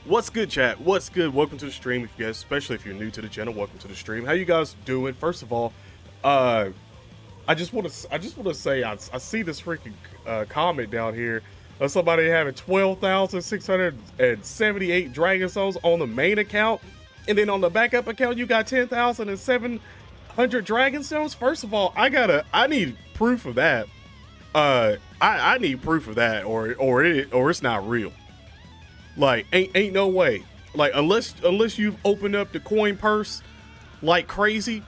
What's good, chat? What's good? Welcome to the stream. If you guys, especially if you're new to the channel, welcome to the stream. How you guys doing? First of all, I just want to say I see this freaking comment down here of somebody having 12,678 Dragon Souls on the main account, and then on the backup account you got 10,700 Dragon Stones. First of all, I need proof of that. I need proof of that, or it's not real. Like, ain't no way. Like, unless you've opened up the coin purse like crazy,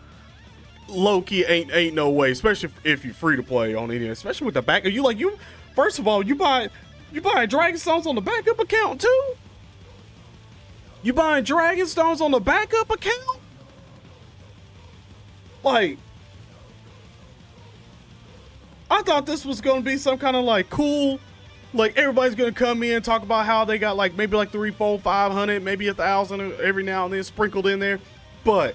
low key ain't no way. Especially if you're free to play on any, especially with the backup. First of all, you buy Dragon Stones on the backup account too. You buying Dragon Stones on the backup account? Like, I thought this was gonna be some kind of like cool. Like, everybody's gonna come in and talk about how they got like maybe like 300, 400, 500, maybe 1,000 every now and then sprinkled in there. But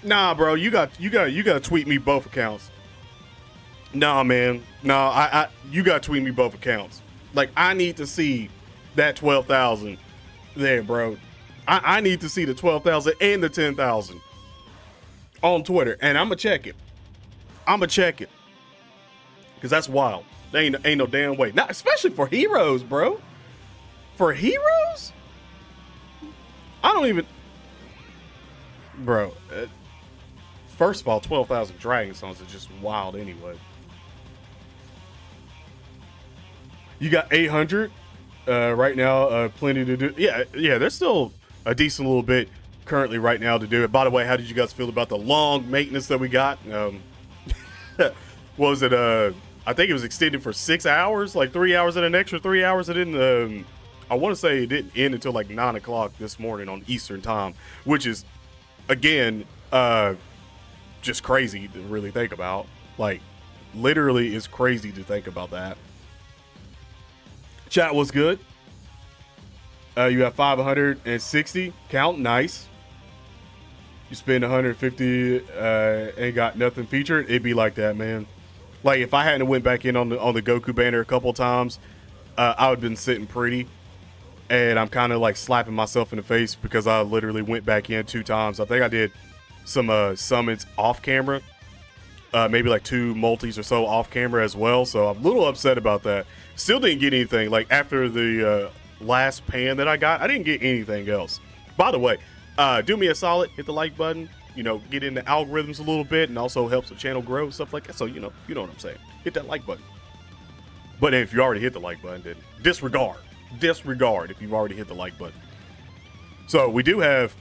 nah, bro, you got to tweet me both accounts. Nah, man, nah, you got to tweet me both accounts. Like, I need to see that 12,000 there, bro. I need to see the 12,000 and the 10,000 on Twitter, and I'm gonna check it. Cause that's wild. Ain't no damn way. Not especially for heroes, bro. For heroes? I don't even... Bro. First of all, 12,000 Dragon Stones is just wild anyway. You got 800 right now. Plenty to do. Yeah, there's still a decent little bit currently right now to do it. By the way, how did you guys feel about the long maintenance that we got? What was it? I think it was extended for 6 hours, like 3 hours and an extra 3 hours. It didn't, I want to say it didn't end until like 9 o'clock this morning on Eastern time, which is, again, just crazy to really think about. Like, literally is crazy to think about that. Chat was good. You have 560 count. Nice. You spend 150 and got nothing featured. It'd be like that, man. Like, if I hadn't went back in on the Goku banner a couple times, I would have been sitting pretty. And I'm kind of like slapping myself in the face because I literally went back in 2 times. I think I did some summons off camera, maybe like 2 multis or so off camera as well. So I'm a little upset about that. Still didn't get anything. Like, after the last pan that I got, I didn't get anything else. By the way, do me a solid, hit the like button. You know, get into algorithms a little bit, and also helps the channel grow, stuff like that. So, you know what I'm saying. Hit that like button. But if you already hit the like button, then disregard if you've already hit the like button. So we do have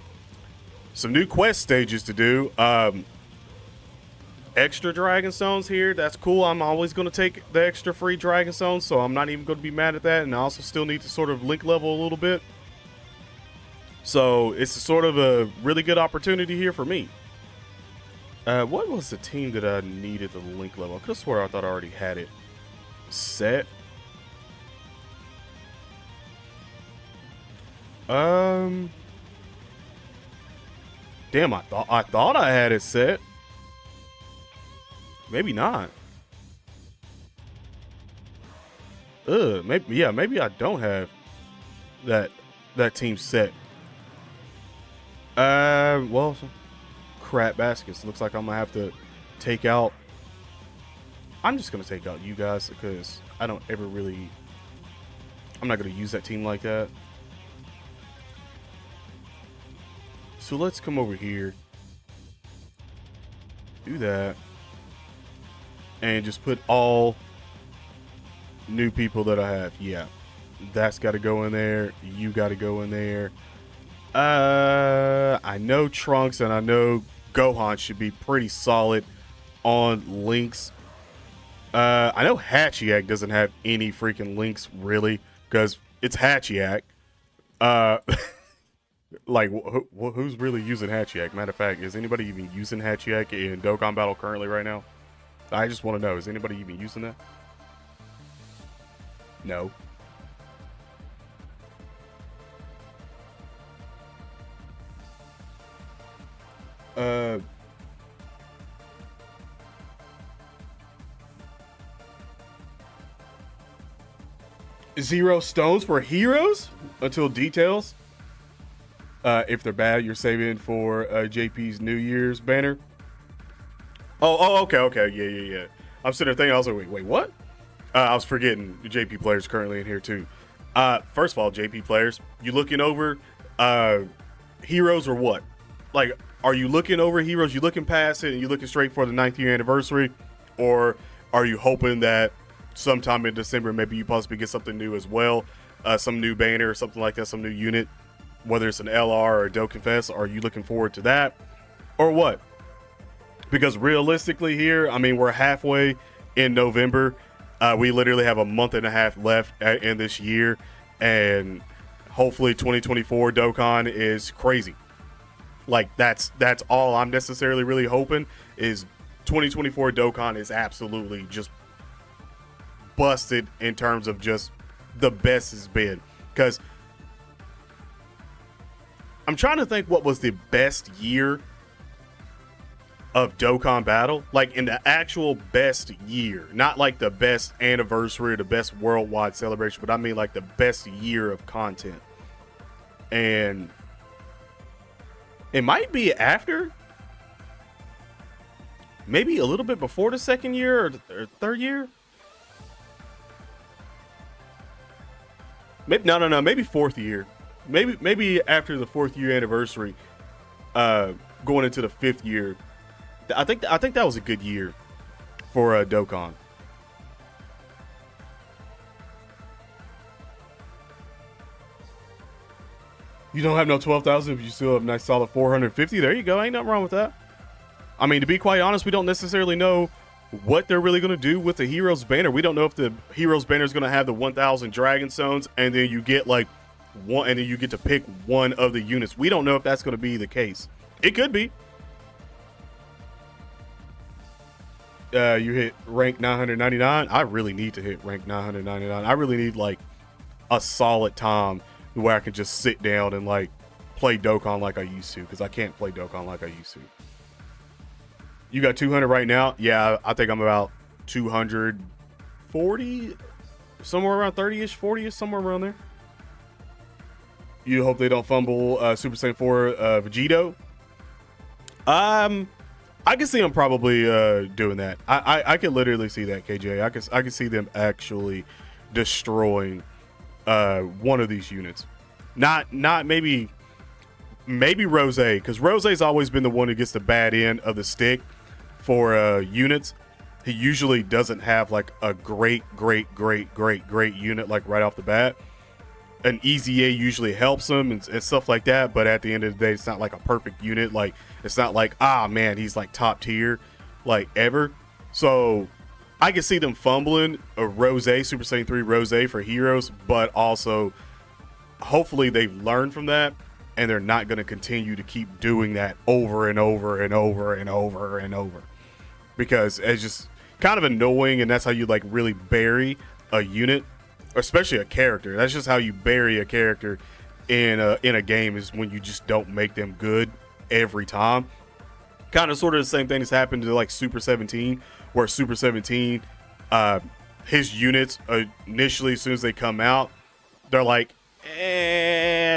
some new quest stages to do. Extra Dragon Stones here. That's cool. I'm always going to take the extra free Dragon Stones, so I'm not even going to be mad at that. And I also still need to sort of link level a little bit. So it's sort of a really good opportunity here for me. What was the team that I needed the link level? I could have swore I thought I already had it set. Damn, I thought I had it set. Maybe not. Maybe I don't have that team set. Well, crap baskets. Looks like I'm gonna have to take out. I'm just gonna take out you guys because I don't ever really. I'm not gonna use that team like that. So let's come over here. Do that. And just put all new people that I have. Yeah. That's got to go in there. You got to go in there. I know Trunks and I know Gohan should be pretty solid on links. I know Hachiak doesn't have any freaking links really because it's Hachiak. Like, who's really using Hachiak? Matter of fact, is anybody even using Hachiak in Dokkan Battle currently right now? I just want to know, is anybody even using that? No. 0 stones for heroes until details. If they're bad, you're saving for JP's New Year's banner. Okay. Yeah. I'm sitting there thinking, I was like, wait, what? I was forgetting the JP players currently in here too. First of all, JP players, you looking over heroes or what? Like, are you looking over heroes? You looking past it and you looking straight for the 9th year anniversary? Or are you hoping that sometime in December, maybe you possibly get something new as well? Some new banner or something like that, some new unit, whether it's an LR or a Dokkan Fest. Are you looking forward to that or what? Because realistically here, I mean, we're halfway in November. We literally have a month and a half left in this year, and hopefully 2024 Dokkan is crazy. Like, that's all I'm necessarily really hoping is 2024 Dokkan is absolutely just busted in terms of just the best it's been. Because I'm trying to think what was the best year of Dokkan Battle, like in the actual best year, not like the best anniversary or the best worldwide celebration, but I mean like the best year of content. And it might be after, maybe a little bit before the second year or third year. Maybe no, maybe fourth year. Maybe after the 4th year anniversary, going into the 5th year. I think that was a good year for Dokkan. You don't have no 12,000, but you still have a nice solid 450. There you go. Ain't nothing wrong with that. I mean, to be quite honest, we don't necessarily know what they're really going to do with the Heroes banner. We don't know if the Heroes banner is going to have the 1,000 Dragon Stones, and then you get like one, and then you get to pick one of the units. We don't know if that's going to be the case. It could be. You hit rank 999. I really need to hit rank 999. I really need like a solid time where I can just sit down and like play Dokkan like I used to, because I can't play Dokkan like I used to. You got 200 right now? Yeah, I think I'm about 240, somewhere around 30-ish, 40-ish, somewhere around there. You hope they don't fumble Super Saiyan 4 Vegito. I can see them probably doing that. I can literally see that, KJ. I can see them actually destroying one of these units. Not maybe Rose, because Rose's always been the one who gets the bad end of the stick for units. He usually doesn't have like a great unit like right off the bat. An easy A usually helps him and stuff like that, but at the end of the day, it's not like a perfect unit. Like, it's not like, ah man, he's like top tier like ever. So I can see them fumbling a Rose, Super Saiyan 3 Rose for heroes, but also hopefully they've learned from that and they're not going to continue to keep doing that over and over and over and over and over, because it's just kind of annoying, and that's how you like really bury a unit, especially a character. That's just how you bury a character in a game, is when you just don't make them good every time. Kind of sort of the same thing that's happened to like Super 17, where Super 17, his units initially, as soon as they come out, they're like,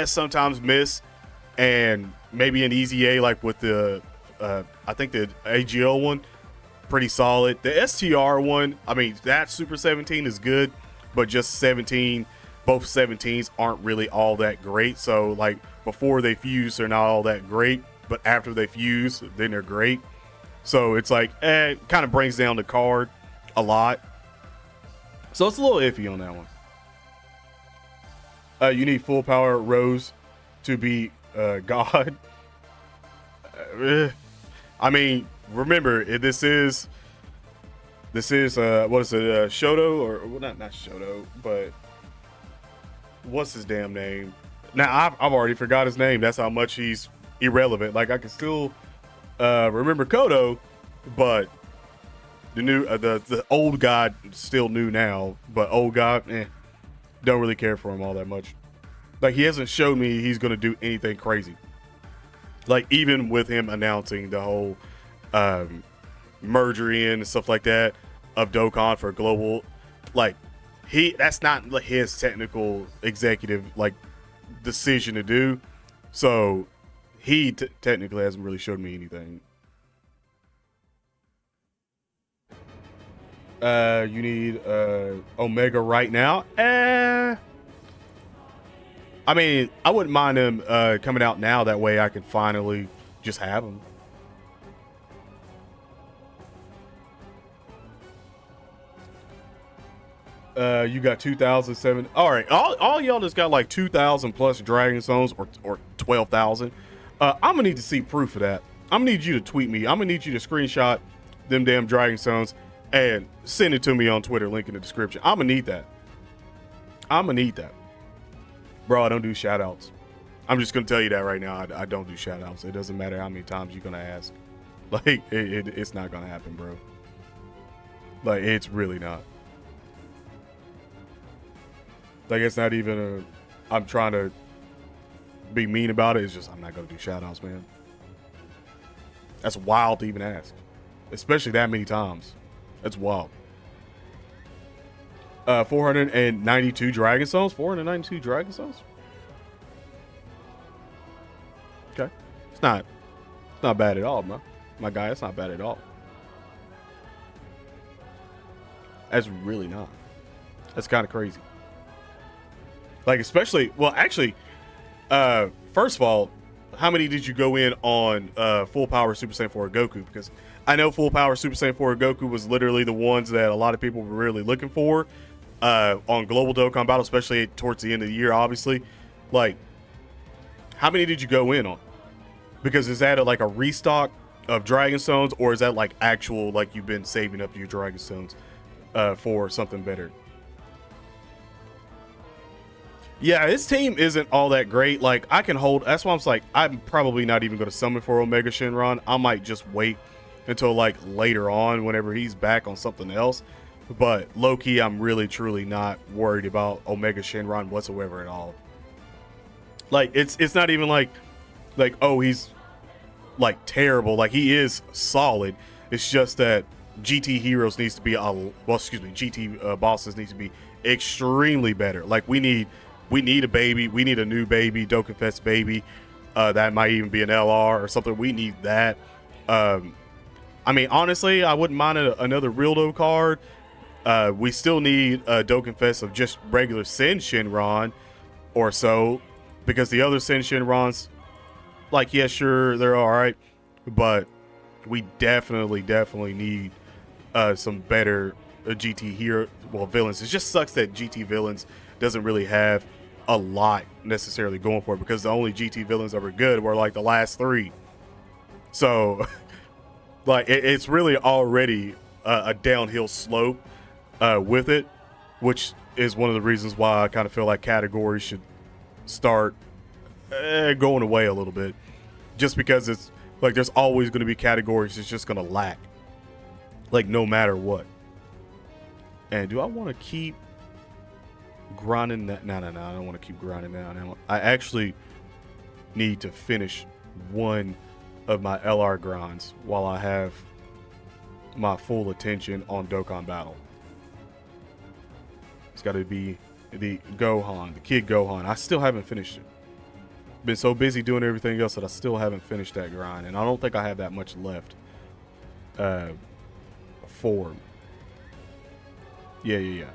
sometimes miss, and maybe an easy A like with the I think the AGL one, pretty solid. The STR one, I mean, that Super 17 is good, but just 17, both 17s aren't really all that great. So like before they fuse, they're not all that great, but after they fuse, then they're great. So it's like, it kind of brings down the card a lot. So it's a little iffy on that one. You need full power Rose to be God. I mean, remember, this is what is it, Shoto, or well, not Shoto, but what's his damn name? Now I've already forgot his name. That's how much he's irrelevant. Like, I can still remember Kodo, but the new the old god still new now, but old god, don't really care for him all that much. Like, he hasn't shown me he's gonna do anything crazy. Like, even with him announcing the whole merger in and stuff like that of Dokkan for global, like, that's not his technical executive like decision to do. So he technically hasn't really showed me anything. You need Omega right now. I mean, I wouldn't mind him coming out now. That way I can finally just have him. You got 2,007. All right, all y'all just got like 2,000 plus Dragon Stones or 12,000. I'm gonna need to see proof of that. I'm gonna need you to tweet me. I'm gonna need you to screenshot them damn Dragon Stones and send it to me on Twitter. Link in the description. I'm gonna need that. I'm gonna need that, bro. I don't do shout outs. I'm just gonna tell you that right now. I don't do shout outs. It doesn't matter how many times you're gonna ask. Like it's not gonna happen, bro. Like it's really not. Like it's not even I'm trying to be mean about it. It's just I'm not gonna do shout outs, man. That's wild to even ask, especially that many times. That's wild. 492 Dragon Stones. 492 Dragon Stones. Okay, it's not bad at all, my guy. It's not bad at all. That's really not. That's kind of crazy. Like especially, well, actually, first of all, how many did you go in on Full Power Super Saiyan 4 Goku? Because I know Full Power Super Saiyan 4 Goku was literally the ones that a lot of people were really looking for on Global Dokkan Battle, especially towards the end of the year, obviously. Like, how many did you go in on? Because is that like a restock of Dragon Stones, or is that like actual, like you've been saving up your Dragon Stones for something better? Yeah, his team isn't all that great. Like, I can hold. That's why I'm like, I'm probably not even going to summon for Omega Shenron. I might just wait until like later on, whenever he's back on something else. But low key, I'm really truly not worried about Omega Shenron whatsoever at all. Like, it's not even like oh, he's like terrible. Like, he is solid. It's just that GT heroes needs to be GT bosses needs to be extremely better. Like, we need a baby. We need a new baby, Dokkan Fest baby. That might even be an LR or something. We need that. I mean, honestly, I wouldn't mind another Rildo card. We still need a Dokkan Fest of just regular Sen Shenron or so, because the other Sen Shenrons, like, yeah, sure, they're all right, but we definitely need some better GT hero, villains. It just sucks that GT villains doesn't really have a lot necessarily going for it, because the only GT villains that were good were like the last three. So like it's really already a downhill slope with it, which is one of the reasons why I kind of feel like categories should start going away a little bit, just because it's like there's always going to be categories that's just going to lack, like, no matter what. And do I want to keep grinding that? No, I don't want to keep grinding that now. I actually need to finish one of my LR grinds while I have my full attention on Dokkan Battle. It's got to be the Gohan, the Kid Gohan. I still haven't finished it. Been so busy doing everything else that I still haven't finished that grind, and I don't think I have that much left for. Yeah.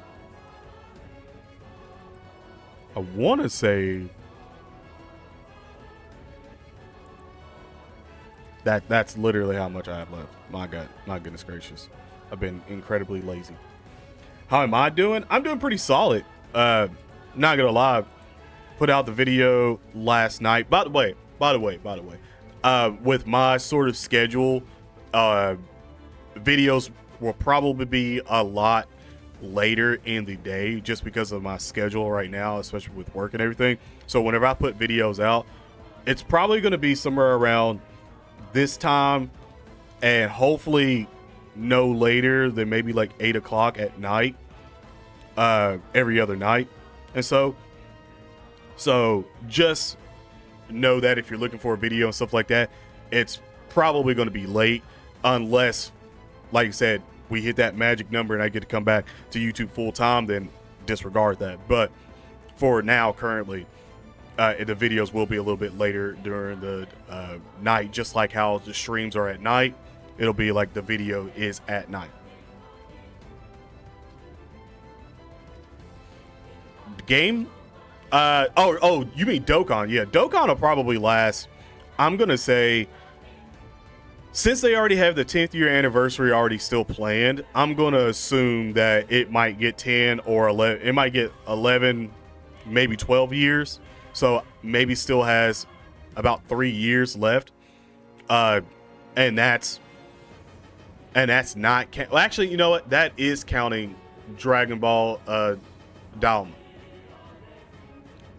I want to say that's literally how much I have left. My God, my goodness gracious. I've been incredibly lazy. How am I doing? I'm doing pretty solid. Not gonna lie. Put out the video last night. By the way, with my sort of schedule, videos will probably be a lot later in the day, just because of my schedule right now, especially with work and everything. So whenever I put videos out, it's probably going to be somewhere around this time, and hopefully no later than maybe like 8 o'clock at night, every other night. And so just know that if you're looking for a video and stuff like that, it's probably going to be late, unless, like I said, we hit that magic number and I get to come back to YouTube full time. Then disregard that. But for now, currently, the videos will be a little bit later during the night, just like how the streams are at night. It'll be like the video is at night. Game? Oh, you mean Dokkan? Yeah, Dokkan will probably last. I'm gonna say, since they already have the 10th year anniversary already still planned, I'm gonna assume that it might get 10 or 11. It might get 11, maybe 12 years. So maybe still has about 3 years left. And that's not well, actually, you know what? That is counting Dragon Ball Daima.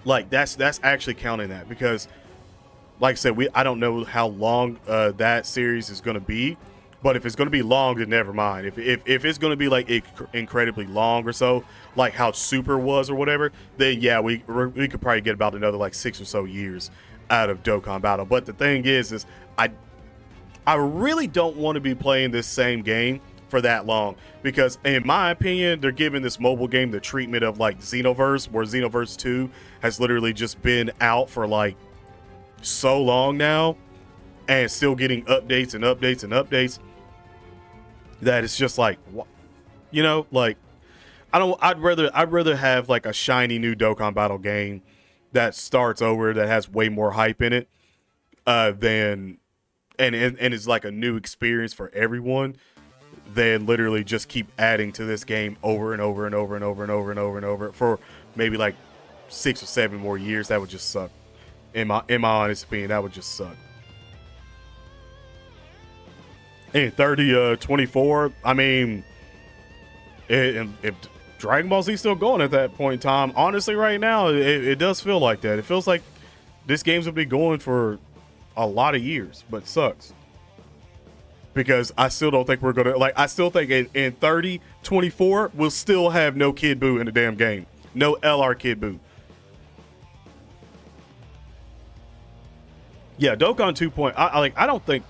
Like that's actually counting that, because like I said, I don't know how long that series is going to be, but if it's going to be long, then never mind. If it's going to be like incredibly long or so, like how Super was or whatever, then yeah, we could probably get about another like 6 or so years out of Dokkan Battle. But the thing is I really don't want to be playing this same game for that long, because in my opinion, they're giving this mobile game the treatment of like Xenoverse, where Xenoverse 2 has literally just been out for like so long now and still getting updates and updates and updates, that it's just like, you know, like I'd rather have like a shiny new Dokkan Battle game that starts over, that has way more hype in it, than and it's like a new experience for everyone, than literally just keep adding to this game over and over and over and over and over and over and over for maybe like 6 or 7 more years. That would just suck. In my honest opinion, that would just suck. And 24, I mean, if Dragon Ball Z still going at that point in time, honestly, right now, it does feel like that. It feels like this game's gonna be going for a lot of years, but it sucks. Because I still don't think we're gonna, like, I still think in 24, we'll still have no Kid Buu in the damn game. No LR Kid Buu. Yeah, Dokkan 2. I don't think,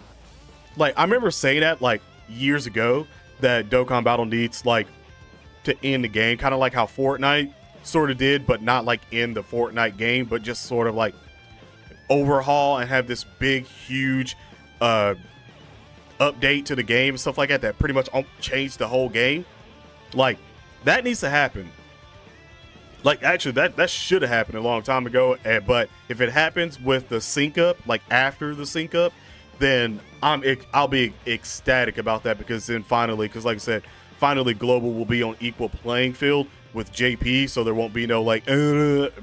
like, I remember saying that like years ago, that Dokkan Battle needs like to end the game, kind of like how Fortnite sort of did, but not like in the Fortnite game, but just sort of like overhaul and have this big, huge update to the game and stuff like that, that pretty much changed the whole game. Like, that needs to happen. Like, actually, that should have happened a long time ago. But if it happens with the sync up, like after the sync up, then I'll be ecstatic about that, because then finally, because like I said, finally Global will be on equal playing field with JP, so there won't be no like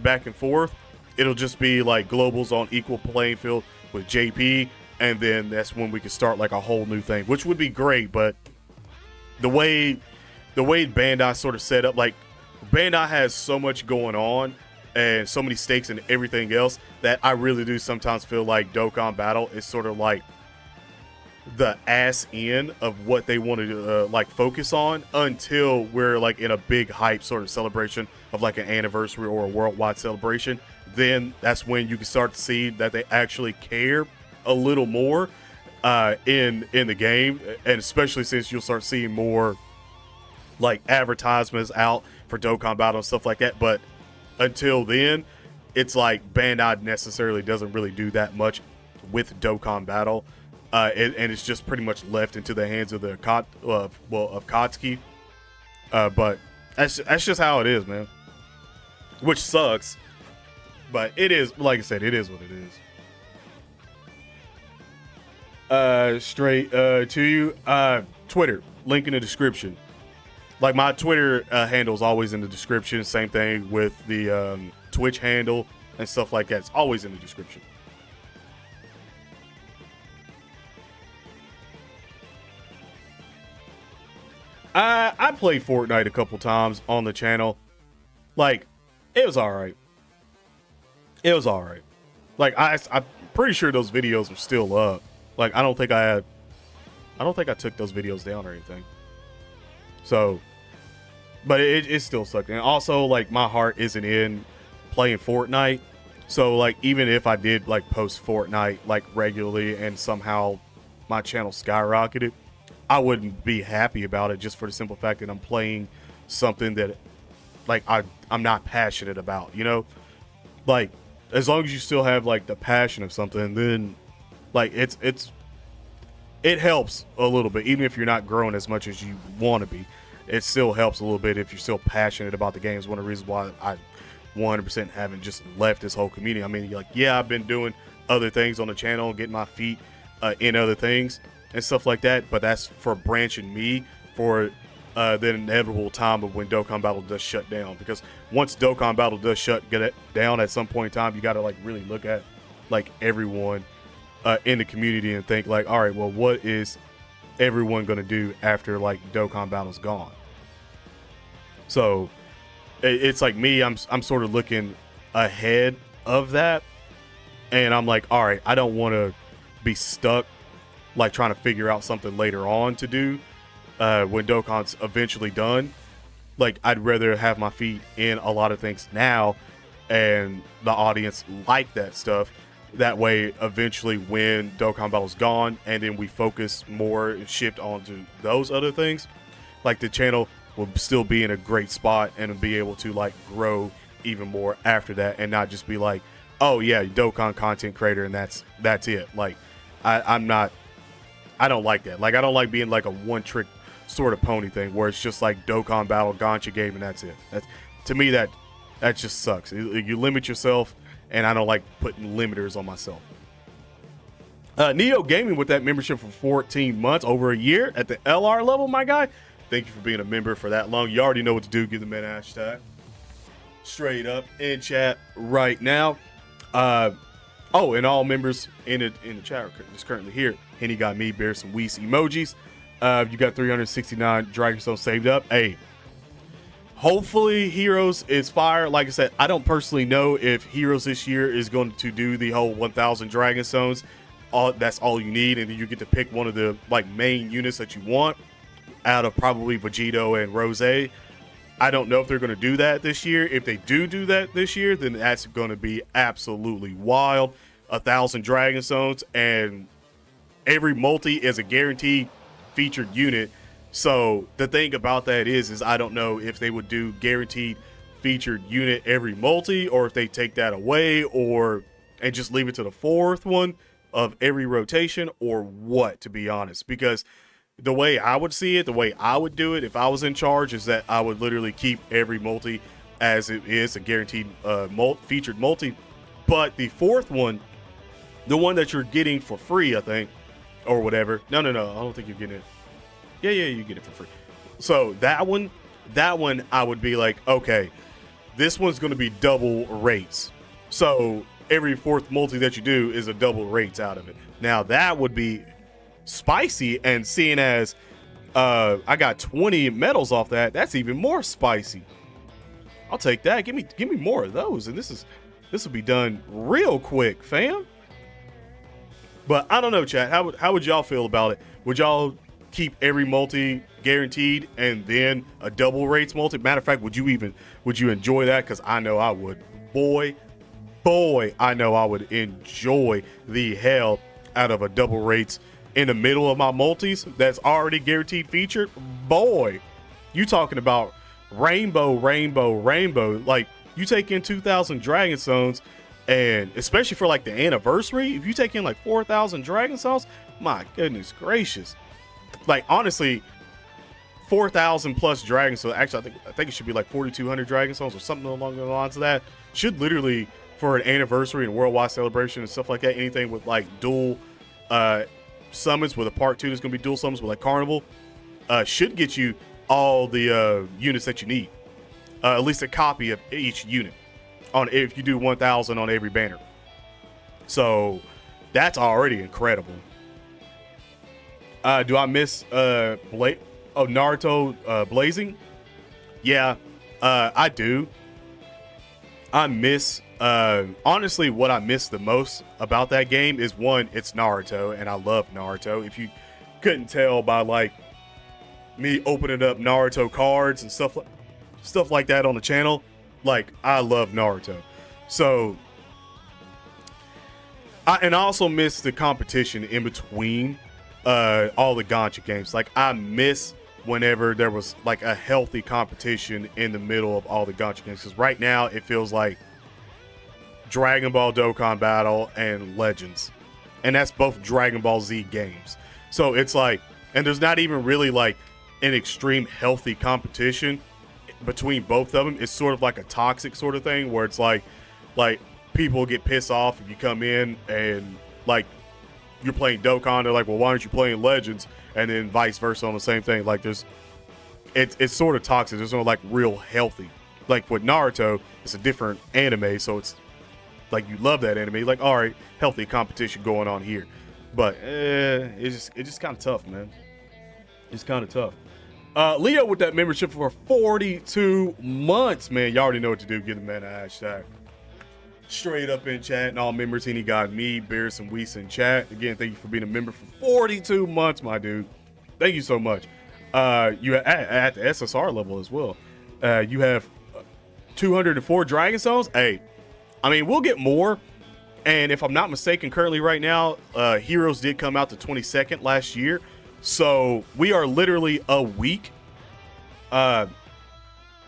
back and forth. It'll just be like Global's on equal playing field with JP, and then that's when we can start like a whole new thing, which would be great. But the way Bandai sort of set up, like, Bandai has so much going on and so many stakes and everything else, that I really do sometimes feel like Dokkan Battle is sort of like the ass end of what they want to like focus on, until we're like in a big hype sort of celebration of like an anniversary or a worldwide celebration. Then that's when you can start to see that they actually care a little more in the game, and especially since you'll start seeing more like advertisements out for Dokkan Battle and stuff like that. But until then, it's like Bandai necessarily doesn't really do that much with Dokkan Battle, and it's just pretty much left into the hands of the of Katsuki. But that's just how it is, man. Which sucks, but it is, like I said, it is what it is. Straight to you, Twitter, link in the description. Like, my Twitter handle is always in the description. Same thing with the Twitch handle and stuff like that. It's always in the description. I played Fortnite a couple times on the channel. Like, it was all right. It was all right. Like, I'm pretty sure those videos are still up. Like, I don't think I took those videos down or anything. So, but it still sucked. And also, like, my heart isn't in playing Fortnite. So, like, even if I did, like, post Fortnite, like, regularly, and somehow my channel skyrocketed, I wouldn't be happy about it, just for the simple fact that I'm playing something that like I'm not passionate about, you know? Like, as long as you still have like the passion of something, then like it helps a little bit, even if you're not growing as much as you want to be. It still helps a little bit if you're still passionate about the games. One of the reasons why I 100% haven't just left this whole community. I mean, like, yeah, I've been doing other things on the channel, getting my feet in other things and stuff like that, but that's for branching me for the inevitable time of when Dokkan Battle does shut down. Because once Dokkan Battle does shut down at some point in time, you got to like really look at like everyone in the community and think like, all right, well, what is everyone going to do after like Dokkan Battle's gone? So it's like me, I'm sort of looking ahead of that, and I'm like, all right, I don't want to be stuck like trying to figure out something later on to do when Dokkan's eventually done. Like, I'd rather have my feet in a lot of things now and the audience like that stuff. That way, eventually when Dokkan Battle's gone and then we focus more and shift onto those other things, like the channel will still be in a great spot and be able to like grow even more after that, and not just be like, oh yeah, Dokkan content creator and that's it. Like, I don't like that. Like, I don't like being like a one trick sort of pony thing where it's just like Dokkan Battle, Gacha game, and that's it. That's, to me, that just sucks. You limit yourself, and I don't like putting limiters on myself. Neo Gaming with that membership for 14 months, over a year at the LR level, my guy. Thank you for being a member for that long. You already know what to do. Give the man a hashtag straight up in chat right now. Oh, and all members in the chat is currently here. Henny got me, Bear, some Whis emojis. You got 369 Dragon Stones saved up. Hey, hopefully Heroes is fire. Like I said, I don't personally know if Heroes this year is going to do the whole 1,000 Dragon Stones. That's all you need, and then you get to pick one of the like main units that you want out of probably Vegito and Rose. I don't know if they're going to do that this year. If they do that this year, then that's going to be absolutely wild. 1,000 Dragon Stones, and every multi is a guaranteed featured unit. So the thing about that is I don't know if they would do guaranteed featured unit every multi, or if they take that away, and just leave it to the fourth one of every rotation, or what, to be honest. Because the way I would see it, the way I would do it if I was in charge, is that I would literally keep every multi as it is, a guaranteed featured multi. But the fourth one, the one that you're getting for free, I think, or whatever. No, I don't think you're getting it. Yeah, you get it for free. So that one I would be like, okay, this one's going to be double rates. So every fourth multi that you do is a double rates out of it. Now that would be spicy, and seeing as I got 20 medals off that's even more spicy. I'll take that. Give me more of those, and this will be done real quick, fam. But I don't know, chat. How would y'all feel about it? Would y'all keep every multi guaranteed and then a double rates multi? Matter of fact, would you enjoy that? Because I know I would. Boy, I know I would enjoy the hell out of a double rates in the middle of my multis that's already guaranteed featured. Boy, you talking about rainbow. Like, you take in 2,000 Dragon Stones, and especially for like the anniversary, if you take in like 4,000 Dragon Stones, my goodness gracious. Like, honestly, 4,000 plus Dragon Stones. Actually, I think it should be like 4,200 Dragon Stones or something along the lines of that. Should literally, for an anniversary and worldwide celebration and stuff like that, anything with like dual summons, with a part 2 that's going to be dual summons with like Carnival, should get you all the units that you need. At least a copy of each unit if you do 1,000 on every banner. So that's already incredible. Do I miss Naruto Blazing? Yeah, I do. I miss honestly, what I miss the most about that game is, one, it's Naruto, and I love Naruto. If you couldn't tell by like me opening up Naruto cards and stuff like that on the channel, like, I love Naruto. So I also miss the competition in between all the Gacha games. Like, I miss whenever there was like a healthy competition in the middle of all the gacha games. Because right now it feels like Dragon Ball Dokkan Battle and Legends, and that's both Dragon Ball Z games. So it's like, and there's not even really like an extreme healthy competition between both of them. It's sort of like a toxic sort of thing where it's like people get pissed off if you come in and like you're playing Dokkan, they're like, well, why aren't you playing Legends? And then vice versa on the same thing. Like it's sort of toxic. There's no like real healthy. Like with Naruto, it's a different anime, so it's like you love that anime. Like, all right, healthy competition going on here, but it's just kind of tough, man. It's kind of tough. Leo with that membership for 42 months, man. Y'all already know what to do. Give the man a hashtag. Straight up in chat, and all members, and he got me, Bears, and Weiss in chat. Again, thank you for being a member for 42 months, my dude. Thank you so much. You at the SSR level as well. You have 204 Dragon Stones. Hey, I mean, we'll get more. And if I'm not mistaken, currently right now, Heroes did come out the 22nd last year. So we are literally a week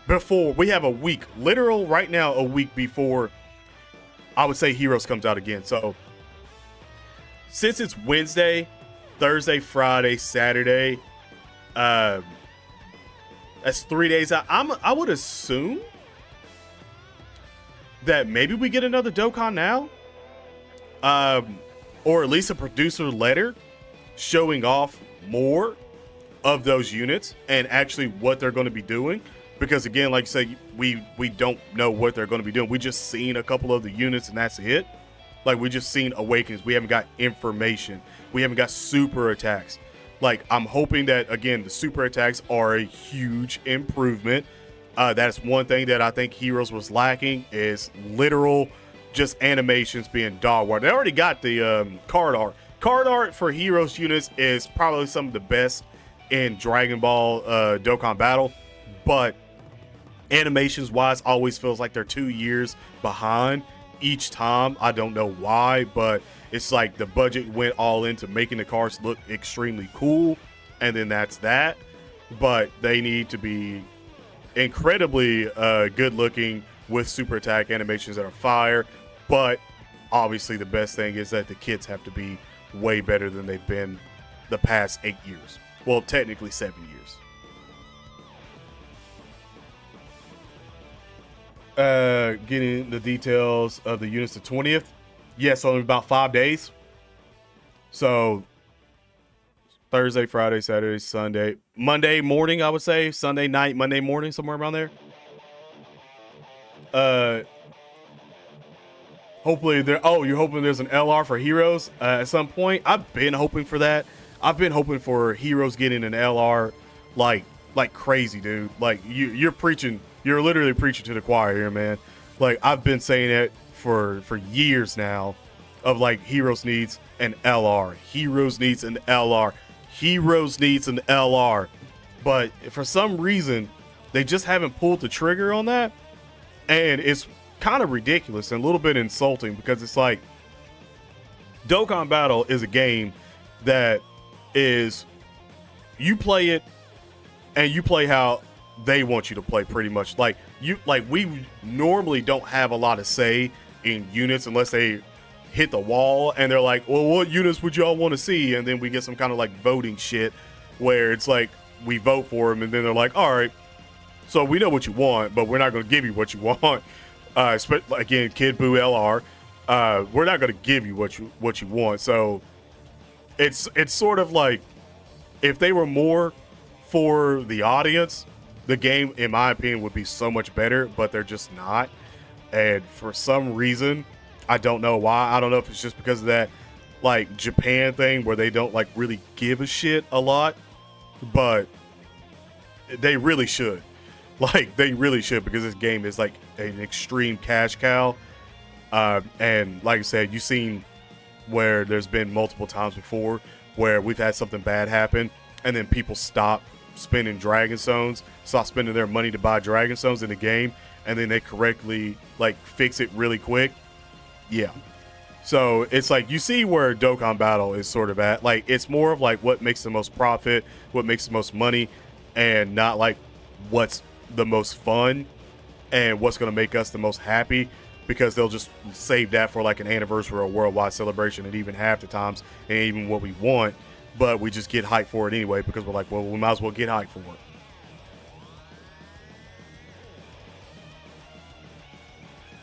before. We have a week, literal right now, a week before I would say Heroes comes out again. So since it's Wednesday, Thursday, Friday, Saturday, that's 3 days out. I would assume that maybe we get another Dokkan now, or at least a producer letter showing off more of those units and actually what they're going to be doing. Because again, like you say, we don't know what they're going to be doing. We just seen a couple of the units and that's it. Like we just seen Awakenings. We haven't got information. We haven't got super attacks. Like I'm hoping that again the super attacks are a huge improvement. That's one thing that I think Heroes was lacking is literal just animations being dog water. They already got the card art. Card art for Heroes units is probably some of the best in Dragon Ball Dokkan Battle, but animations wise always feels like they're 2 years behind each time. I don't know why, but it's like the budget went all into making the cards look extremely cool, and then that's that. But they need to be incredibly good looking with super attack animations that are fire. But obviously the best thing is that the kits have to be way better than they've been the past 8 years. Well, technically 7 years. Getting the details of the units the 20th. Yeah, so in about 5 days. So Thursday, Friday, Saturday, Sunday, Monday morning, I would say. Sunday night, Monday morning, somewhere around there. Hopefully there. Oh, you're hoping there's an LR for Heroes at some point. I've been hoping for that. I've been hoping for Heroes getting an LR like crazy, dude. Like you're preaching. You're literally preaching to the choir here, man. Like I've been saying it for years now. Of like Heroes needs an LR. Heroes needs an LR. Heroes needs an LR. But for some reason, they just haven't pulled the trigger on that, and it's kind of ridiculous and a little bit insulting because it's like Dokkan Battle is a game that is you play it and you play how they want you to play pretty much. Like we normally don't have a lot of say in units unless they hit the wall and they're like, well, what units would y'all want to see? And then we get some kind of like voting shit where it's like we vote for them and then they're like, all right, so we know what you want, but we're not going to give you what you want. Again, Kid Buu LR, we're not going to give you what you want. So it's sort of like if they were more for the audience, the game, in my opinion, would be so much better, but they're just not. And for some reason, I don't know why. I don't know if it's just because of that like Japan thing where they don't like really give a shit a lot, but they really should. Like they really should, because this game is like an extreme cash cow. And like I said, you've seen where there's been multiple times before where we've had something bad happen and then people stop spending Dragon Stones, stop spending their money to buy Dragon Stones in the game, and then they correctly like fix it really quick. Yeah. So it's like you see where Dokkan Battle is sort of at. Like it's more of like what makes the most profit, what makes the most money. and not like what's the most fun and what's going to make us the most happy, because they'll just save that for like an anniversary or a worldwide celebration, and even half the times and even what we want, but we just get hyped for it anyway because we're like, well, we might as well get hyped for it.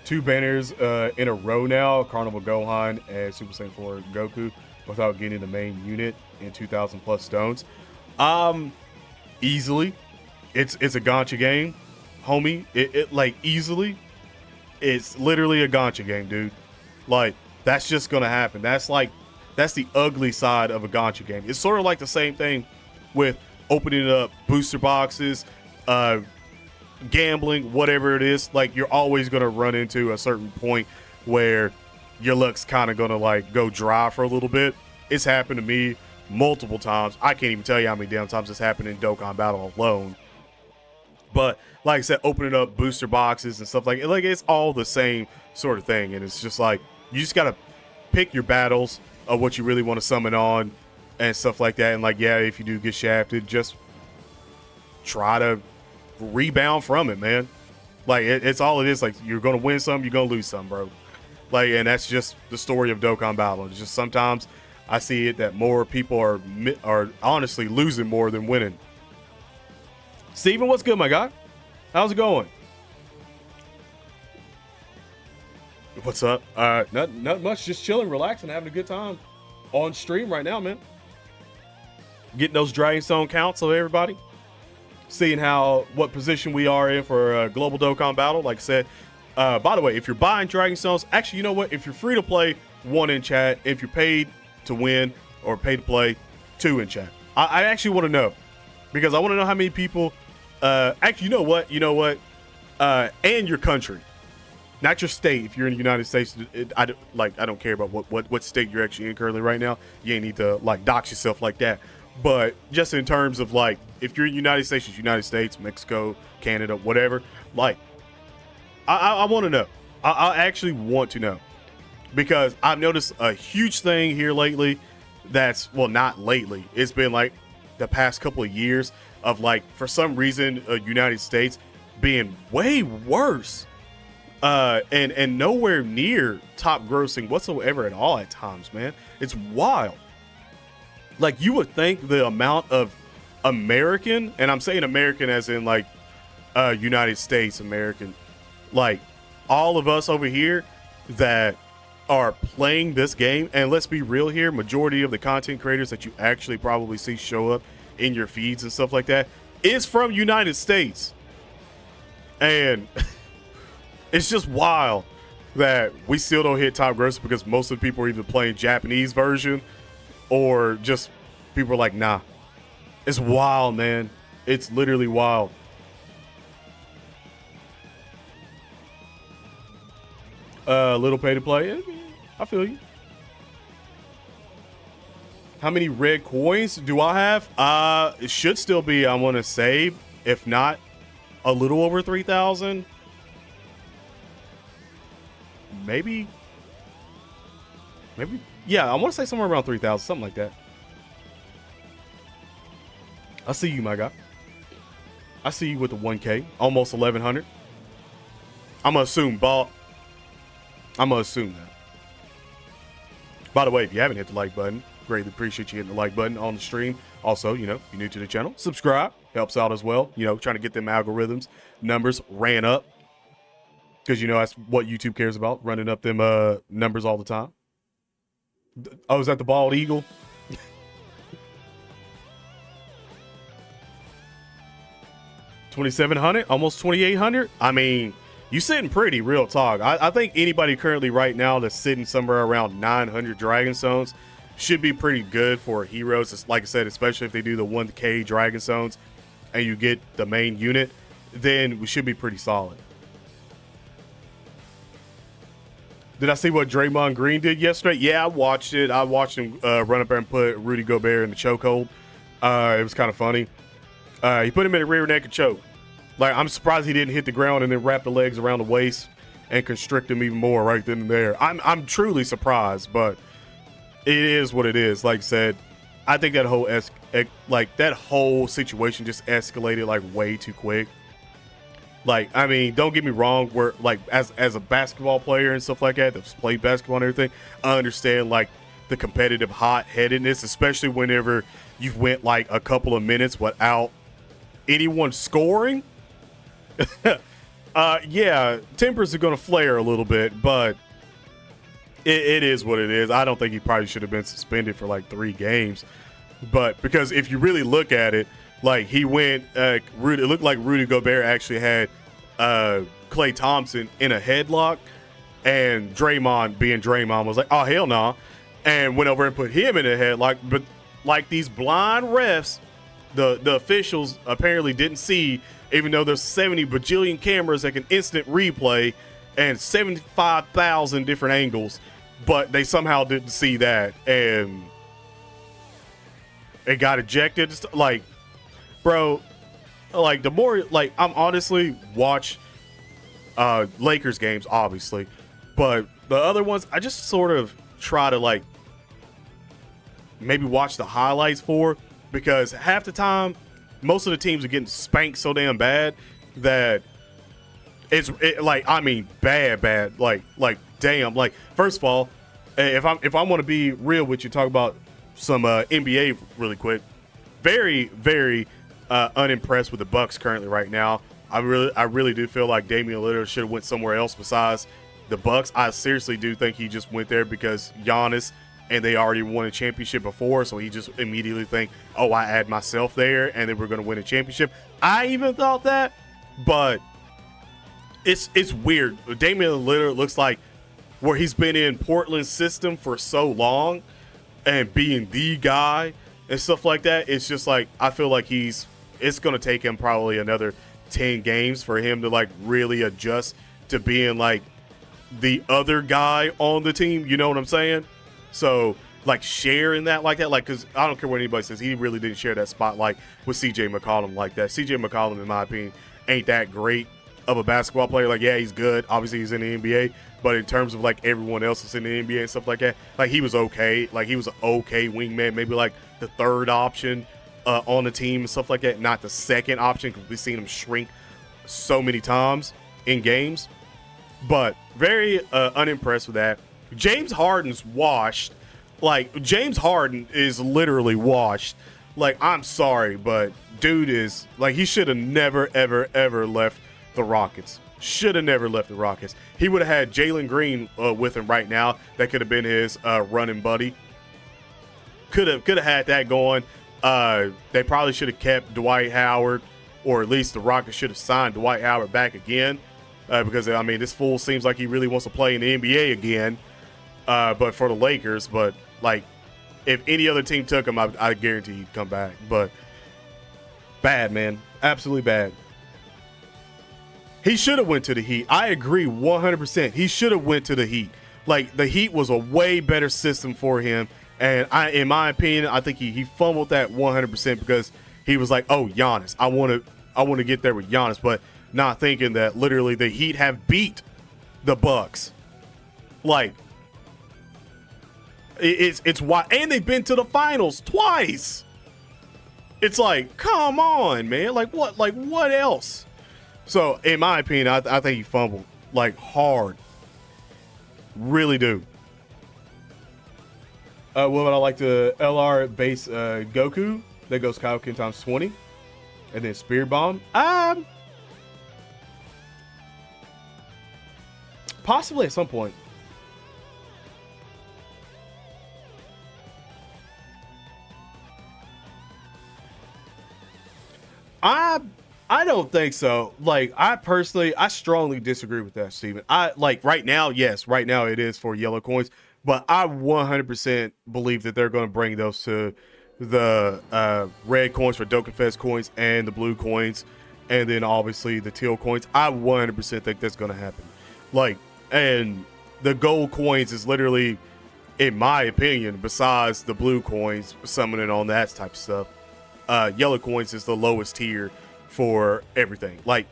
Two banners in a row now, Carnival Gohan and Super Saiyan 4 Goku, without getting the main unit in 2,000 plus stones. Easily. It's a Gacha game, homie. It like easily. It's literally a Gacha game, dude. Like, that's just gonna happen. That's the ugly side of a Gacha game. It's sort of like the same thing with opening up booster boxes, gambling, whatever it is. Like, you're always gonna run into a certain point where your luck's kind of gonna like go dry for a little bit. It's happened to me multiple times. I can't even tell you how many damn times it's happened in Dokkan Battle alone. But like I said, opening up booster boxes and stuff like it's all the same sort of thing. And it's just like, you just gotta pick your battles of what you really want to summon on and stuff like that. And like, yeah, if you do get shafted, just try to rebound from it, man. Like, it's all it is. Like, you're gonna win some, you're gonna lose some, bro. Like, and that's just the story of Dokkan Battle. It's just sometimes I see it that more people are honestly losing more than winning. Steven, what's good, my guy? How's it going? What's up? Not much. Just chilling, relaxing, having a good time on stream right now, man. Getting those Dragon Stone counts of everybody. Seeing what position we are in for Global Dokkan Battle. Like I said, by the way, if you're buying Dragon Stones, actually, you know what? If you're free to play, 1 in chat. If you're paid to win or paid to play, 2 in chat. I actually want to know, because I want to know how many people. Actually, you know what? And your country, not your state. If you're in the United States, I don't care about what state you're actually in currently right now. You ain't need to like dox yourself like that. But just in terms of like, if you're in the United States, it's United States, Mexico, Canada, whatever. Like, I want to know. I actually want to know, because I've noticed a huge thing here lately. That's, well, not lately. It's been like the past couple of years of like, for some reason, United States being way worse and nowhere near top grossing whatsoever at all at times, man. It's wild. Like, you would think the amount of American, and I'm saying American as in like United States American, like all of us over here that are playing this game, and let's be real here, majority of the content creators that you actually probably see show up in your feeds and stuff like that is from United States. And it's just wild that we still don't hit top grossing, because most of the people are either playing Japanese version or just people are like, nah. It's wild, man. It's literally wild. Little pay to play. I feel you. How many red coins do I have? It should still be, I want to say, if not a little over 3,000. Maybe. Yeah, I want to say somewhere around 3,000, something like that. I see you, my guy. I see you with the 1K, almost 1,100. I'm gonna assume, Ball. I'm gonna assume that. By the way, if you haven't hit the like button, greatly appreciate you hitting the like button on the stream. Also, you know, if you're new to the channel, subscribe. Helps out as well. You know, trying to get them algorithms numbers ran up, because you know that's what YouTube cares about, running up them numbers all the time. Oh, is that the bald eagle? 2,700, almost 2,800. I mean, you sitting pretty, real talk. I think anybody currently right now that's sitting somewhere around 900 Dragon Stones should be pretty good for heroes. It's, like I said, especially if they do the 1K Dragon Stones and you get the main unit, then we should be pretty solid. Did I see what Draymond Green did yesterday? Yeah, I watched it. I watched him run up there and put Rudy Gobert in the chokehold. It was kind of funny. He put him in a rear naked choke. Like, I'm surprised he didn't hit the ground and then wrap the legs around the waist and constrict him even more right then and there. I'm truly surprised, but it is what it is. Like I said, I think that whole like that whole situation just escalated like way too quick. Like, I mean, don't get me wrong, we're like as a basketball player and stuff like that that's played basketball and everything, I understand like the competitive hot-headedness, especially whenever you've went like a couple of minutes without anyone scoring. Yeah, tempers are gonna flare a little bit, but it is what it is. I don't think he probably should have been suspended for like 3 games. But because if you really look at it, like he went, it looked like Rudy Gobert actually had Klay Thompson in a headlock, and Draymond, being Draymond, was like, oh, hell no, and went over and put him in a headlock. But like these blind refs, the officials apparently didn't see, even though there's 70 bajillion cameras that can instant replay and 75,000 different angles, but they somehow didn't see that, and it got ejected. Like, bro, like the more, like, I'm honestly watch Lakers games, obviously, but the other ones I just sort of try to like maybe watch the highlights for, because half the time most of the teams are getting spanked so damn bad that it's like, I mean, bad, like damn. Like, first of all, if I want to be real with you, talk about some NBA really quick. Very unimpressed with the Bucks currently right now. I really do feel like Damian Lillard should have went somewhere else besides the Bucks. I seriously do think he just went there because Giannis, and they already won a championship before, so he just immediately think, oh, I add myself there and then we're going to win a championship. I even thought that, but it's weird. Damian Lillard looks like where he's been in Portland's system for so long and being the guy and stuff like that. It's just like, I feel like it's going to take him probably another 10 games for him to like really adjust to being like the other guy on the team. You know what I'm saying? So like sharing that like that, like, because I don't care what anybody says, he really didn't share that spotlight with CJ McCollum like that. CJ McCollum, in my opinion, ain't that great of a basketball player. Like, yeah, he's good. Obviously, he's in the NBA. But in terms of like everyone else that's in the NBA and stuff like that, like he was okay. Like he was an okay wingman, maybe like the third option on the team and stuff like that, not the second option, because we've seen him shrink so many times in games. But very unimpressed with that. James Harden's washed. Like, James Harden is literally washed. Like, I'm sorry, but dude is like, he should have never, ever left the Rockets. Should have never left the Rockets. He would have had Jalen Green with him right now. That could have been his running buddy. Could have had that going. They probably should have kept Dwight Howard, or at least the Rockets should have signed Dwight Howard back again, because I mean, this fool seems like he really wants to play in the NBA again. But for the Lakers, but like if any other team took him, I guarantee he'd come back. But bad, man, absolutely bad. He should have went to the Heat. I agree 100%. He should have went to the Heat. Like, the Heat was a way better system for him. And in my opinion, I think he fumbled that 100% because he was like, oh, Giannis, I want to get there with Giannis, but not thinking that literally the Heat have beat the Bucks. Like, it's why, and they've been to the finals twice. It's like, come on, man. Like what else? So, in my opinion, I think he fumbled, like, hard. Really do. What would I like to LR base Goku? That goes Kaioken times 20. And then Spear Bomb. Possibly at some point. I don't think so. Like, I strongly disagree with that, Steven. Like, right now, yes, right now it is for yellow coins, but I 100% believe that they're going to bring those to the red coins for Dokkan Fest coins and the blue coins, and then obviously the teal coins. I 100% think that's going to happen. Like, and the gold coins is literally, in my opinion, besides the blue coins, summoning on that type of stuff, yellow coins is the lowest tier for everything. Like,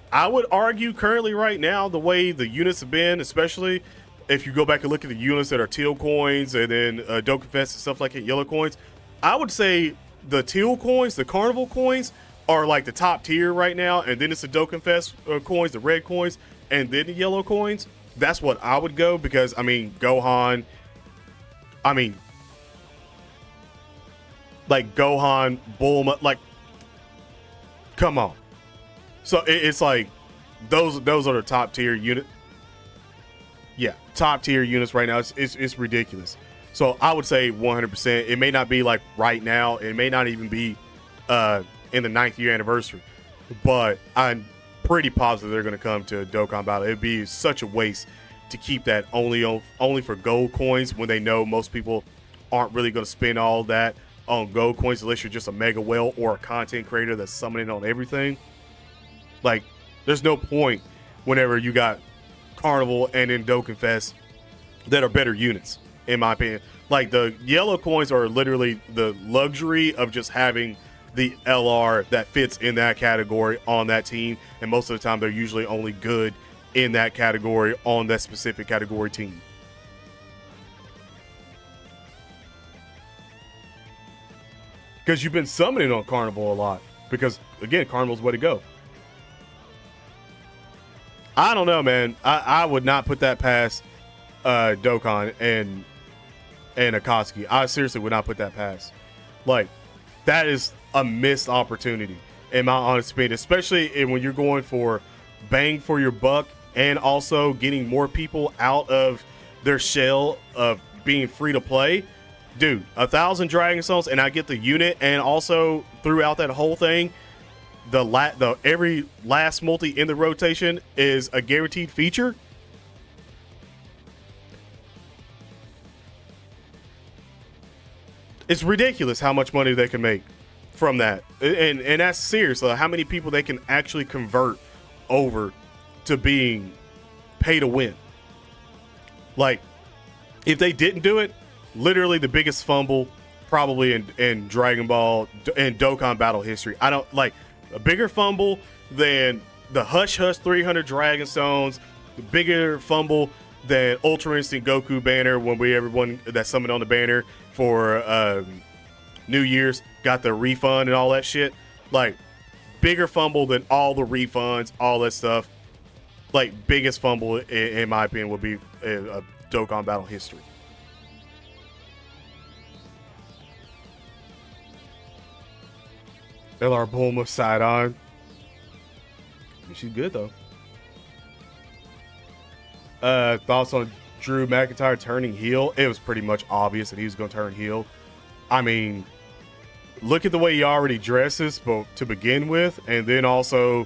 I would argue currently right now, the way the units have been, especially if you go back and look at the units that are teal coins and then Dokkan Fest and stuff like that, yellow coins, I would say the teal coins, the carnival coins, are like the top tier right now, and then it's the Dokkan Fest coins, the red coins, and then the yellow coins. That's what I would go, because I mean Gohan, I mean like Gohan, Bulma, like come on. So it's like those are the top tier unit. Yeah, top tier units right now. It's ridiculous. So I would say 100%. It may not be like right now. It may not even be in the 9th year anniversary, but I'm pretty positive they're going to come to Dokkan Battle. It'd be such a waste to keep that only for gold coins, when they know most people aren't really going to spend all that on gold coins unless you're just a mega whale or a content creator that's summoning on everything. Like, there's no point whenever you got Carnival and then Dokkan Fest that are better units, in my opinion. Like, the yellow coins are literally the luxury of just having the LR that fits in that category on that team, and most of the time they're usually only good in that category on that specific category team. Because you've been summoning on Carnival a lot, because again, Carnival's the way to go. I don't know, man. I would not put that past Dokkan and Akatsuki. I seriously would not put that past. Like, that is a missed opportunity, in my honest opinion, especially when you're going for bang for your buck and also getting more people out of their shell of being free to play. Dude, 1,000 Dragon Stones, and I get the unit, and also throughout that whole thing, the every last multi in the rotation is a guaranteed feature. It's ridiculous how much money they can make from that, and that's serious. How many people they can actually convert over to being pay to win. Like, if they didn't do it, literally the biggest fumble probably in Dragon Ball and Dokkan Battle history. I don't like a bigger fumble than the Hush Hush 300 Dragon Stones, the bigger fumble than Ultra Instinct Goku banner when everyone that summoned on the banner for New Year's got the refund and all that shit. Like, bigger fumble than all the refunds, all that stuff. Like, biggest fumble in my opinion would be a Dokkan Battle history. LR Bulma side on. She's good though. Thoughts on Drew McIntyre turning heel? It was pretty much obvious that he was going to turn heel. I mean, look at the way he already dresses, but to begin with, and then also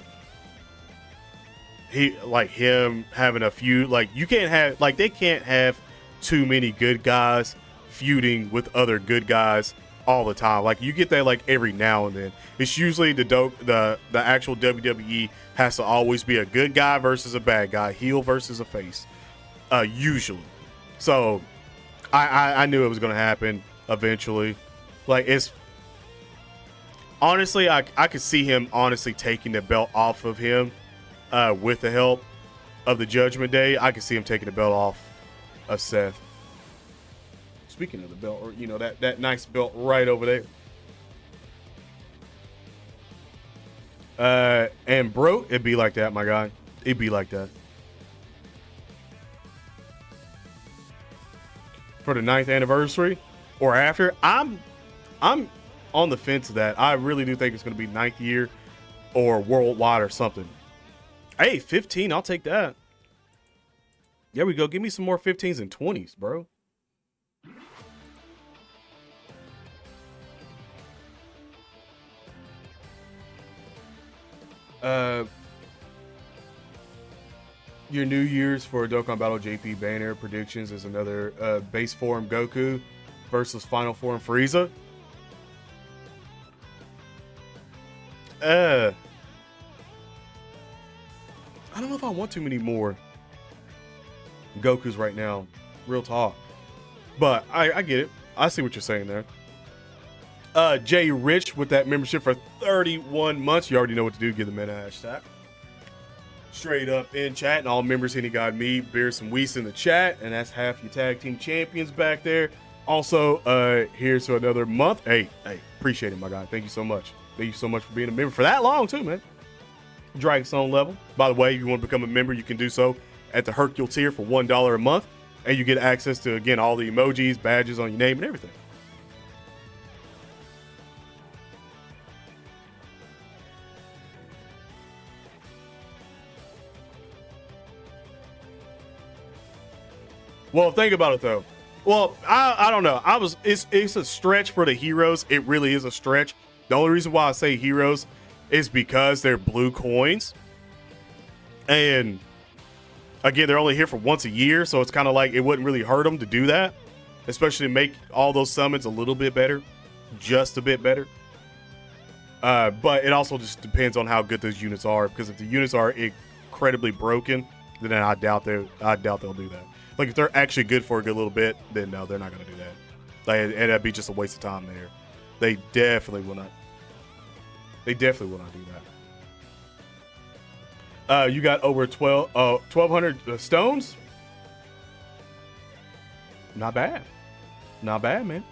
him having a feud. Like, you can't have, like, they can't have too many good guys feuding with other good guys all the time. Like, you get that like every now and then. It's usually the actual WWE has to always be a good guy versus a bad guy, heel versus a face, usually. So I knew it was going to happen eventually. Like, it's honestly, I could see him honestly taking the belt off of him with the help of the Judgment Day. I could see him taking the belt off of Seth. Speaking of the belt, or that nice belt right over there. And bro, it'd be like that, my guy. It'd be like that. For the 9th anniversary or after, I'm on the fence of that. I really do think it's going to be 9th year or worldwide or something. Hey, 15, I'll take that. There we go. Give me some more 15s and 20s, bro. Your New Year's for Dokkan Battle JP banner predictions is another base form Goku versus final form Frieza. I don't know if I want too many more Gokus right now, real talk. But I get it. I see what you're saying there. Jay Rich with that membership for 31 months. You already know what to do. Give the man a hashtag. Straight up in chat. And all members hitting God me. Beer some Weiss in the chat. And that's half your tag team champions back there. Also, here's to another month. Hey, appreciate it, my guy. Thank you so much. Thank you so much for being a member for that long too, man. Dragonstone level. By the way, if you want to become a member, you can do so at the Hercule tier for $1 a month, and you get access to, again, all the emojis, badges on your name, and everything. Well, think about it though. Well, I don't know. It's a stretch for the heroes. It really is a stretch. The only reason why I say heroes is because they're blue coins. And again, they're only here for once a year, so it's kind of like it wouldn't really hurt them to do that, especially to make all those summons a little bit better, just a bit better. But it also just depends on how good those units are, because if the units are incredibly broken, then I doubt they'll do that. Like if they're actually good for a good little bit, then no, they're not going to do that. Like, and that'd be just a waste of time there. They definitely will not. They definitely will not do that. You got over 1,200 stones. Not bad. Not bad, man.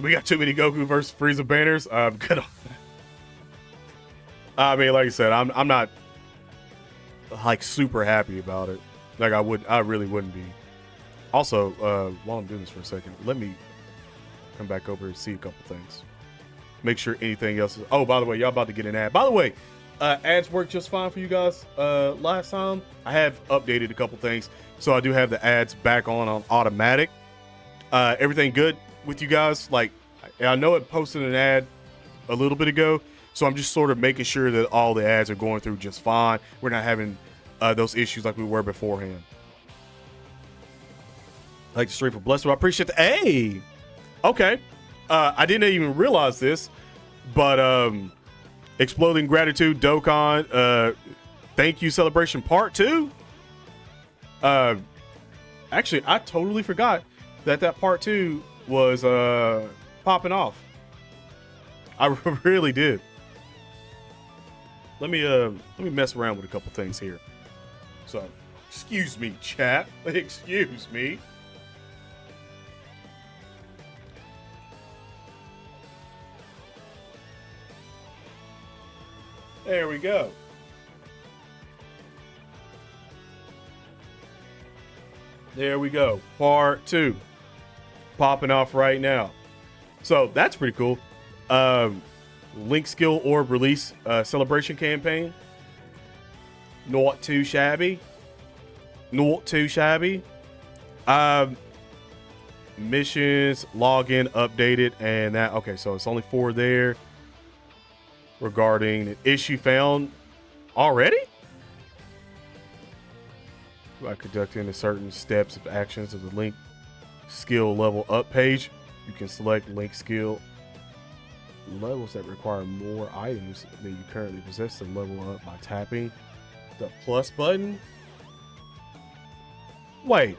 We got too many Goku versus Frieza banners. Good. I mean, like I said, I'm not like super happy about it. Like I really wouldn't be. Also, while I'm doing this for a second, let me come back over and see a couple things. Make sure anything else is. Oh, by the way, y'all about to get an ad. By the way, ads worked just fine for you guys last time. I have updated a couple things, so I do have the ads back on automatic. Everything good with you guys? Like, I know it posted an ad a little bit ago, so I'm just sort of making sure that all the ads are going through just fine. We're not having those issues like we were beforehand. Like the stream for Blessed. I appreciate the. Hey, okay. I didn't even realize this, but Exploding Gratitude Dokkan Thank You Celebration Part 2. Actually, I totally forgot that Part 2 was popping off. I really did. Let me mess around with a couple things here. So, excuse me, chat. Excuse me. There we go. There we go. Part 2. Popping off right now. So that's pretty cool. Link Skill Orb Release Celebration Campaign. Not too shabby. Not too shabby. Missions, login, updated, and that. Okay, so it's only 4 there. Regarding an issue found already? By conducting the certain steps of actions of the Link Skill Level Up page, you can select Link Skill levels that require more items than you currently possess to level up by tapping the plus button. Wait.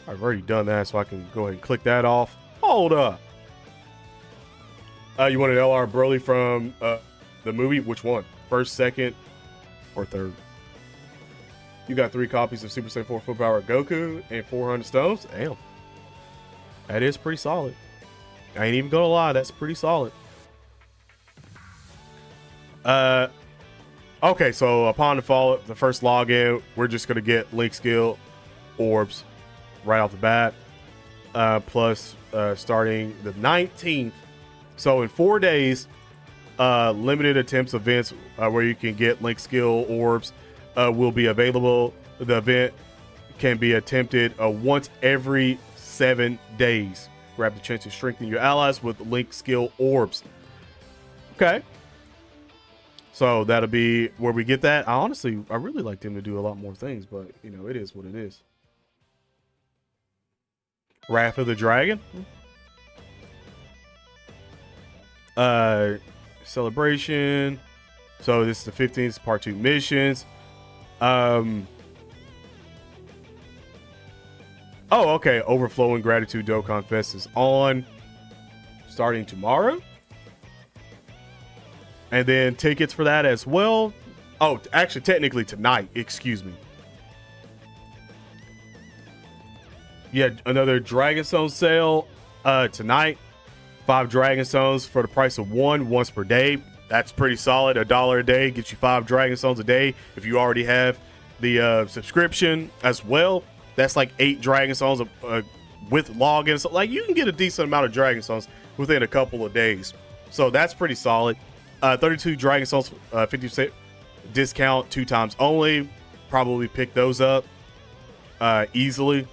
I've already done that, so I can go ahead and click that off. Hold up. You want an LR Broly from the movie? Which one? First, second, or third? You got 3 copies of Super Saiyan 4 Full Power Goku and 400 stones? Damn. That is pretty solid. I ain't even gonna lie, that's pretty solid. Okay, so upon the first login, we're just gonna get Link Skill Orbs right off the bat. Plus, starting the 19th. So in 4 days, limited attempts events where you can get Link Skill Orbs will be available. The event can be attempted once every 7 days. Grab the chance to strengthen your allies with Link Skill Orbs. Okay. So that'll be where we get that. I really like them to do a lot more things, but you know, it is what it is. Wrath of the Dragon. Celebration. So this is the 15th, part 2 missions. Oh, okay. Overflowing Gratitude Dokkan Fest is on starting tomorrow. And then tickets for that as well. Oh, actually, technically tonight. Excuse me. Yeah, another Dragon Stone sale tonight. 5 Dragon Stones for the price of 1 once per day. That's pretty solid. $1 a day gets you 5 Dragon Stones a day. If you already have the subscription as well, that's like 8 Dragon Stones with logins. So, like, you can get a decent amount of Dragon Stones within a couple of days. So that's pretty solid. 32 Dragon Stones, 50% discount 2 times only. Probably pick those up easily.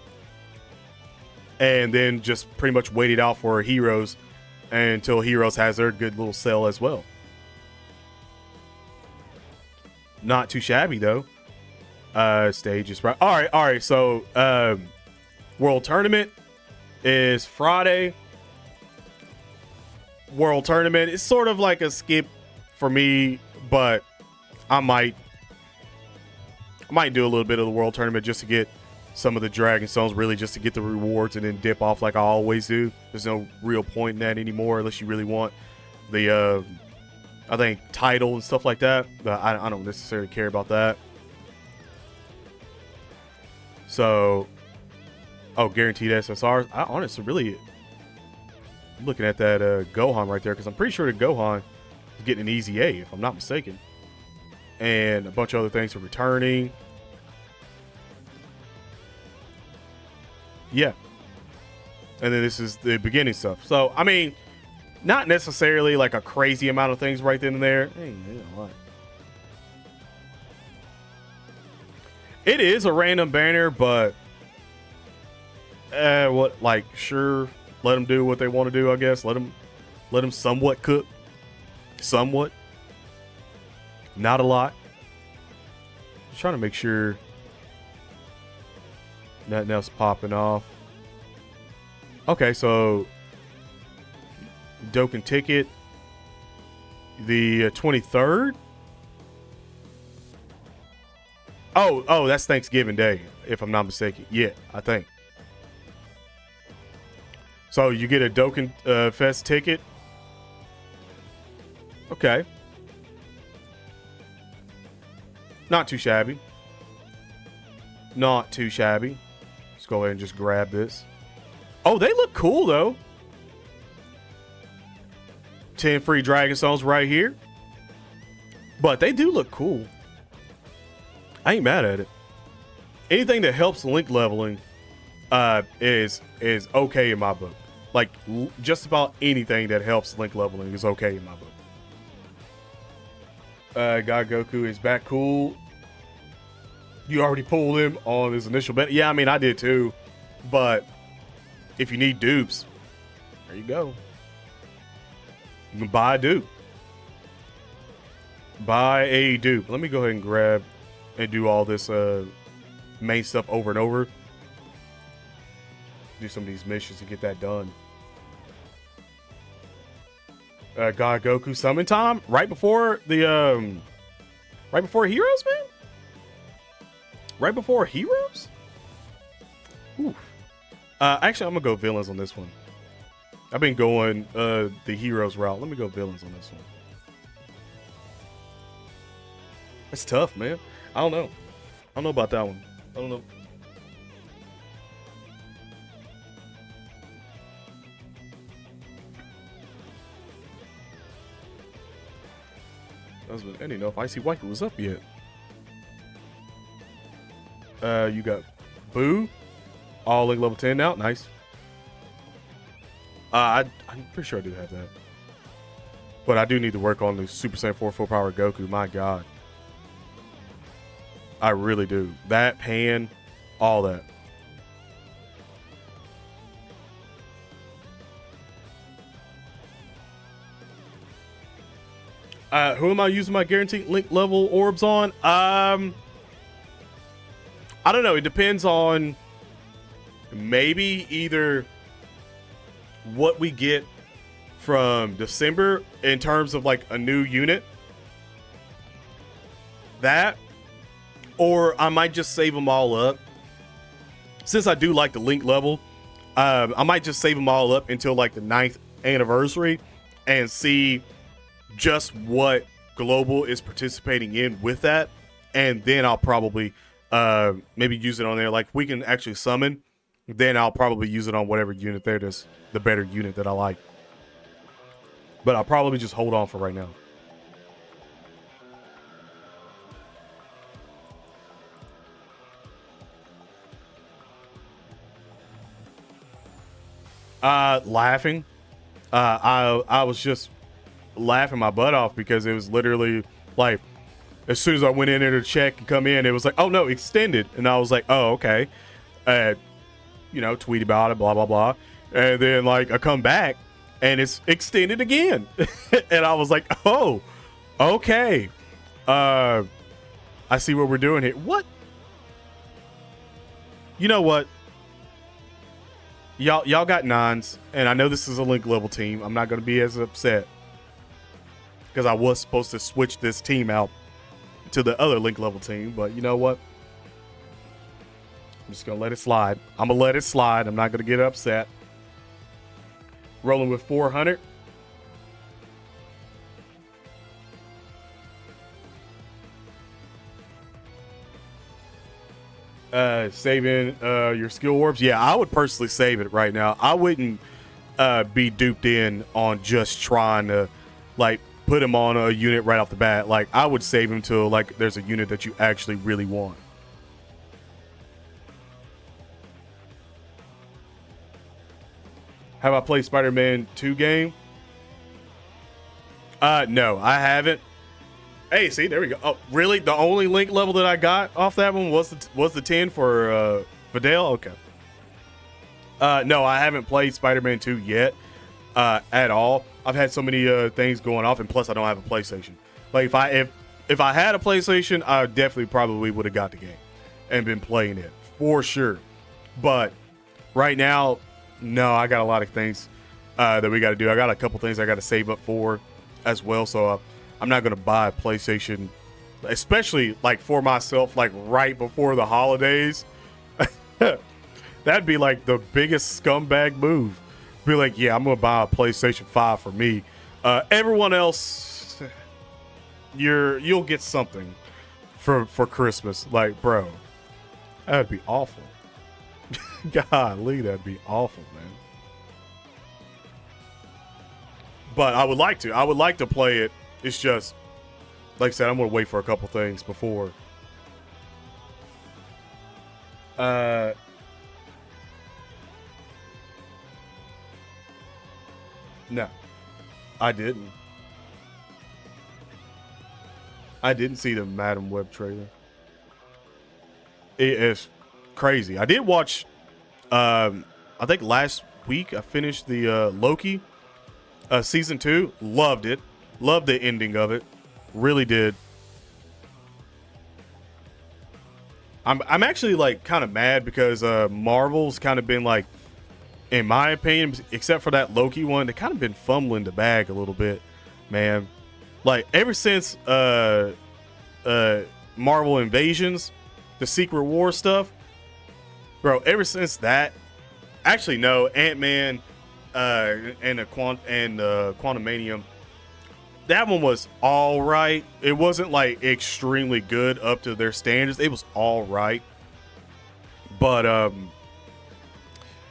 And then just pretty much wait it out for Heroes until Heroes has their good little sale as well. Not too shabby though. Stage is right. All right. So World Tournament is Friday. World Tournament is sort of like a skip for me, but I might do a little bit of the World Tournament just to get some of the Dragon Stones, really just to get the rewards and then dip off like I always do. There's no real point in that anymore unless you really want the I think title and stuff like that, but I don't necessarily care about that. So guaranteed SSRs. I honestly really looking at that Gohan right there, because I'm pretty sure the Gohan is getting an easy A if I'm not mistaken, and a bunch of other things are returning. Yeah, and then this is the beginning stuff. So I mean, not necessarily like a crazy amount of things right then and there. Hey, what? It is a random banner, but what? Like, sure, let them do what they want to do. I guess let them somewhat cook, somewhat, not a lot. Just trying to make sure nothing else popping off. Okay, so Dokkan ticket, the 23rd. Oh, that's Thanksgiving Day, if I'm not mistaken. Yeah, I think. So you get a Dokkan Fest ticket. Okay. Not too shabby. Not too shabby. Let's go ahead and just grab this. Oh, they look cool, though. 10 free Dragon Stones right here. But they do look cool. I ain't mad at it. Anything that helps link leveling is okay in my book. Like, just about anything that helps link leveling is okay in my book. God Goku is back cool. You already pulled him on his initial bet. Yeah, I mean, I did too. But if you need dupes, there you go. You can buy a dupe. Buy a dupe. Let me go ahead and grab and do all this main stuff over and over. Do some of these missions to get that done. God Goku summon time right before the right before Heroes, man. Right before Heroes. Ooh. Actually, I'm gonna go villains on this one. I've been going the Heroes route. Let me go villains on this one. That's tough, man. I don't know. I don't know about that one. I don't know. I didn't know if Icy White was up yet. You got Boo. All link level 10 now. Nice. I'm pretty sure I do have that. But I do need to work on the Super Saiyan 4 full power Goku. My God. I really do. That pan, all that. Who am I using my guaranteed link level orbs on? I don't know. It depends on maybe either what we get from December in terms of like a new unit. That. Or I might just save them all up. Since I do like the link level, I might just save them all up until like the 9th anniversary and see just what Global is participating in with that. And then I'll probably maybe use it on there. Like we can actually summon then I'll probably use it on whatever unit there is the better unit that I like. But I'll probably just hold on for right now. Laughing. I was just laughing my butt off because it was literally like, as soon as I went in there to check and come in, it was like, oh no, extended. And I was like, oh, okay. You know, tweet about it, blah, blah, blah. And then like I come back and it's extended again. And I was like, oh, okay. I see what we're doing here. What? You know what? Y'all got 9s, and I know this is a link level team. I'm not going to be as upset because I was supposed to switch this team out to the other link level team, but you know what? I'm just going to let it slide. I'm going to let it slide. I'm not going to get upset. Rolling with 400. Saving your skill orbs. Yeah, I would personally save it right now. I wouldn't be duped in on just trying to like put him on a unit right off the bat. Like I would save him till like there's a unit that you actually really want. Have I played Spider-Man 2 game? No, I haven't. Hey, see, there we go. Oh, really? The only link level that I got off that one was the 10 for Vidal? Okay. No, I haven't played Spider-Man 2 yet at all. I've had so many things going off, and plus I don't have a PlayStation. Like if I had a PlayStation, I definitely probably would have got the game and been playing it for sure. But right now, no, I got a lot of things that we got to do. I got a couple things I got to save up for as well, so I'm not going to buy a PlayStation, especially like for myself, like right before the holidays. That'd be like the biggest scumbag move. Be like, yeah, I'm going to buy a PlayStation 5 for me. Everyone else, you'll get something for Christmas. Like, bro, that'd be awful. Golly, that'd be awful, man. But I would like to play it. It's just, like I said, I'm going to wait for a couple things before. No, I didn't. I didn't see the Madam Web trailer. It is crazy. I did watch, I think last week I finished the Loki season 2. Loved it. Loved the ending of it. Really did. I'm actually like kind of mad because Marvel's kind of been like, in my opinion, except for that Loki one, they kind of been fumbling the bag a little bit, man. Like ever since Marvel Invasions, the Secret War stuff, bro. Ever since that, actually no, Ant-Man and Quantumanium. That one was all right. It wasn't like extremely good up to their standards. It was all right. But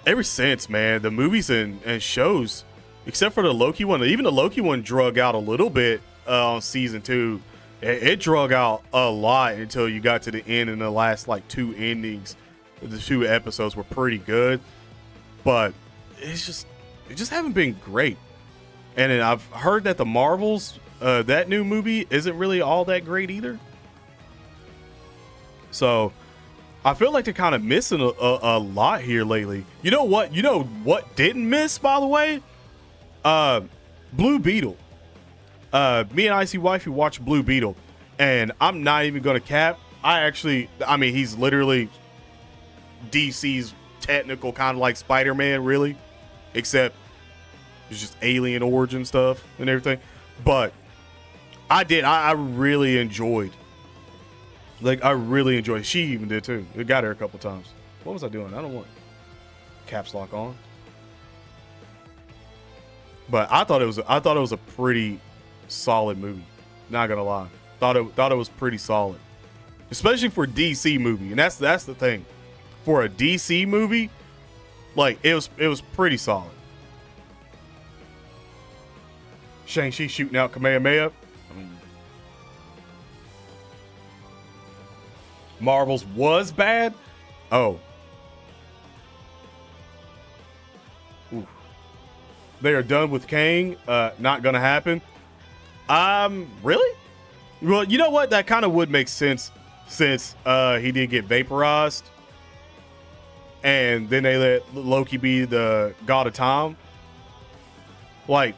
ever since, man, the movies and shows, except for the Loki one, even the Loki one drug out a little bit on season 2. It drug out a lot until you got to the end, and the last like 2 endings, the 2 episodes were pretty good. But it just haven't been great. And then I've heard that the Marvels, that new movie isn't really all that great either. So I feel like they're kind of missing a lot here lately. You know what? You know what didn't miss, by the way? Blue Beetle. Me and Icy Wifey watched Blue Beetle, and I'm not even going to cap. I mean, he's literally DC's technical kind of like Spider-Man, really, except it's just alien origin stuff and everything. But I really enjoyed. Like, I really enjoyed. She even did too. It got her a couple times. What was I doing? I don't want caps lock on. But I thought it was a pretty solid movie. Not gonna lie. Thought it was pretty solid, especially for DC movie. And that's the thing. For a DC movie, Like it was pretty solid. Shang-Chi shooting out Kamehameha. Marvel's was bad. Oh. Ooh. They are done with Kang. Not gonna happen. Really? Well, you know what? That kind of would make sense since he did get vaporized. And then they let Loki be the god of time. Like,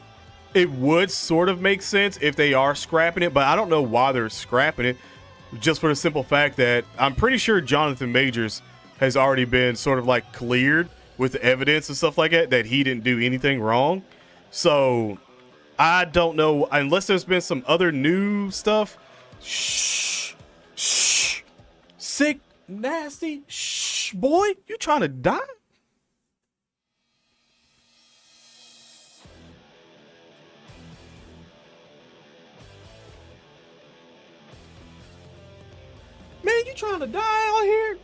it would sort of make sense if they are scrapping it, but I don't know why they're scrapping it. Just for the simple fact that I'm pretty sure Jonathan Majors has already been sort of like cleared with the evidence and stuff like that he didn't do anything wrong. So I don't know, unless there's been some other new stuff. Shh. Sick, nasty. Shh, boy, you trying to die? Man, you trying to die out here?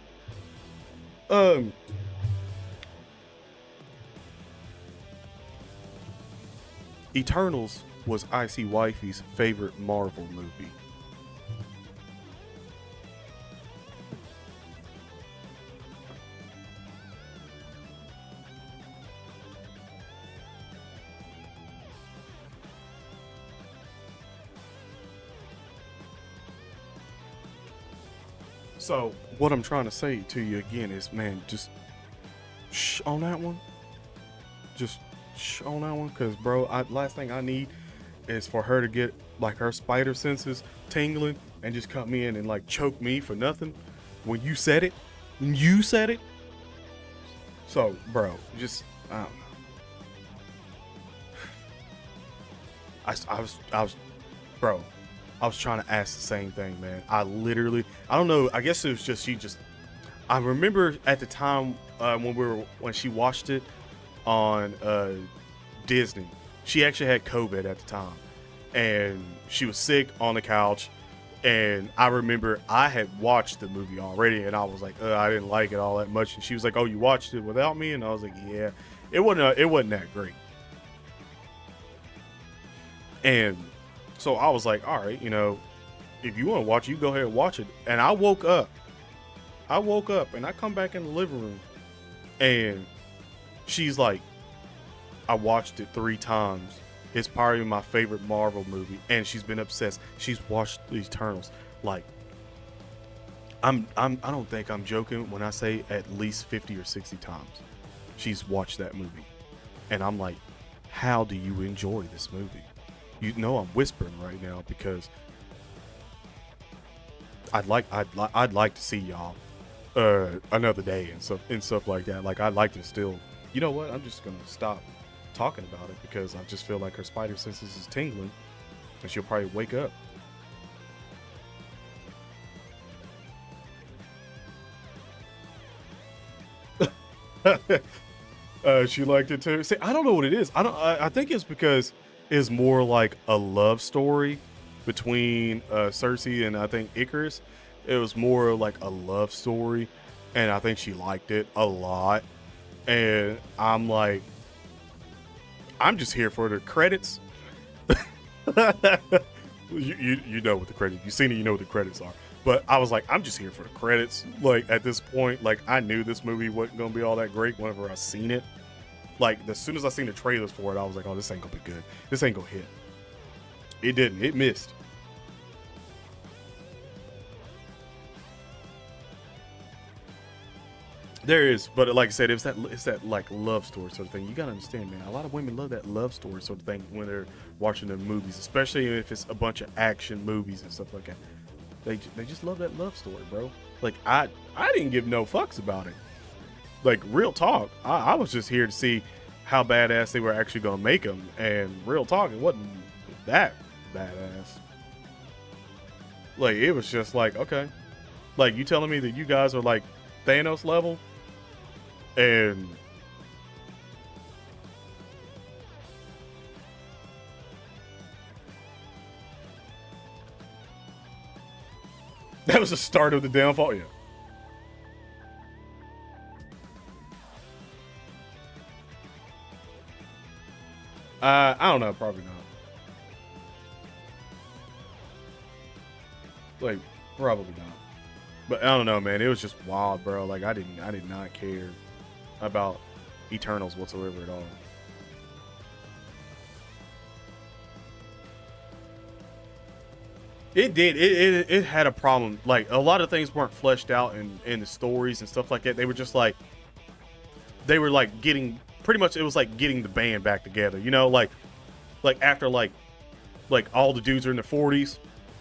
Eternals was Icy Wifey's favorite Marvel movie. So what I'm trying to say to you again is, man, just shh on that one. Just shh on that one, because bro, last thing I need is for her to get like her spider senses tingling and just come in and like choke me for nothing. When you said it, So, bro, just I don't know. Bro, I was trying to ask the same thing, man. I don't know. I guess it was just I remember at the time when she watched it on Disney. She actually had COVID at the time, and she was sick on the couch. And I remember I had watched the movie already, and I was like, I didn't like it all that much. And she was like, "Oh, you watched it without me?" And I was like, "Yeah, it wasn't that great." And so I was like, all right, if you want to watch it, you go ahead and watch it. And I woke up and I come back in the living room, and she's like, I watched it 3 times. It's probably my favorite Marvel movie. And she's been obsessed. She's watched the Eternals. Like, I don't think I'm joking when I say at least 50 or 60 times she's watched that movie. And I'm like, how do you enjoy this movie? You know, I'm whispering right now because I'd like to see y'all another day and stuff like that. Like, I'd like to still, you know what? I'm just gonna stop talking about it because I just feel like her spider senses is tingling, and she'll probably wake up. She liked it too. See, I don't know what it is. I think it's because it's more like a love story between Cersei and I think Icarus. It was more like a love story, and I think she liked it a lot. And I'm like, I'm just here for the credits. you know what the credits. You've seen it. You know what the credits are. But I was like, I'm just here for the credits. Like, at this point, like, I knew this movie wasn't gonna be all that great whenever I seen it. Like, as soon as I seen the trailers for it, I was like, oh, this ain't gonna be good. This ain't gonna hit. It didn't. It missed. There is, but like I said, it's that like love story sort of thing. You gotta understand, man. A lot of women love that love story sort of thing when they're watching the movies, especially if it's a bunch of action movies and stuff like that. They just love that love story, bro. Like, I didn't give no fucks about it. Like, real talk, I was just here to see how badass they were actually gonna make them. And real talk, it wasn't that badass. Like, it was just like, okay, like, you telling me that you guys are like Thanos level? And that was the start of the downfall. Yeah. I don't know, probably not. Like, probably not. But I don't know, man. It was just wild, bro. Like, I did not care about Eternals whatsoever at all. It did. It had a problem. Like, a lot of things weren't fleshed out in the stories and stuff like that. They were just like, they were like getting, pretty much it was like getting the band back together. You know, like after like all the dudes are in their 40s,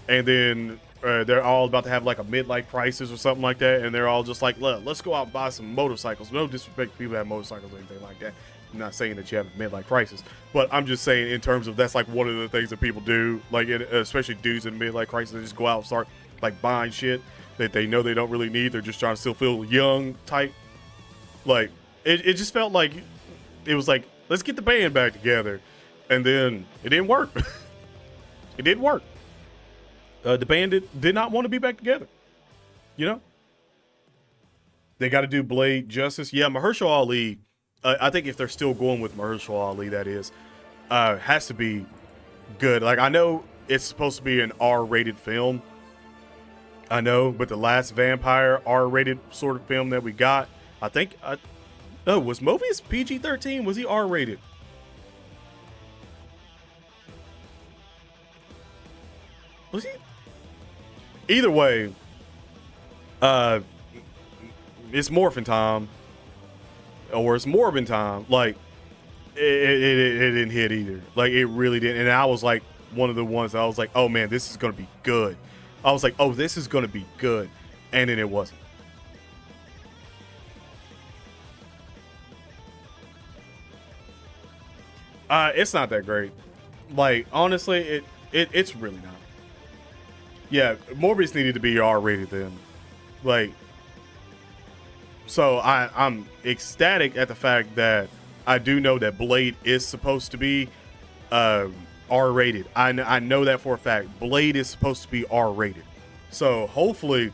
and then they're all about to have like a midlife crisis or something like that, and they're all just like, look, let's go out and buy some motorcycles. No disrespect to people that have motorcycles or anything like that. I'm not saying that you have a midlife crisis, but I'm just saying in terms of that's like one of the things that people do, like especially dudes in midlife crisis, they just go out and start like buying shit that they know they don't really need. They're just trying to still feel young type. Like it just felt like it was like, let's get the band back together, and then it didn't work. It didn't work. The band did not want to be back together. You know, they got to do Blade justice. Yeah, Mahershala Ali. I think if they're still going with Mahershala Ali, that is, has to be good. Like, I know it's supposed to be an R-rated film. I know, but the last vampire R-rated sort of film that we got, I think, was Mobius PG-13? Was he R-rated? Was he? Either way, it's Morphin Time, or it's Morbin Time. Like, it didn't hit either. Like, it really didn't. And I was like one of the ones that I was like, oh man, this is gonna be good. I was like, oh, this is gonna be good, and then it wasn't. It's not that great. Like, honestly, it's really not. Yeah, Morbius needed to be R-rated then. Like, so I'm ecstatic at the fact that I do know that Blade is supposed to be R-rated. I know that for a fact. Blade is supposed to be R-rated. So hopefully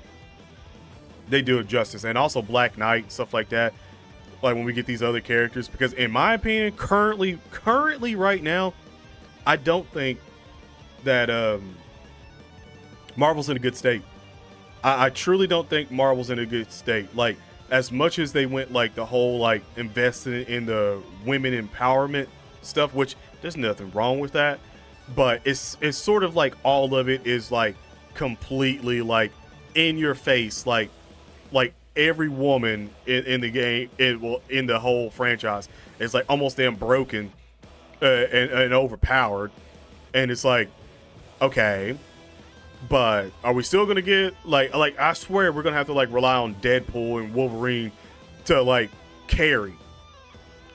they do it justice. And also Black Knight, stuff like that. Like when we get these other characters, because in my opinion, currently right now, I don't think that Marvel's in a good state. I truly don't think Marvel's in a good state. Like, as much as they went like the whole like invested in the women empowerment stuff, which there's nothing wrong with that, but it's sort of like all of it is like completely like in your face, like every woman in the game, in the whole franchise is like almost damn broken and overpowered, and it's like, okay, but are we still gonna get like I swear we're gonna have to like rely on Deadpool and Wolverine to like carry,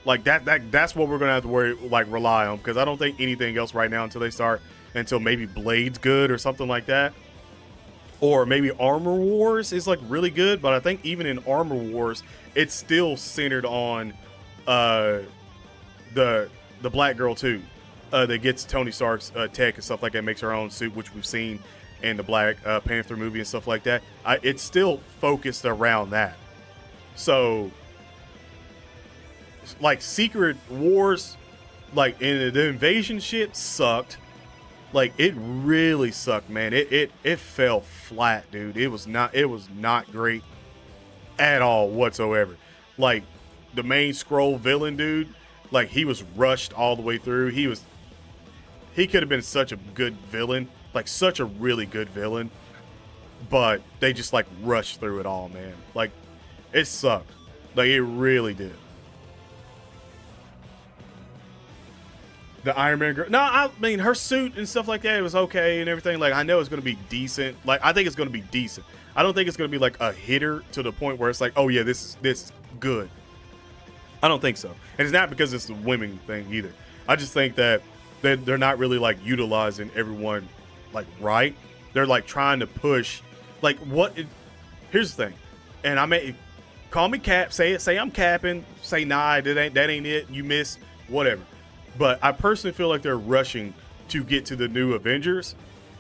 like that's what we're gonna have to rely on, because I don't think anything else right now until maybe Blade's good or something like that. Or maybe Armor Wars is like really good, but I think even in Armor Wars, it's still centered on the black girl too, that gets Tony Stark's tech and stuff like that, makes her own suit, which we've seen in the Black Panther movie and stuff like that. It's still focused around that. So, like Secret Wars, like in the invasion shit sucked. Like, it really sucked, man. It fell flat, dude. It was not great at all whatsoever. Like, the main Skrull villain, dude, like, he was rushed all the way through. He could have been such a good villain, like such a really good villain, but they just like rushed through it all, man. Like, it sucked. Like, it really did. The Iron Man girl. No, I mean, her suit and stuff like that, it was okay and everything. Like, I know it's going to be decent. Like, I think it's going to be decent. I don't think it's going to be like a hitter to the point where it's like, oh yeah, this is good. I don't think so. And it's not because it's the women thing either. I just think that they're not really like utilizing everyone like right. They're like trying to push like here's the thing. And I may call me cap, say I'm capping, say nah, that ain't it, you missed, whatever. But I personally feel like they're rushing to get to the new Avengers,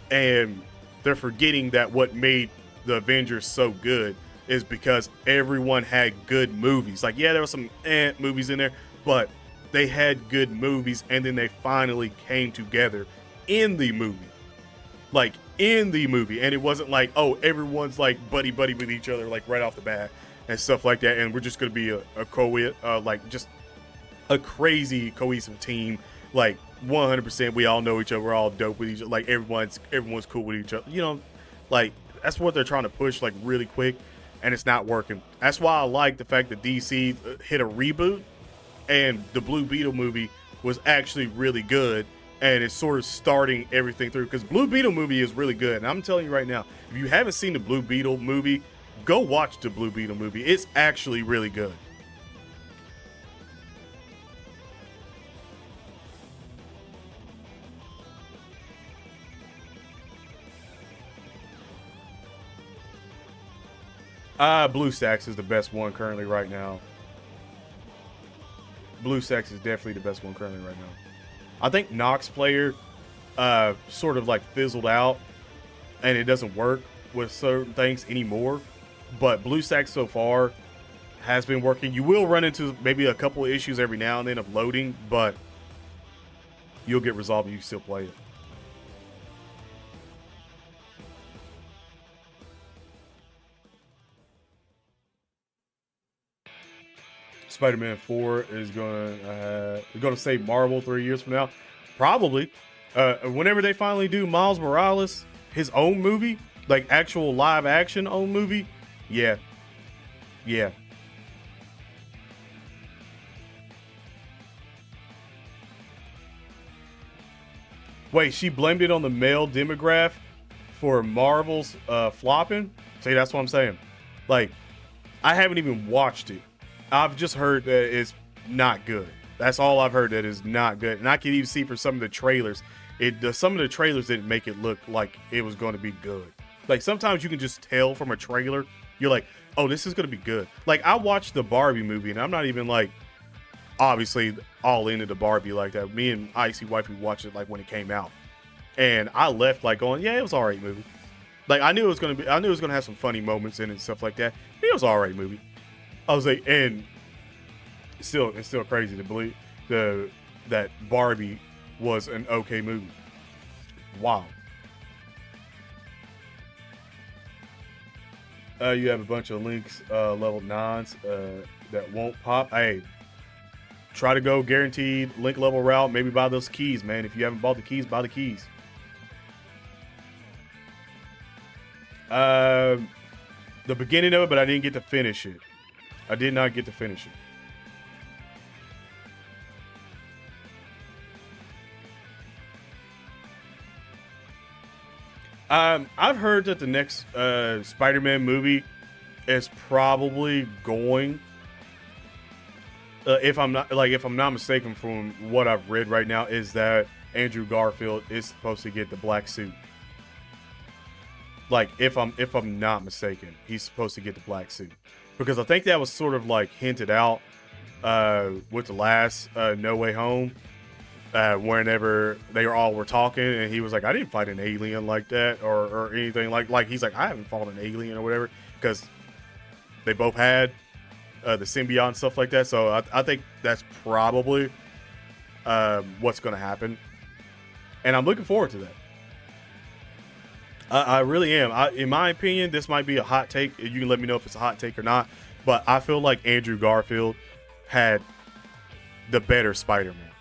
and they're forgetting that what made the Avengers so good is because everyone had good movies. Like, yeah, there were some movies in there, but they had good movies, and then they finally came together in the movie. Like, in the movie. And it wasn't like, oh, everyone's like buddy with each other, like right off the bat and stuff like that. And we're just going to be like just a crazy cohesive team. Like 100%, we all know each other. We're all dope with each other. Like everyone's cool with each other. You know, like that's what they're trying to push like really quick, and it's not working. That's why I like the fact that DC hit a reboot, and the Blue Beetle movie was actually really good. And it's sort of starting everything through, because Blue Beetle movie is really good. And I'm telling you right now, if you haven't seen the Blue Beetle movie, go watch the Blue Beetle movie. It's actually really good. BlueStacks is the best one currently right now. BlueStacks is definitely the best one currently right now. I think Nox Player sort of like fizzled out, and it doesn't work with certain things anymore. But BlueStacks so far has been working. You will run into maybe a couple of issues every now and then of loading, but you'll get resolved and you can still play it. Spider-Man 4 is gonna save Marvel 3 years from now, probably. Whenever they finally do Miles Morales, his own movie, like actual live action own movie, yeah. Wait, she blamed it on the male demographic for Marvel's flopping? See, that's what I'm saying. Like, I haven't even watched it. I've just heard that it's not good. That's all I've heard, that is not good. And I can even see for some of the trailers, some of the trailers didn't make it look like it was going to be good. Like sometimes you can just tell from a trailer, you're like, oh, this is going to be good. Like I watched the Barbie movie, and I'm not even like, obviously all into the Barbie like that. Me and Icy Wifey watched it like when it came out. And I left like going, yeah, it was an alright movie. Like I knew it was going to have some funny moments in it and stuff like that. It was an alright movie. I was like, and it's still crazy to believe that Barbie was an okay movie. Wow. You have a bunch of links, level 9s that won't pop. Hey, try to go guaranteed link level route. Maybe buy those keys, man. If you haven't bought the keys, buy the keys. The beginning of it, but I didn't get to finish it. I did not get to finish it. I've heard that the next Spider-Man movie is probably going, if I'm not mistaken from what I've read right now, is that Andrew Garfield is supposed to get the black suit. Like if I'm not mistaken, he's supposed to get the black suit. Because I think that was sort of like hinted out with the last No Way Home, whenever they all were talking, and he was like, I didn't fight an alien like that or anything like he's like, I haven't fought an alien or whatever, because they both had the symbiote and stuff like that. So I think that's probably what's going to happen, and I'm looking forward to that. I really am. In my opinion, this might be a hot take. You can let me know if it's a hot take or not. But I feel like Andrew Garfield had the better Spider-Man.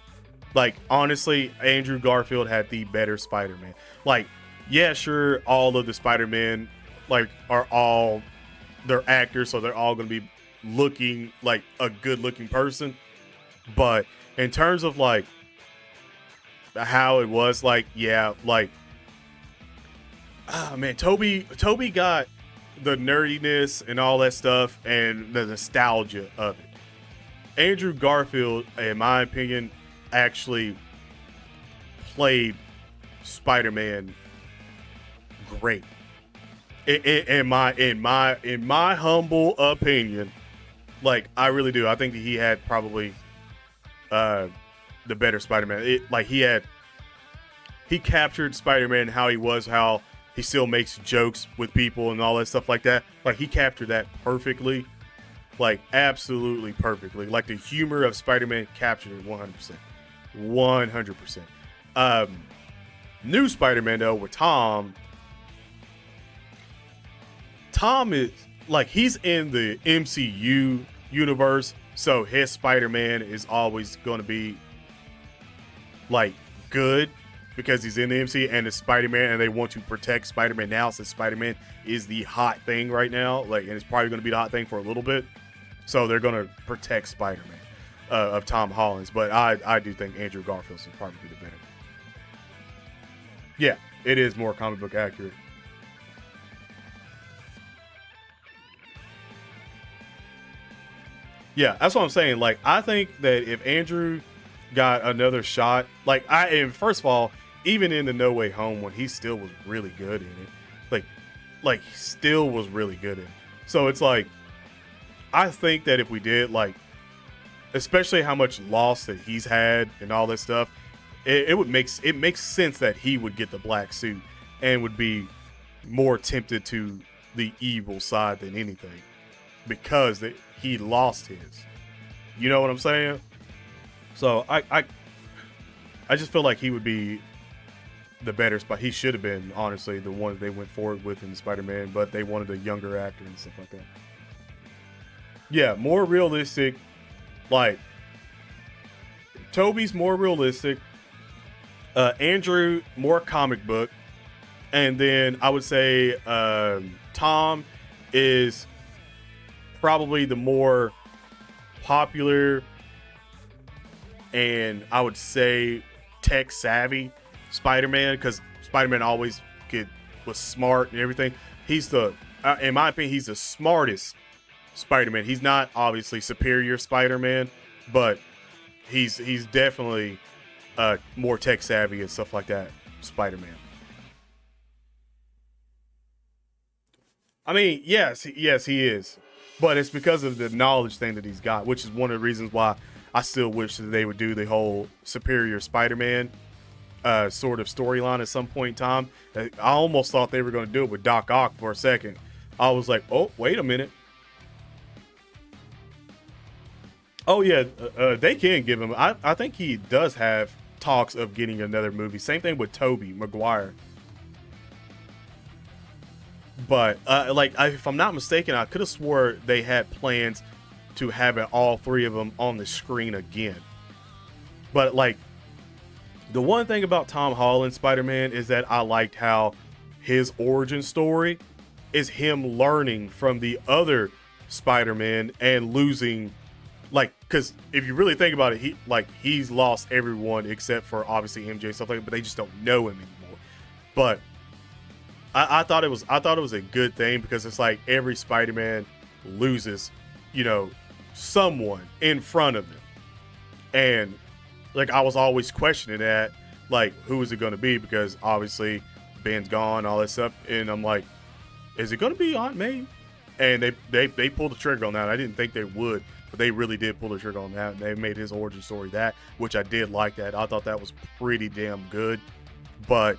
Like, honestly, Andrew Garfield had the better Spider-Man. Like, yeah, sure, all of the Spider-Men, like, they're actors, so they're all going to be looking like a good-looking person. But in terms of, like, how it was, like, yeah, like, oh man, Toby got the nerdiness and all that stuff and the nostalgia of it. Andrew Garfield, in my opinion, actually played Spider-Man great. In my humble opinion, like I really do. I think that he had probably the better Spider-Man. He captured Spider-Man how he was, how he still makes jokes with people and all that stuff like that. Like he captured that perfectly. like absolutely perfectly. Like the humor of Spider-Man captured it 100%. 100%. New Spider-Man though with Tom is like, he's in the MCU universe, so his Spider-Man is always going to be like good because he's in the MCU and it's Spider-Man, and they want to protect Spider-Man now since Spider-Man is the hot thing right now, like, and it's probably going to be the hot thing for a little bit, so they're going to protect Spider-Man of Tom Holland's. But I do think Andrew Garfield's is probably the better. Yeah, it is more comic book accurate. Yeah, that's what I'm saying. Like, I think that if Andrew got another shot, like, and first of all, even in the No Way Home when he still was really good in it, like he still was really good in it. So it's like, I think that if we did, like, especially how much loss that he's had and all that stuff, it makes sense that he would get the black suit and would be more tempted to the evil side than anything, because he lost his. You know what I'm saying? So I just feel like he would be the better spot. He should have been, honestly, the one they went forward with in Spider-Man, but they wanted a younger actor and stuff like that. Yeah, more realistic. Like, Toby's more realistic. Andrew, more comic book. And then I would say Tom is probably the more popular and I would say tech savvy Spider-Man, because Spider-Man always was smart and everything. He's the, in my opinion, he's the smartest Spider-Man. He's not obviously superior Spider-Man, but he's definitely more tech savvy and stuff like that Spider-Man. I mean, yes, he is, but it's because of the knowledge thing that he's got, which is one of the reasons why I still wish that they would do the whole superior Spider-Man sort of storyline at some point in time. I almost thought they were going to do it with Doc Ock for a second. I was like, oh, wait a minute. Oh yeah, they can give him. I think he does have talks of getting another movie. Same thing with Tobey Maguire. But if I'm not mistaken, I could have swore they had plans to have all three of them on the screen again. But like, the one thing about Tom Holland Spider-Man is that I liked how his origin story is him learning from the other Spider-Man and losing, like, because if you really think about it, he's lost everyone except for obviously MJ and stuff like that, but they just don't know him anymore. But I thought it was a good thing, because it's like every Spider-Man loses, someone in front of them, and like I was always questioning that, like, who is it going to be, because obviously Ben's gone, all that stuff, and I'm like, is it going to be Aunt May? And they pulled the trigger on that. I didn't think they would, but they really did pull the trigger on that, and they made his origin story that, which I did like that. I thought that was pretty damn good, but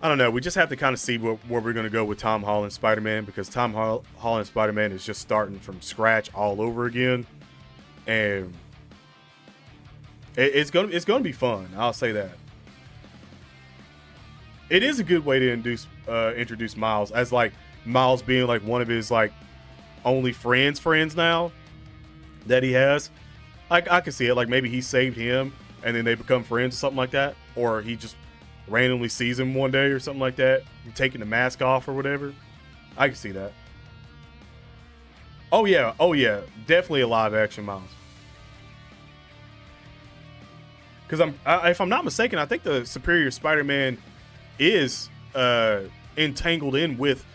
I don't know. We just have to kind of see where we're going to go with Tom Holland Spider-Man, because Tom Holland Spider-Man is just starting from scratch all over again, and it's gonna be fun. I'll say that. It is a good way to introduce Miles, as like Miles being like one of his like only friends now that he has. Like, I can see it. Like, maybe he saved him and then they become friends or something like that, or he just randomly sees him one day or something like that, taking the mask off or whatever. I can see that. Oh yeah, definitely a live action Miles. Because if I'm not mistaken, I think the Superior Spider-Man is entangled in with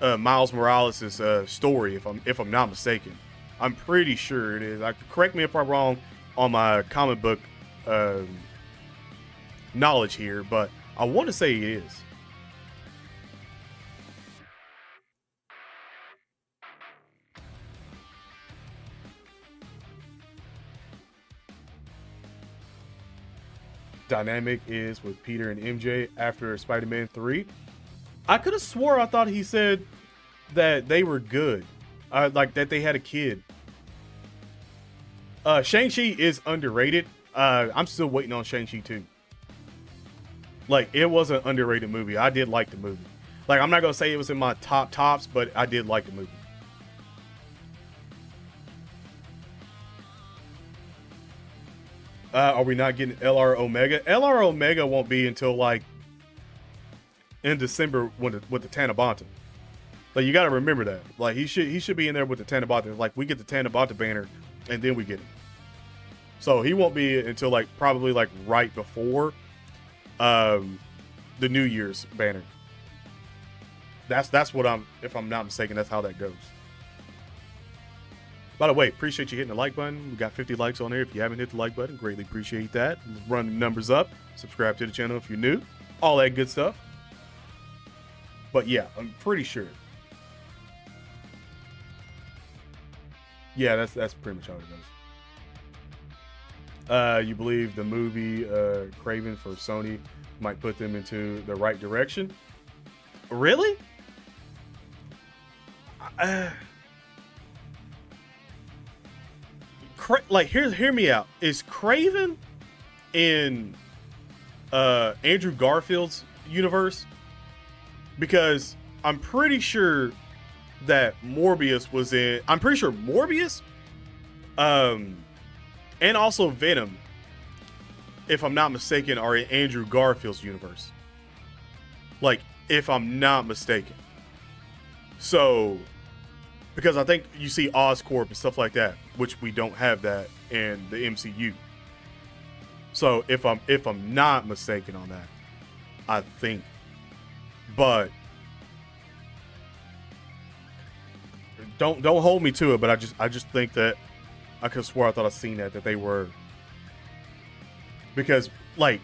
Miles Morales' story. If I'm not mistaken, I'm pretty sure it is. Correct me if I'm wrong on my comic book knowledge here, but I want to say it is. Dynamic is with Peter and MJ after Spider-Man 3. I could have swore I thought he said that they were good. Like that they had a kid. Shang-Chi is underrated. I'm still waiting on Shang-Chi 2. Like, it was an underrated movie. I did like the movie. Like, I'm not gonna say it was in my tops, but I did like the movie. Are we not getting LR Omega? LR Omega won't be until like in December with the Tanabata. Like, you got to remember that. Like, he should be in there with the Tanabata. Like, we get the Tanabata banner, and then we get him. So he won't be until like probably like right before the New Year's banner. That's what if I'm not mistaken, that's how that goes. By the way, appreciate you hitting the like button. We got 50 likes on there. If you haven't hit the like button, greatly appreciate that. Run the numbers up. Subscribe to the channel if you're new. All that good stuff. But yeah, I'm pretty sure. Yeah, that's pretty much how it goes. You believe the movie Craven for Sony might put them into the right direction? Really? Like, hear me out. Is Craven in Andrew Garfield's universe? Because I'm pretty sure that Morbius was in. I'm pretty sure Morbius, and also Venom, if I'm not mistaken, are in Andrew Garfield's universe. Like, if I'm not mistaken. So, because I think you see Oscorp and stuff like that, which we don't have that in the MCU. So if I'm not mistaken on that, I think. But don't hold me to it. But I just think that I could swear I thought I seen that they were, because like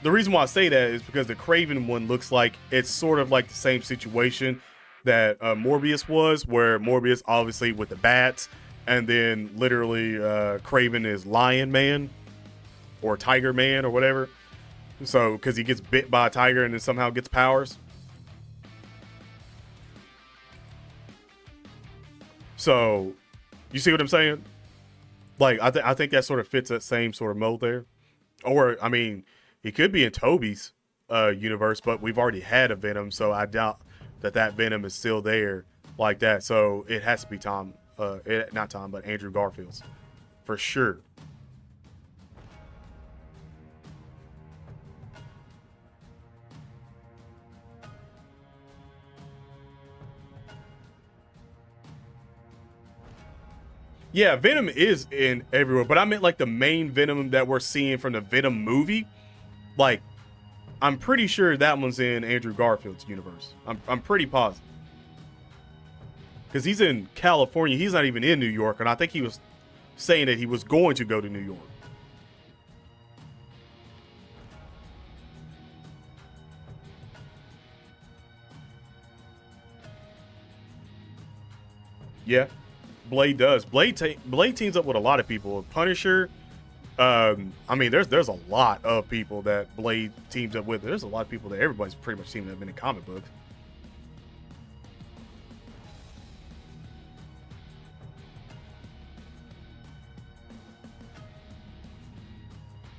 the reason why I say that is because the Craven one looks like it's sort of like the same situation that Morbius was, where Morbius obviously with the bats, and then literally Craven is Lion Man or Tiger Man or whatever. So because he gets bit by a tiger and then somehow gets powers. So you see what I'm saying? Like, I think that sort of fits that same sort of mold there. Or I mean, he could be in Toby's universe, but we've already had a Venom, so I doubt that Venom is still there like that. So it has to be not Tom, but Andrew Garfield's for sure. Yeah, Venom is in everywhere, but I meant like the main Venom that we're seeing from the Venom movie. Like, I'm pretty sure that one's in Andrew Garfield's universe. I'm pretty positive. Because he's in California. He's not even in New York. And I think he was saying that he was going to go to New York. Yeah, Blade does. Blade teams up with a lot of people. Punisher. I mean, there's a lot of people that Blade teams up with. There's a lot of people that everybody's pretty much teaming up in the comic books.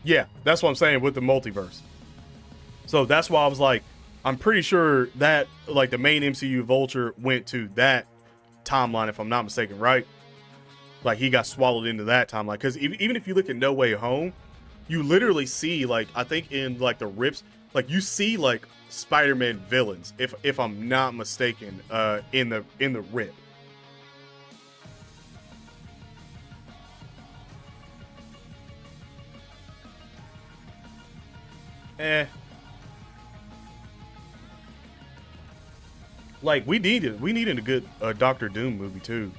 Yeah, that's what I'm saying with the multiverse. So that's why I was like, I'm pretty sure that like the main MCU Vulture went to that timeline, if I'm not mistaken, right? Like, he got swallowed into that timeline. Because even if you look at No Way Home, you literally see, like, I think in like the rips, like you see like Spider-Man villains, if I'm not mistaken, in the rip. Like, we needed a good Doctor Doom movie too.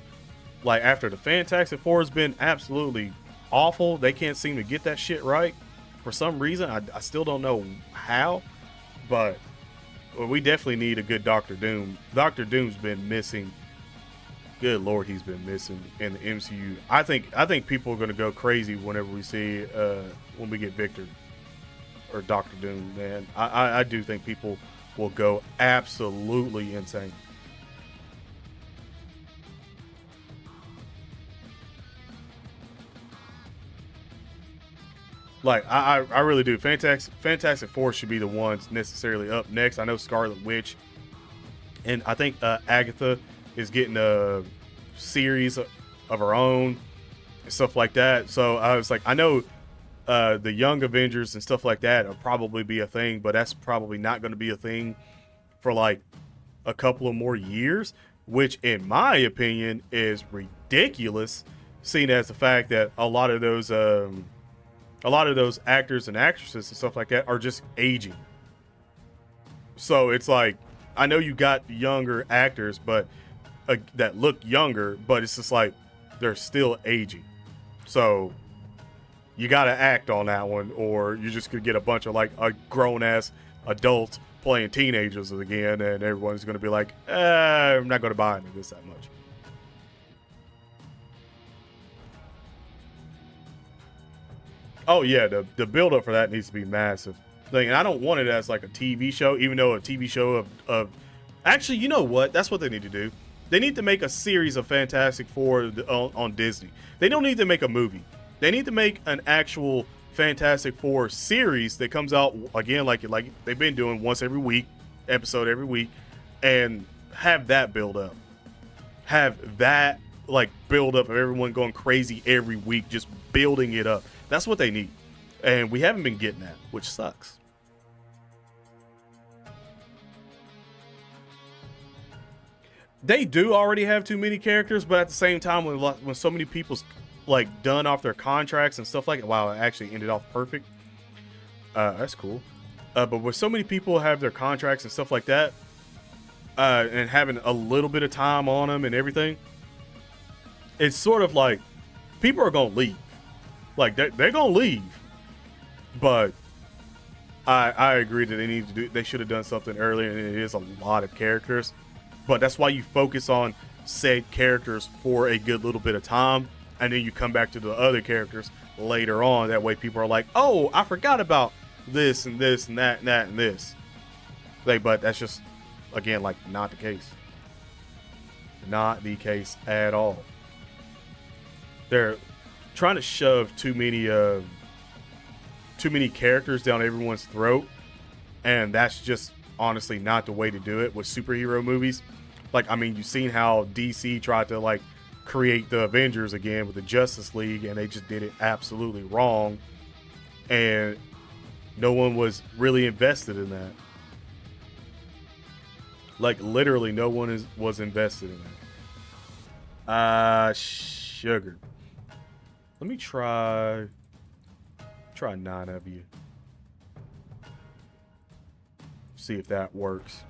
Like, after the Fantastic Four has been absolutely awful, they can't seem to get that shit right for some reason. I still don't know how, but we definitely need a good Doctor Doom. Doctor Doom's been missing. Good Lord, he's been missing in the MCU. I think people are gonna go crazy whenever we see when we get Victor or Doctor Doom. Man, I do think people will go absolutely insane. Like I really do. Fantastic Four should be the ones necessarily up next. I know Scarlet Witch, and I think Agatha is getting a series of her own and stuff like that. So I was like, I know the Young Avengers and stuff like that will probably be a thing, but that's probably not going to be a thing for like a couple of more years, which in my opinion is ridiculous, seeing as the fact that a lot of those actors and actresses and stuff like that are just aging. So it's like, I know you got younger actors, but that look younger, but it's just like they're still aging. So you got to act on that one, or you just could get a bunch of like a grown ass adults playing teenagers again, and everyone's going to be like, I'm not going to buy into this that much. Oh yeah, the build up for that needs to be massive. Like, and I don't want it as like a TV show, even though a TV show of actually, you know what? That's what they need to do. They need to make a series of Fantastic Four on Disney. They don't need to make a movie. They need to make an actual Fantastic Four series that comes out again, like they've been doing once every week, episode every week, and have that build up. Have that like build up of everyone going crazy every week, just building it up. That's what they need, and we haven't been getting that, which sucks. They do already have too many characters, but at the same time, when so many people's like done off their contracts and stuff like it, wow, it actually ended off perfect. That's cool. But with so many people have their contracts and stuff like that, and having a little bit of time on them and everything, it's sort of like people are gonna leave. Like they're gonna leave. But I agree that they should have done something earlier, and it is a lot of characters. But that's why you focus on said characters for a good little bit of time, and then you come back to the other characters later on. That way people are like, oh, I forgot about this and this and that and that and this. Like, but that's just, again, like not the case. Not the case at all. They're trying to shove too many characters down everyone's throat, and that's just honestly not the way to do it with superhero movies. Like, I mean, you've seen how DC tried to like create the Avengers again with the Justice League, and they just did it absolutely wrong, and no one was really invested in that. Like, literally no one was invested in that. Sugar. Let me try 9 of you. See if that works.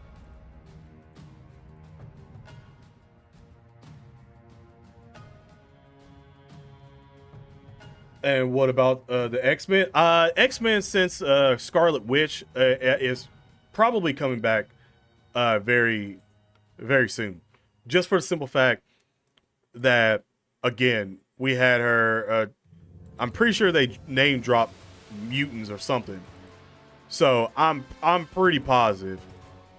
And what about the X-Men? X-Men, since Scarlet Witch is probably coming back very, very soon. Just for the simple fact that, again, we had her, I'm pretty sure they name dropped mutants or something. So I'm pretty positive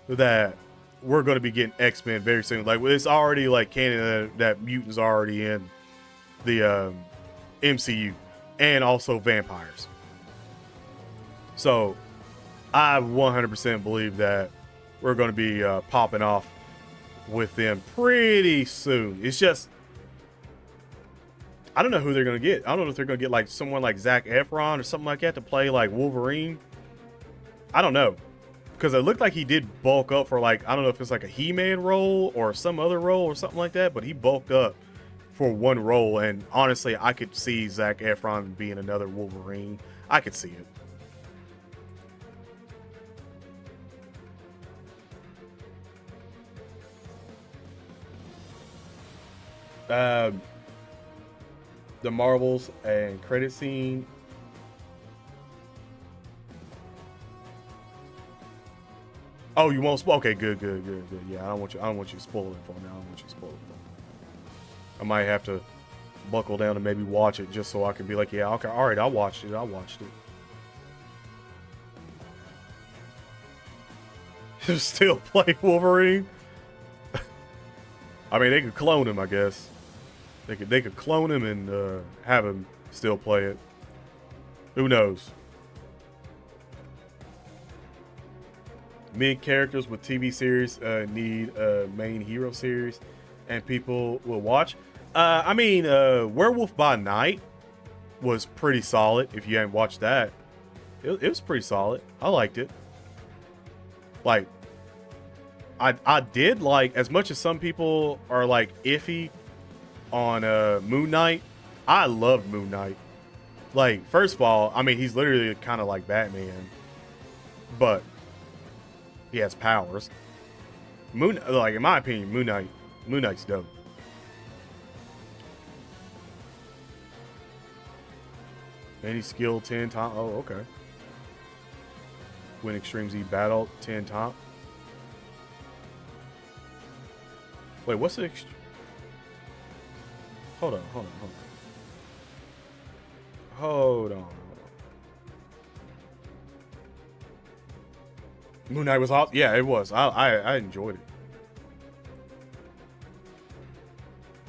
that we're going to be getting X-Men very soon. Like, it's already like canon that mutants are already in the MCU, and also vampires. So I 100% believe that we're going to be popping off with them pretty soon. It's just, I don't know who they're going to get. I don't know if they're going to get like someone like Zac Efron or something like that to play like Wolverine. I don't know, because it looked like he did bulk up for like, I don't know if it's like a He-Man role or some other role or something like that, but he bulked up for one role, and honestly, I could see Zac Efron being another Wolverine. I could see it. The Marvels and credit scene. Oh, you won't spoil? Okay, good. Yeah, I don't want you to spoil it for me. I don't want you to spoil it for me. I might have to buckle down and maybe watch it just so I can be like, yeah, okay, all right, I watched it. Still play Wolverine? I mean, they could clone him, I guess. They could clone him and have him still play it. Who knows? Mid characters with TV series need a main hero series, and people will watch. I mean, Werewolf by Night was pretty solid. If you haven't watched that, it was pretty solid. I liked it. Like, I did like, as much as some people are like iffy on Moon Knight, I loved Moon Knight. Like, first of all, I mean, he's literally kind of like Batman, but he has powers. Like, in my opinion, Moon Knight's dope. Any skill 10 times. Oh, okay. Win Extreme Z battle 10 times. Wait, what's the hold on. Moon Knight was awesome. Yeah, it was. I enjoyed it.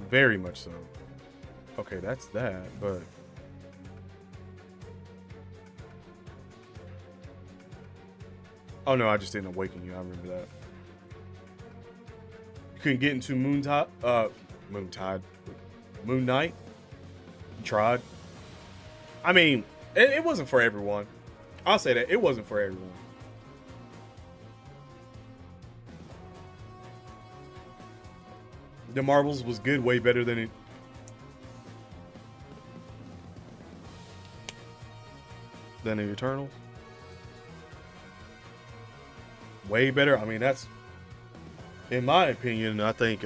Very much so. Okay, that's that, but oh no, I just didn't awaken you. I remember that. You couldn't get into Moon Knight. You tried. I mean, it wasn't for everyone. I'll say that. It wasn't for everyone. The Marvels was good, way better than it. Than the Eternals. Way better. I mean, that's, in my opinion, I think,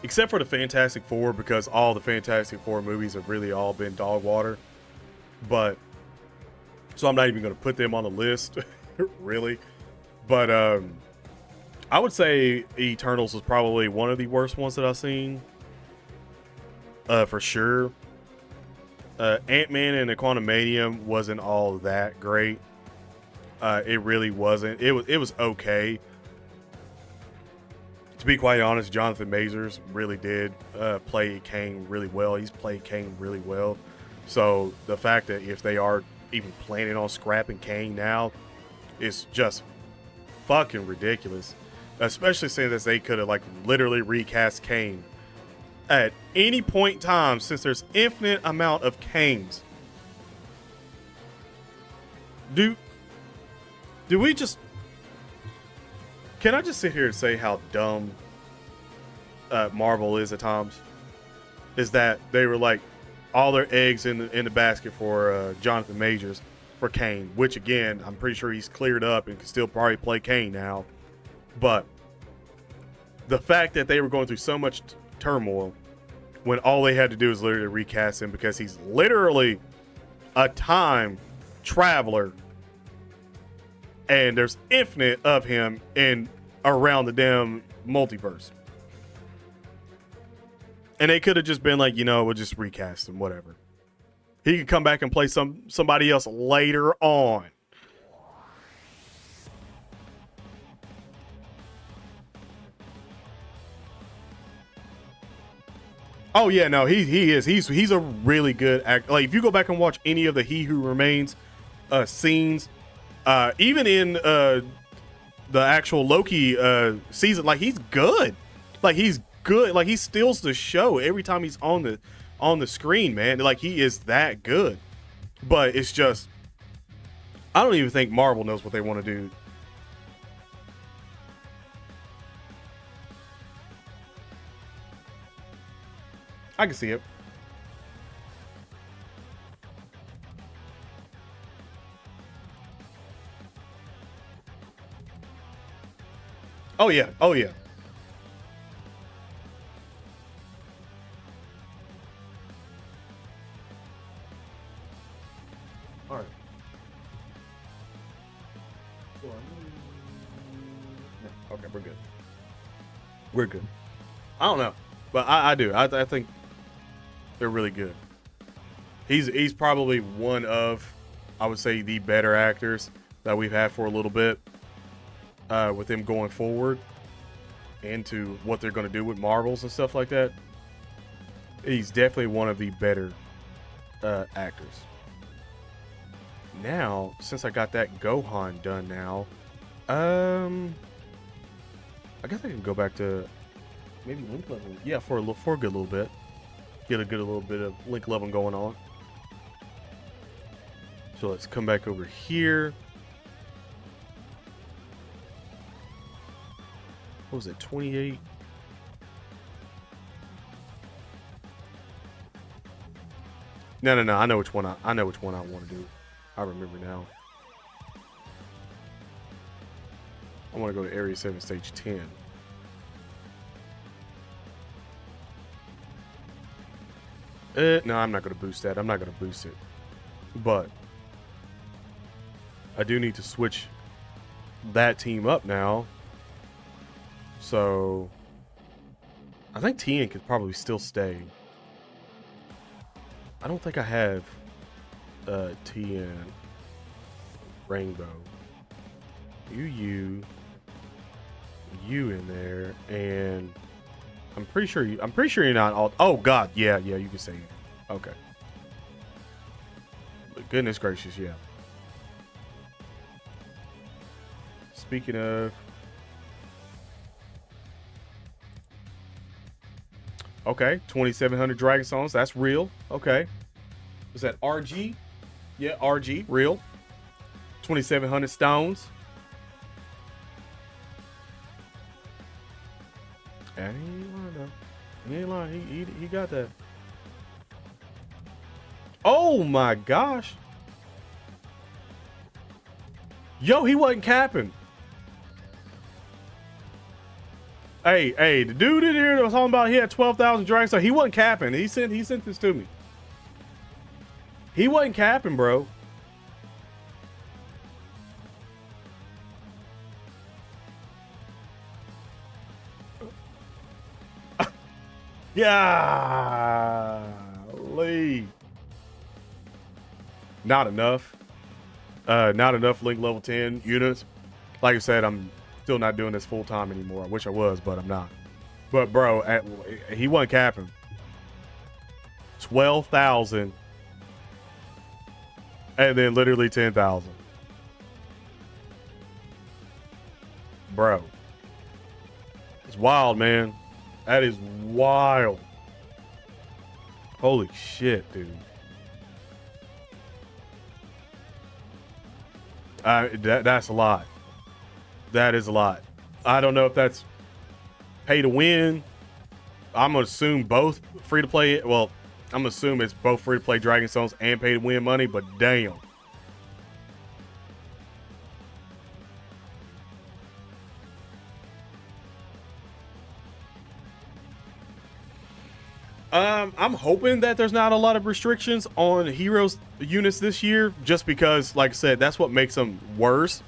except for the Fantastic Four, because all the Fantastic Four movies have really all been dog water. But, so I'm not even going to put them on the list, really. But, I would say Eternals was probably one of the worst ones that I've seen. For sure. Ant-Man and the Quantumanium wasn't all that great. It really wasn't. It was okay. To be quite honest, Jonathan Majors really did play Kang really well. He's played Kang really well. So the fact that if they are even planning on scrapping Kang now is just fucking ridiculous. Especially since they could have like literally recast Kang at any point in time, since there's infinite amount of Kangs. Do we just... Can I just sit here and say how dumb Marvel is at times? Is that they were like all their eggs in the basket for Jonathan Majors for Kang, which again, I'm pretty sure he's cleared up and can still probably play Kang now. But the fact that they were going through so much turmoil when all they had to do is literally recast him, because he's literally a time traveler and there's infinite of him in around the damn multiverse. And they could have just been like, you know, we'll just recast him, whatever. He could come back and play somebody else later on. Oh yeah, no, he is. He's a really good actor. Like, if you go back and watch any of the He Who Remains scenes, even in the actual Loki season, like, he's good. Like, he's good. Like, he steals the show every time he's on the screen, man. Like, he is that good. But it's just, I don't even think Marvel knows what they want to do. I can see it. Oh yeah. Oh yeah. All right. No, okay, we're good. We're good. I don't know, but I do. I think they're really good. He's probably one of, I would say, the better actors that we've had for a little bit. With him going forward into what they're going to do with Marvels and stuff like that, he's definitely one of the better actors. Now, since I got that Gohan done now, I guess I can go back to maybe link level. Yeah, for a good little bit. Get a good little bit of link level going on. So let's come back over here. What was it? 28. No. I know which one I know which one I want to do. I remember now. I want to go to Area 7, Stage 10. No, I'm not going to boost that. I'm not going to boost it. But I do need to switch that team up now. So I think TN could probably still stay. I don't think I have TN Rainbow. You in there, and I'm pretty sure you're not all. Oh God, yeah, you can say it. Okay. But goodness gracious, yeah. Speaking of, okay, 2,700 Dragon Songs. That's real. Okay. Was that RG? Yeah, RG, real. 2,700 stones. He ain't lying though. He ain't lying. He got that. Oh my gosh. Yo, he wasn't capping. Hey, the dude in here that was talking about he had 12,000 Dragon Songs, he wasn't capping. He sent this to me. He wasn't capping, bro. Golly. Not enough. Not enough link level 10 units. Like I said, I'm still not doing this full time anymore. I wish I was, but I'm not. But bro, he wasn't capping. 12,000. And then literally 10,000. Bro. It's wild, man. That is wild. Holy shit, dude. That's a lot. That is a lot. I don't know if that's pay to win. I'm gonna assume both free to play. Well, I'm gonna assume it's both free to play Dragon Stones and pay to win money, but damn. I'm hoping that there's not a lot of restrictions on heroes units this year, just because, like I said, that's what makes them worse,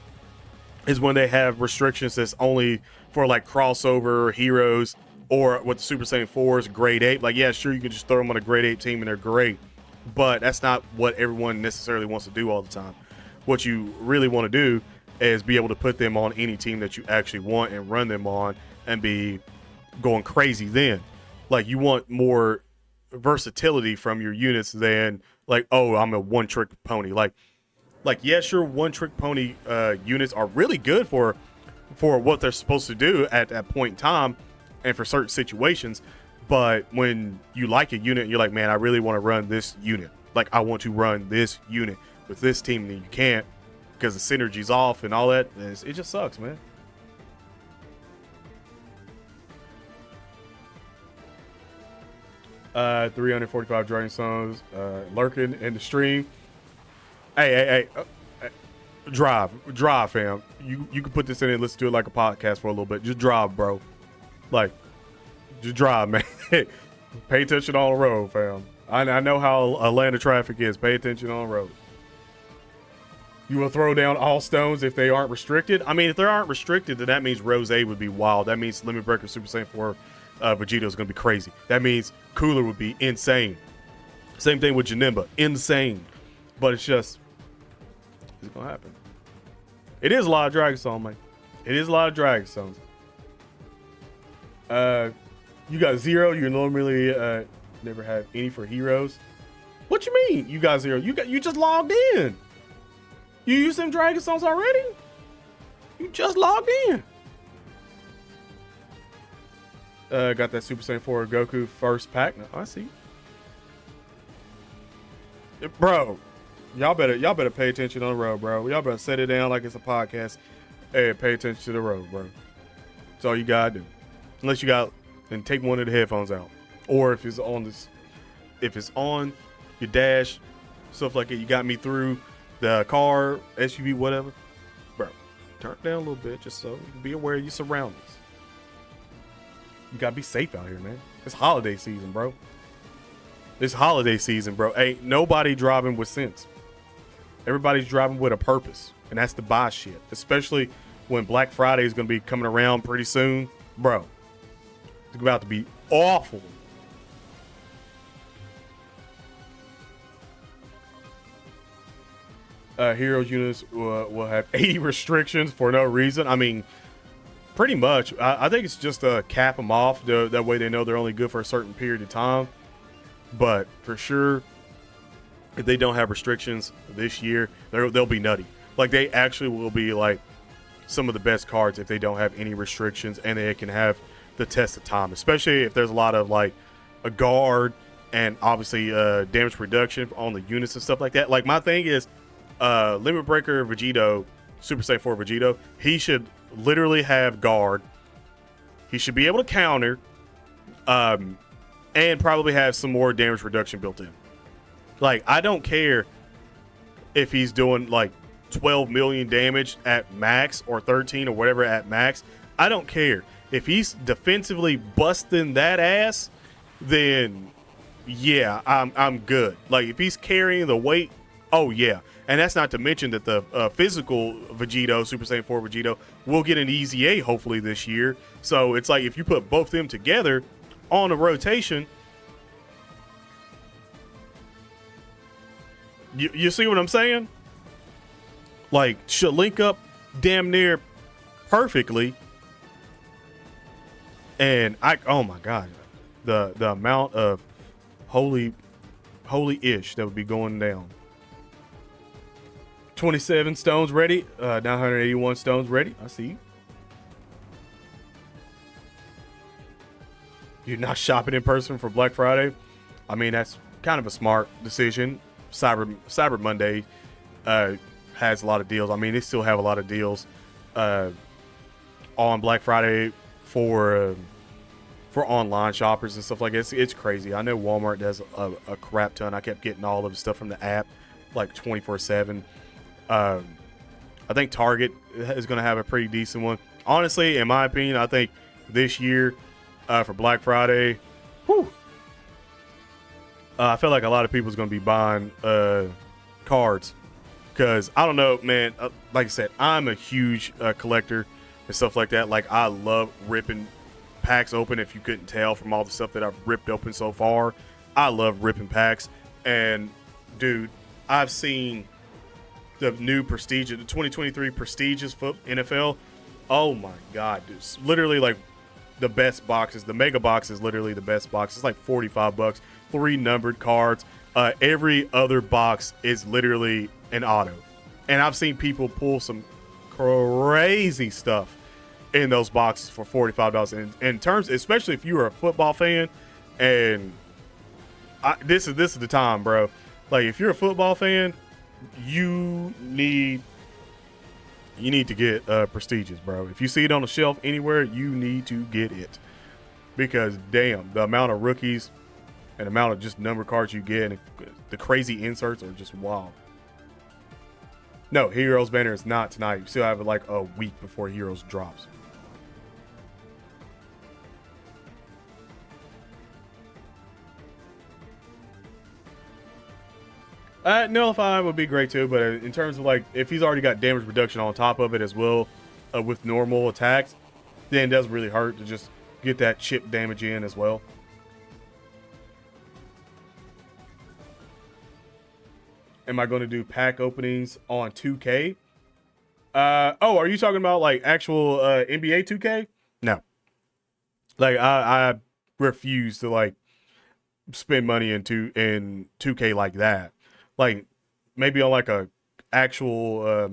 is when they have restrictions that's only for like crossover heroes, or with the Super Saiyan 4s, grade 8. Like, yeah, sure, you can just throw them on a grade 8 team and they're great, but that's not what everyone necessarily wants to do all the time. What you really want to do is be able to put them on any team that you actually want and run them on and be going crazy then. Like, you want more versatility from your units than like, oh, I'm a one-trick pony. Like yes, your one-trick pony units are really good for what they're supposed to do at that point in time and for certain situations. But when you like a unit, you're like, man, I really want to run this unit. Like, I want to run this unit with this team, and you can't because the synergy's off and all that. And it just sucks, man. Uh, 345 Dragon Songs lurking in the stream. Hey, drive, fam. You can put this in and listen to it like a podcast for a little bit. Just drive, bro. Like, just drive, man. Pay attention on the road, fam. I know how Atlanta traffic is. Pay attention on the road. You will throw down all stones if they aren't restricted. I mean, if they aren't restricted, then that means Rose would be wild. That means Limit Breaker Super Saiyan 4 Vegeta is going to be crazy. That means Cooler would be insane. Same thing with Janemba. Insane. But it's just, it's going to happen. It is a lot of Dragon Song, man. It is a lot of Dragon Songs. You got 0. You normally never have any for heroes. What you mean? You guys here? You just logged in. You used them Dragon Stones already? You just logged in. Got that Super Saiyan 4 Goku first pack. No, I see. Bro, y'all better pay attention on the road, bro. Y'all better set it down like it's a podcast. Hey, pay attention to the road, bro. That's all you gotta do. Unless you got, then take one of the headphones out. Or if it's on your dash, stuff like it, you got me through the car, SUV, whatever. Bro, turn it down a little bit just so you can be aware of your surroundings. You gotta be safe out here, man. It's holiday season, bro. It's holiday season, bro. Ain't nobody driving with sense. Everybody's driving with a purpose, and that's to buy shit. Especially when Black Friday is gonna be coming around pretty soon, bro. It's about to be awful. Heroes units will have 80 restrictions for no reason. I mean, pretty much. I think it's just to cap them off. That way they know they're only good for a certain period of time. But for sure, if they don't have restrictions this year, they'll be nutty. Like, they actually will be like some of the best cards if they don't have any restrictions and they can have the test of time. Especially if there's a lot of like a guard and obviously damage reduction on the units and stuff like that. Like, my thing is Limit Breaker Vegito, Super Saiyan 4 Vegito, he should literally have guard. He should be able to counter, and probably have some more damage reduction built in. Like, I don't care if he's doing like 12 million damage at max or 13 or whatever at max. I don't care. If he's defensively busting that ass, then yeah, I'm good. Like, if he's carrying the weight, oh yeah. And that's not to mention that the physical Vegito, Super Saiyan 4 Vegito, will get an easy A hopefully this year. So it's like if you put both them together on a rotation, you see what I'm saying? Like, should link up damn near perfectly. And oh my god, the amount of holy ish that would be going down. 27 stones ready. 981 stones ready. I see you. You're not shopping in person for Black Friday. I mean, that's kind of a smart decision. Cyber Monday has a lot of deals. I mean, they still have a lot of deals on Black Friday for online shoppers and stuff like that. It's crazy. I know Walmart does a crap ton. I kept getting all of the stuff from the app like 24/7. I think Target is going to have a pretty decent one. Honestly, in my opinion, I think this year for Black Friday, I feel like a lot of people's going to be buying cards because I don't know, man. Like I said, I'm a huge collector and stuff like that. Like, I love ripping packs open. If you couldn't tell from all the stuff that I've ripped open so far, I love ripping packs. And dude, I've seen the new Prestige, the 2023 Prestigious NFL. Oh my god, dude. It's literally like the best boxes. The mega box is literally the best box. It's like $45. 3 numbered cards. Every other box is literally an auto. And I've seen people pull some crazy stuff in those boxes for $45. And in terms, especially if you are a football fan, and this is the time, bro. Like, if you're a football fan, you need to get Prestigious, bro. If you see it on the shelf anywhere, you need to get it, because damn, the amount of rookies and the amount of just number cards you get and the crazy inserts are just wild. No, Heroes banner is not tonight. You still have like a week before Heroes drops. Nullify would be great too, but in terms of like, if he's already got damage reduction on top of it as well with normal attacks, then it doesn't really hurt to just get that chip damage in as well. Am I going to do pack openings on 2K? Oh, are you talking about like actual NBA 2K? No. Like, I refuse to like spend money in 2K like that. Like maybe on like a actual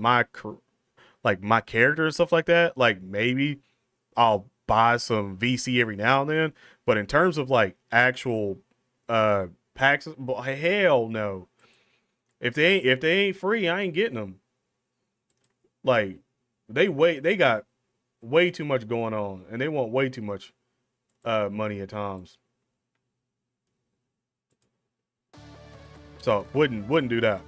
like my character and stuff like that. Like maybe I'll buy some VC every now and then, but in terms of like actual packs, hell no. If they ain't free, I ain't getting them. Like they got way too much going on, and they want way too much money at times. So wouldn't do that.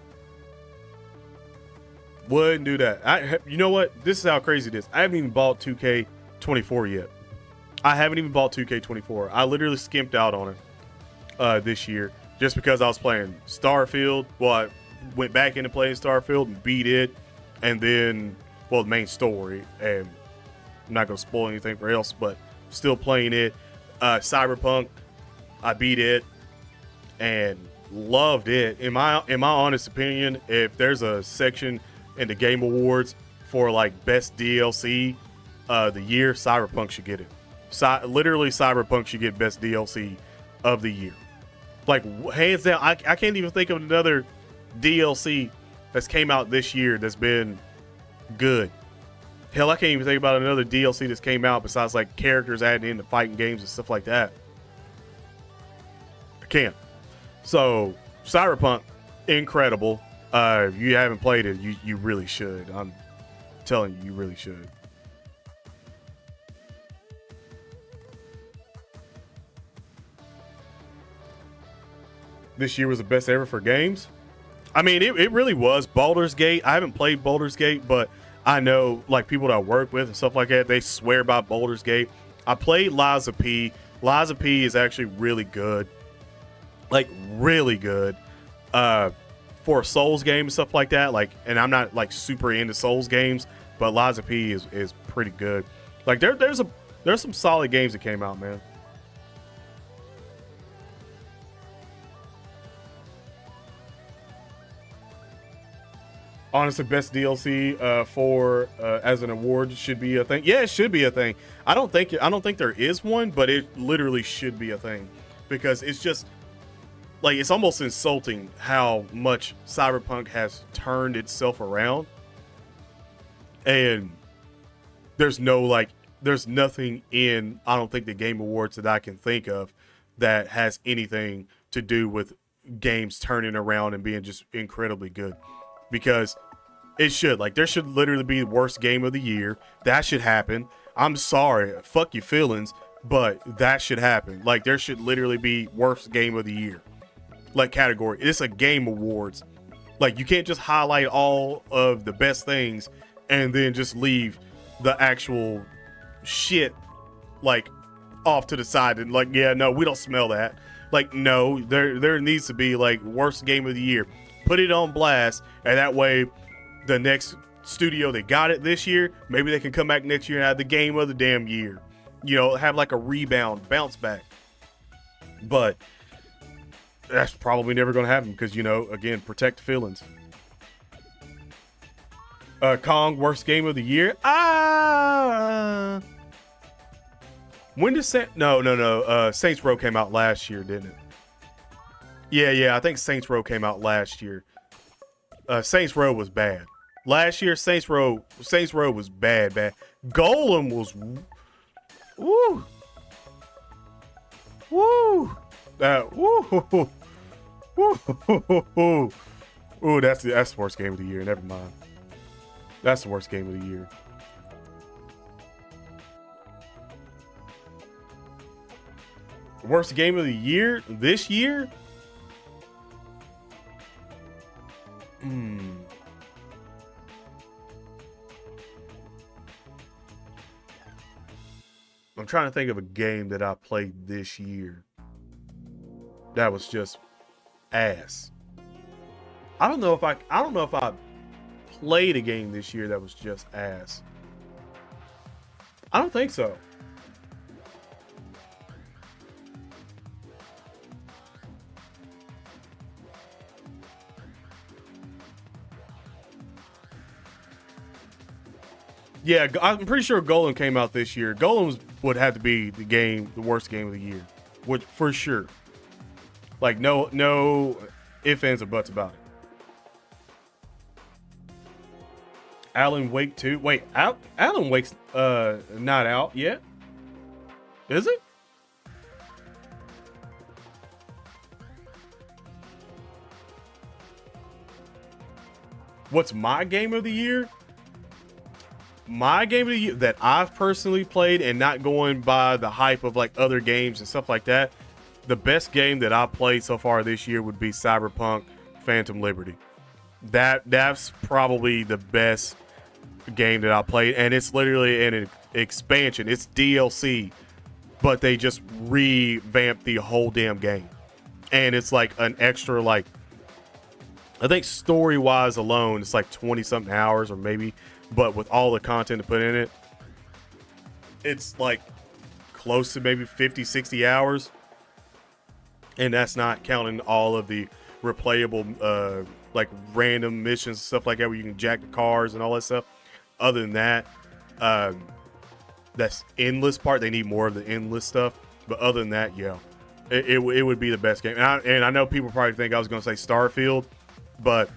Wouldn't do that. You know what? This is how crazy it is. I haven't even bought 2K24 yet. I haven't even bought 2K24. I literally skimped out on it this year just because I was playing Starfield. Well, I went back into playing Starfield and beat it, and then the main story. And I'm not gonna spoil anything for else, but still playing it. Cyberpunk, I beat it and loved it. In my honest opinion, if there's a section in the Game Awards for like best DLC the year, Cyberpunk should get it. Literally, Cyberpunk should get best DLC of the year. Like hands down, I can't even think of another DLC that's came out this year that's been good. Hell, I can't even think about another DLC that's came out besides like characters added into fighting games and stuff like that. I can't. So Cyberpunk, incredible. If you haven't played it, you really should. I'm telling you, you really should. This year was the best ever for games. I mean, it really was. Baldur's Gate. I haven't played Baldur's Gate, but I know like people that I work with and stuff like that, they swear by Baldur's Gate. I played Lies of P. Lies of P is actually really good. Like really good. For a Souls game and stuff like that. Like, and I'm not like super into Souls games, but Lies of P is pretty good. Like there's some solid games that came out, man. Honestly, best DLC for as an award should be a thing. Yeah, it should be a thing. I don't think there is one, but it literally should be a thing because it's just like it's almost insulting how much Cyberpunk has turned itself around, and there's nothing in I don't think the Game Awards that I can think of that has anything to do with games turning around and being just incredibly good. Because it should. Like, there should literally be the worst game of the year. That should happen. I'm sorry. Fuck your feelings. But that should happen. Like, there should literally be worst game of the year. Like, category. It's a Game Awards. Like, you can't just highlight all of the best things and then just leave the actual shit, like, off to the side. And, like, yeah, no, we don't smell that. Like, no, there needs to be, like, worst game of the year. Put it on blast, and that way the next studio that got it this year, maybe they can come back next year and have the game of the damn year. You know, have like a rebound, bounce back. But that's probably never going to happen because, you know, again, protect the feelings. Kong, worst game of the year? When did Saints Row came out last year, didn't it? Yeah, I think Saints Row came out last year. Saints Row was bad. Last year, Saints Row was bad. Golem was, woo, woo, woo, woo, ooh, that's the worst game of the year. Never mind. That's the worst game of the year. Worst game of the year this year? I'm trying to think of a game that I played this year that was just ass. I don't know if I played a game this year that was just ass. I don't think so. Yeah, I'm pretty sure Golem came out this year. Golem would have to be the worst game of the year, which for sure. Like no ifs, ands, or buts about it. Alan Wake 2. Wait, Alan Wake's not out yet. Is it? What's my game of the year? My game of the year that I've personally played, and not going by the hype of like other games and stuff like that, the best game that I've played so far this year would be Cyberpunk Phantom Liberty. That's probably the best game that I played, and it's literally an expansion. It's DLC, but they just revamped the whole damn game, and it's like an extra, like, I think story wise alone it's like 20 something hours, or maybe, but with all the content to put in it, it's like close to maybe 50-60 hours, and that's not counting all of the replayable like random missions and stuff like that where you can jack the cars and all that stuff. Other than that, that's endless part. They need more of the endless stuff. But other than that, yeah, it would be the best game. And I know people probably think I was going to say Starfield, but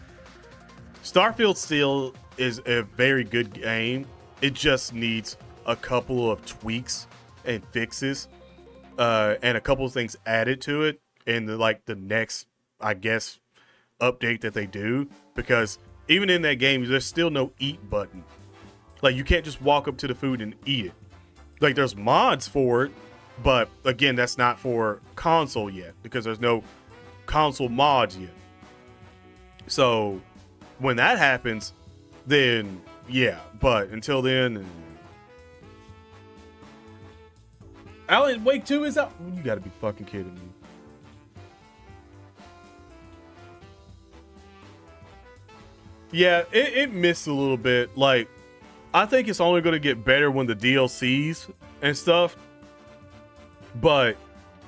Starfield still is a very good game. It just needs a couple of tweaks and fixes, and a couple of things added to it in the next, I guess, update that they do. Because even in that game, there's still no eat button. Like, you can't just walk up to the food and eat it. Like, there's mods for it, but again, that's not for console yet, because there's no console mods yet. So when that happens, then yeah, but until then, Alan Wake 2 is out. You gotta be fucking kidding me. Yeah, it missed a little bit. Like, I think it's only going to get better when the DLCs and stuff, but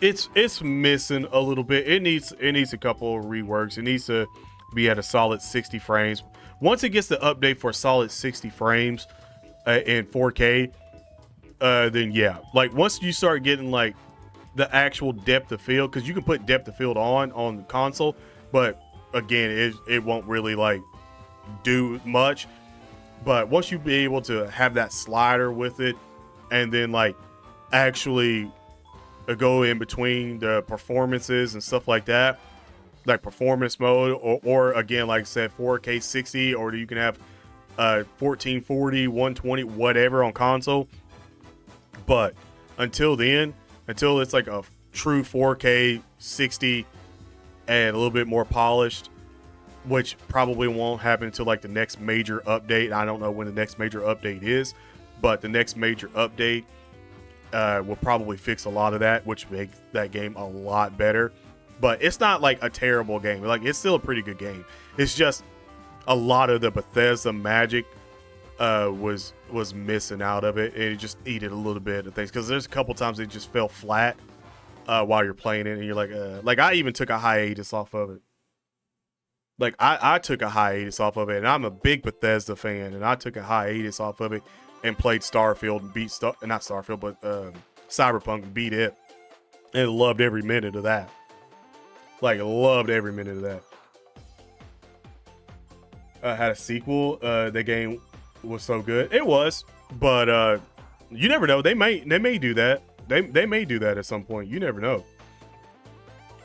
it's missing a little bit. It needs a couple of reworks. It needs to be at a solid 60 frames. Once it gets the update for solid 60 frames in 4K, then yeah, like once you start getting like the actual depth of field, because you can put depth of field on the console, but again, it won't really like do much. But once you be able to have that slider with it, and then like actually go in between the performances and stuff like that, like performance mode, or again, like I said, 4K 60, or you can have 1440, 120, whatever on console. But until then, until it's like a true 4K 60 and a little bit more polished, which probably won't happen until like the next major update. I don't know when the next major update is, but the next major update will probably fix a lot of that, which makes that game a lot better. But it's not like a terrible game. Like, it's still a pretty good game. It's just a lot of the Bethesda magic was missing out of it, and it just needed a little bit of things, because there's a couple times it just fell flat while you're playing it, and you're like I even took a hiatus off of it. Like, I took a hiatus off of it, and I'm a big Bethesda fan, and I took a hiatus off of it and played Starfield and beat not Starfield, but Cyberpunk, and beat it, and loved every minute of that. Like, loved every minute of that. Had a sequel. The game was so good. It was, but you never know. They may do that. They may do that at some point. You never know.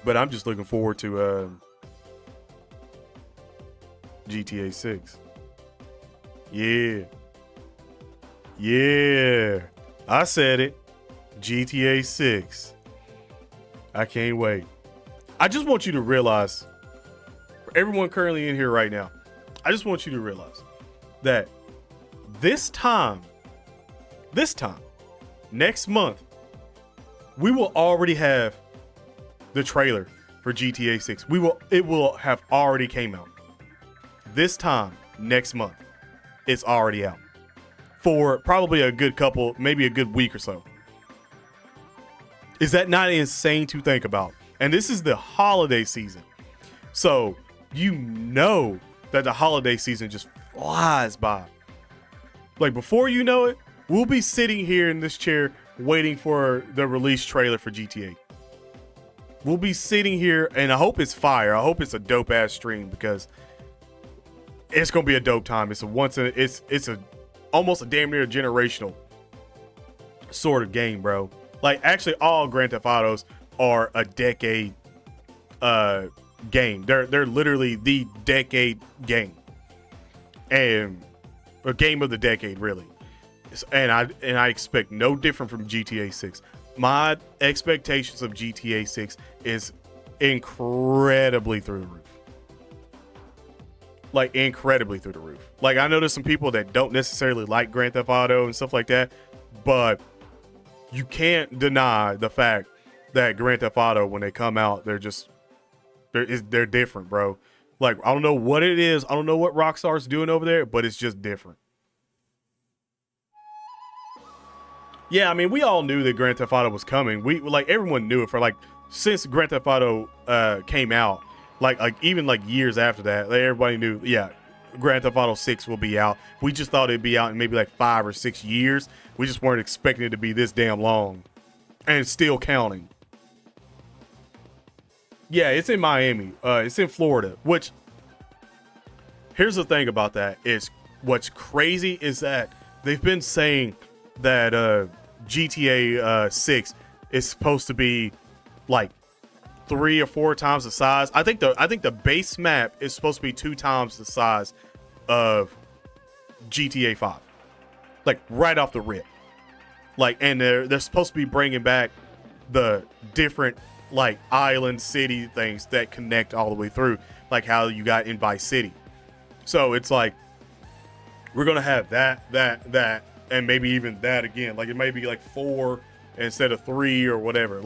But I'm just looking forward to GTA 6. Yeah. I said it. GTA 6. I can't wait. I just want you to realize, for everyone currently in here right now, I just want you to realize that this time, next month, we will already have the trailer for GTA 6. It will have already came out. This time next month, it's already out for probably a good couple, maybe a good week or so. Is that not insane to think about? And this is the holiday season. So you know that the holiday season just flies by. Like, before you know it, we'll be sitting here in this chair waiting for the release trailer for GTA. we'll be sitting here, and I hope it's fire. I hope it's a dope ass stream, because it's gonna be a dope time. It's a almost a damn near generational sort of game, bro. Like, actually, all Grand Theft Autos are a decade game. They're literally the decade game, and a game of the decade, really. And I expect no different from GTA 6. My expectations of GTA 6 is incredibly through the roof. Like, incredibly through the roof. Like, I know there's some people that don't necessarily like Grand Theft Auto and stuff like that, but you can't deny the fact that Grand Theft Auto, when they come out, they're different, bro. Like, I don't know what it is. I don't know what Rockstar's doing over there, but it's just different. Yeah, I mean, we all knew that Grand Theft Auto was coming. Everyone knew it for since Grand Theft Auto came out, even years after that, everybody knew, yeah, Grand Theft Auto 6 will be out. We just thought it'd be out in maybe 5 or 6 years. We just weren't expecting it to be this damn long, and still counting. Yeah, it's in Miami. It's in Florida, which, here's the thing about that, is what's crazy is that they've been saying that GTA 6 is supposed to be 3 or 4 times the size. I think the base map is supposed to be 2 times the size of GTA 5. Right off the rip. And they're supposed to be bringing back the different island city things that connect all the way through, how you got in Vice City. So it's we're gonna have that, and maybe even that again. It may be 4 instead of 3 or whatever.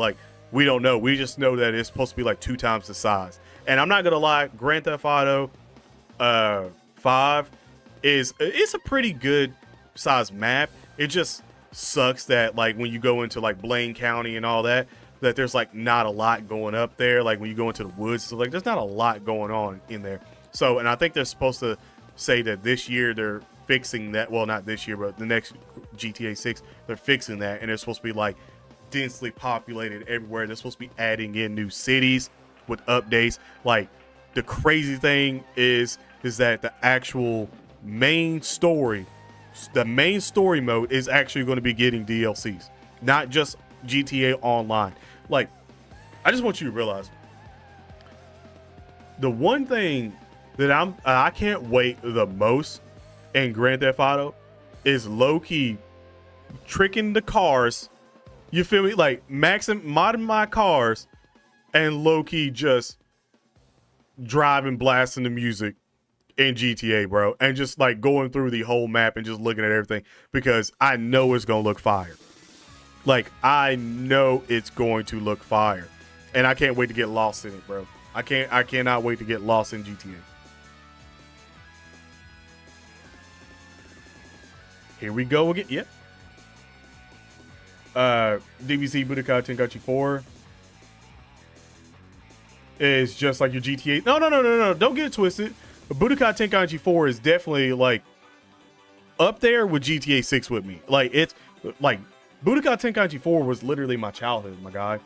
We don't know. We just know that it's supposed to be 2 times the size. And I'm not gonna lie, Grand Theft Auto 5 it's a pretty good size map. It just sucks that when you go into Blaine County and all that there's not a lot going up there. When you go into the woods, so there's not a lot going on in there. So, and I think they're supposed to say that this year they're fixing that. Well, not this year, but the next GTA 6, they're fixing that, and it's supposed to be densely populated everywhere. They're supposed to be adding in new cities with updates. The crazy thing is that the actual main story mode is actually going to be getting DLCs, not just GTA Online. I just want you to realize, the one thing that I can't wait the most in Grand Theft Auto is low-key tricking the cars. You feel me? Modding my cars and low-key just driving, blasting the music in GTA, bro, and just going through the whole map and just looking at everything, because I know it's gonna look fire. I know it's going to look fire, and I can't wait to get lost in it, bro. I cannot wait to get lost in GTA. Here we go again. Yep. DBC Budokai Tenkaichi 4 is just like your GTA. No. Don't get it twisted. Budokai Tenkaichi 4 is definitely up there with GTA 6 with me. It's Budokai Tenkaichi 4 was literally my childhood, my guy.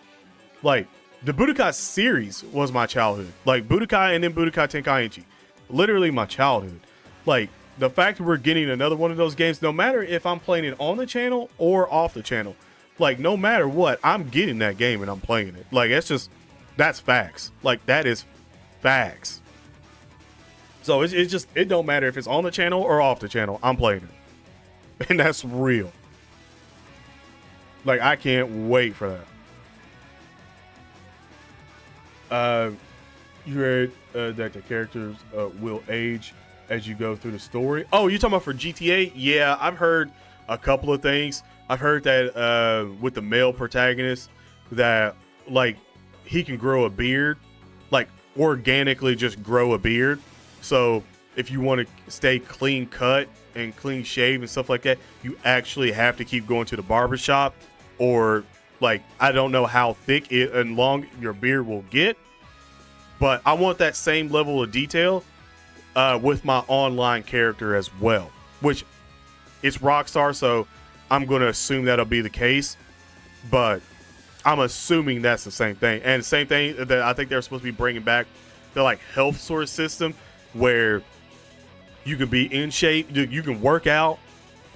The Budokai series was my childhood. Budokai and then Budokai Tenkaichi. Literally my childhood. The fact that we're getting another one of those games, no matter if I'm playing it on the channel or off the channel, no matter what, I'm getting that game and I'm playing it. That's facts. That is facts. So it don't matter if it's on the channel or off the channel, I'm playing it. And that's real. I can't wait for that. You heard that the characters will age as you go through the story. Oh, you're talking about for GTA? Yeah, I've heard a couple of things. I've heard that with the male protagonist, that he can grow a beard, organically just grow a beard. So if you want to stay clean cut and clean shave and stuff like that, you actually have to keep going to the barbershop, or I don't know how thick and long your beard will get, but I want that same level of detail with my online character as well, which it's Rockstar, so I'm going to assume that'll be the case. But I'm assuming that's the same thing. And the same thing that I think they're supposed to be bringing back the like health sort of system where you can be in shape, you can work out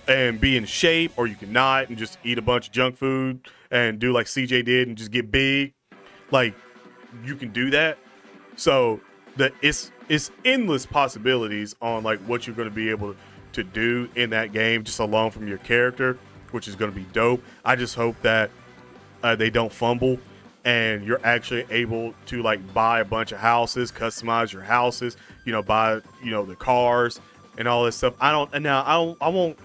and be in shape, or you can not and just eat a bunch of junk food and do like CJ did and just get big. Like you can do that. So that it's endless possibilities on like what you're going to be able to do in that game just alone from your character, which is going to be dope. I just hope that they don't fumble and you're actually able to like buy a bunch of houses, customize your houses, buy, the cars and all this stuff. I won't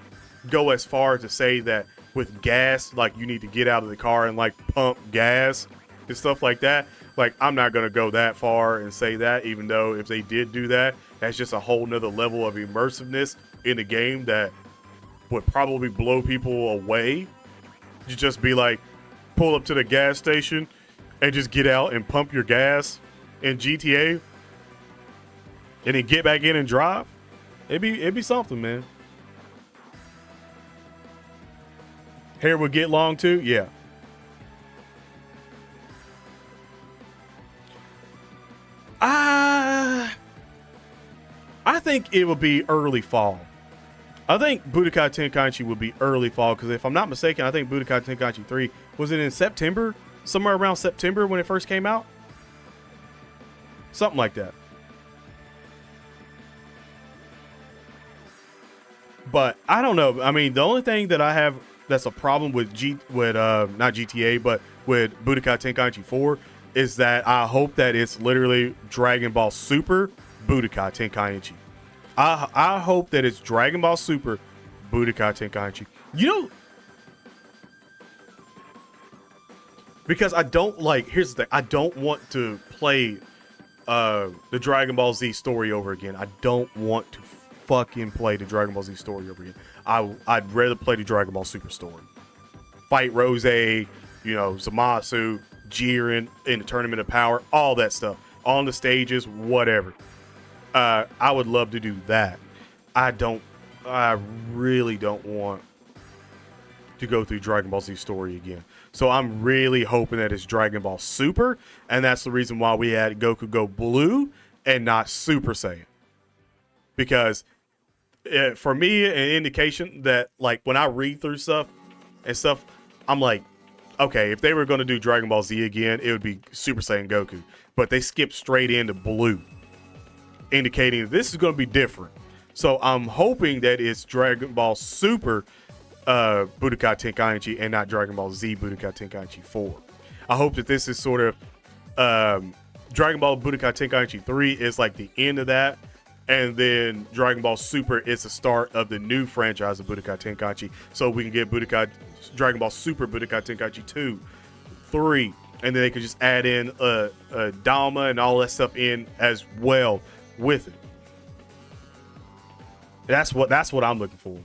go as far to say that with gas, like you need to get out of the car and like pump gas and stuff like that. Like, I'm not going to go that far and say that, even though if they did do that, that's just a whole nother level of immersiveness in the game that would probably blow people away. You just be like, pull up to the gas station and just get out and pump your gas in GTA and then get back in and drive. It'd be something, man. Hair would get long too? Yeah. I think it would be early fall. I think Budokai Tenkaichi would be early fall because if I'm not mistaken, I think Budokai Tenkaichi 3, was it in September? Somewhere around September when it first came out? Something like that. But I don't know. I mean, the only thing that I have that's a problem with not GTA, but with Budokai Tenkaichi 4 is that I hope that it's literally Dragon Ball Super Budokai Tenkaichi. I hope that it's Dragon Ball Super Budokai Tenkaichi. Because I don't like, here's the thing, I don't want to play the Dragon Ball Z story over again. I don't want to fucking play the Dragon Ball Z story over again. I'd rather play the Dragon Ball Super story. Fight Rose, Zamasu, Jiren in the Tournament of Power, all that stuff. On the stages, whatever. I would love to do that. I really don't want to go through Dragon Ball Z story again. So I'm really hoping that it's Dragon Ball Super, and that's the reason why we had Goku go blue and not Super Saiyan. Because for me, an indication that like when I read through stuff, I'm like, okay, if they were going to do Dragon Ball Z again, it would be Super Saiyan Goku. But they skipped straight into blue, indicating that this is going to be different. So I'm hoping that it's Dragon Ball Super Budokai Tenkaichi and not Dragon Ball Z Budokai Tenkaichi 4. I hope that this is sort of Dragon Ball Budokai Tenkaichi 3 is like the end of that, and then Dragon Ball Super is the start of the new franchise of Budokai Tenkaichi, so we can get Dragon Ball Super Budokai Tenkaichi 2, 3, and then they could just add in a Dalma and all that stuff in as well with it. That's what I'm looking for.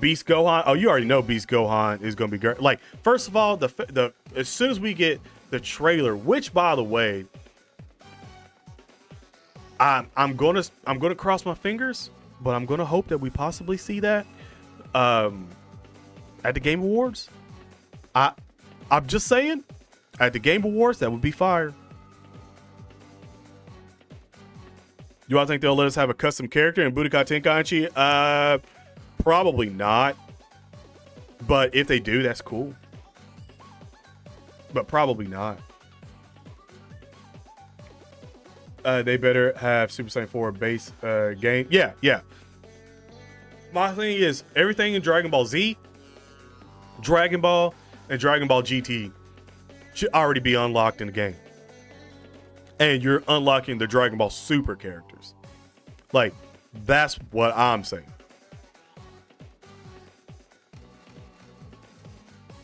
Beast Gohan. Oh, you already know Beast Gohan is going to be great. Like, first of all, the as soon as we get the trailer, which by the way, I'm gonna cross my fingers, but I'm gonna hope that we possibly see that at the Game Awards. I'm just saying, at the Game Awards, that would be fire. Do I think they'll let us have a custom character in Budokai Tenkaichi? Probably not. But if they do, that's cool. But probably not. They better have Super Saiyan 4 base game. Yeah. My thing is, everything in Dragon Ball Z, Dragon Ball, and Dragon Ball GT should already be unlocked in the game. And you're unlocking the Dragon Ball Super characters. Like, that's what I'm saying.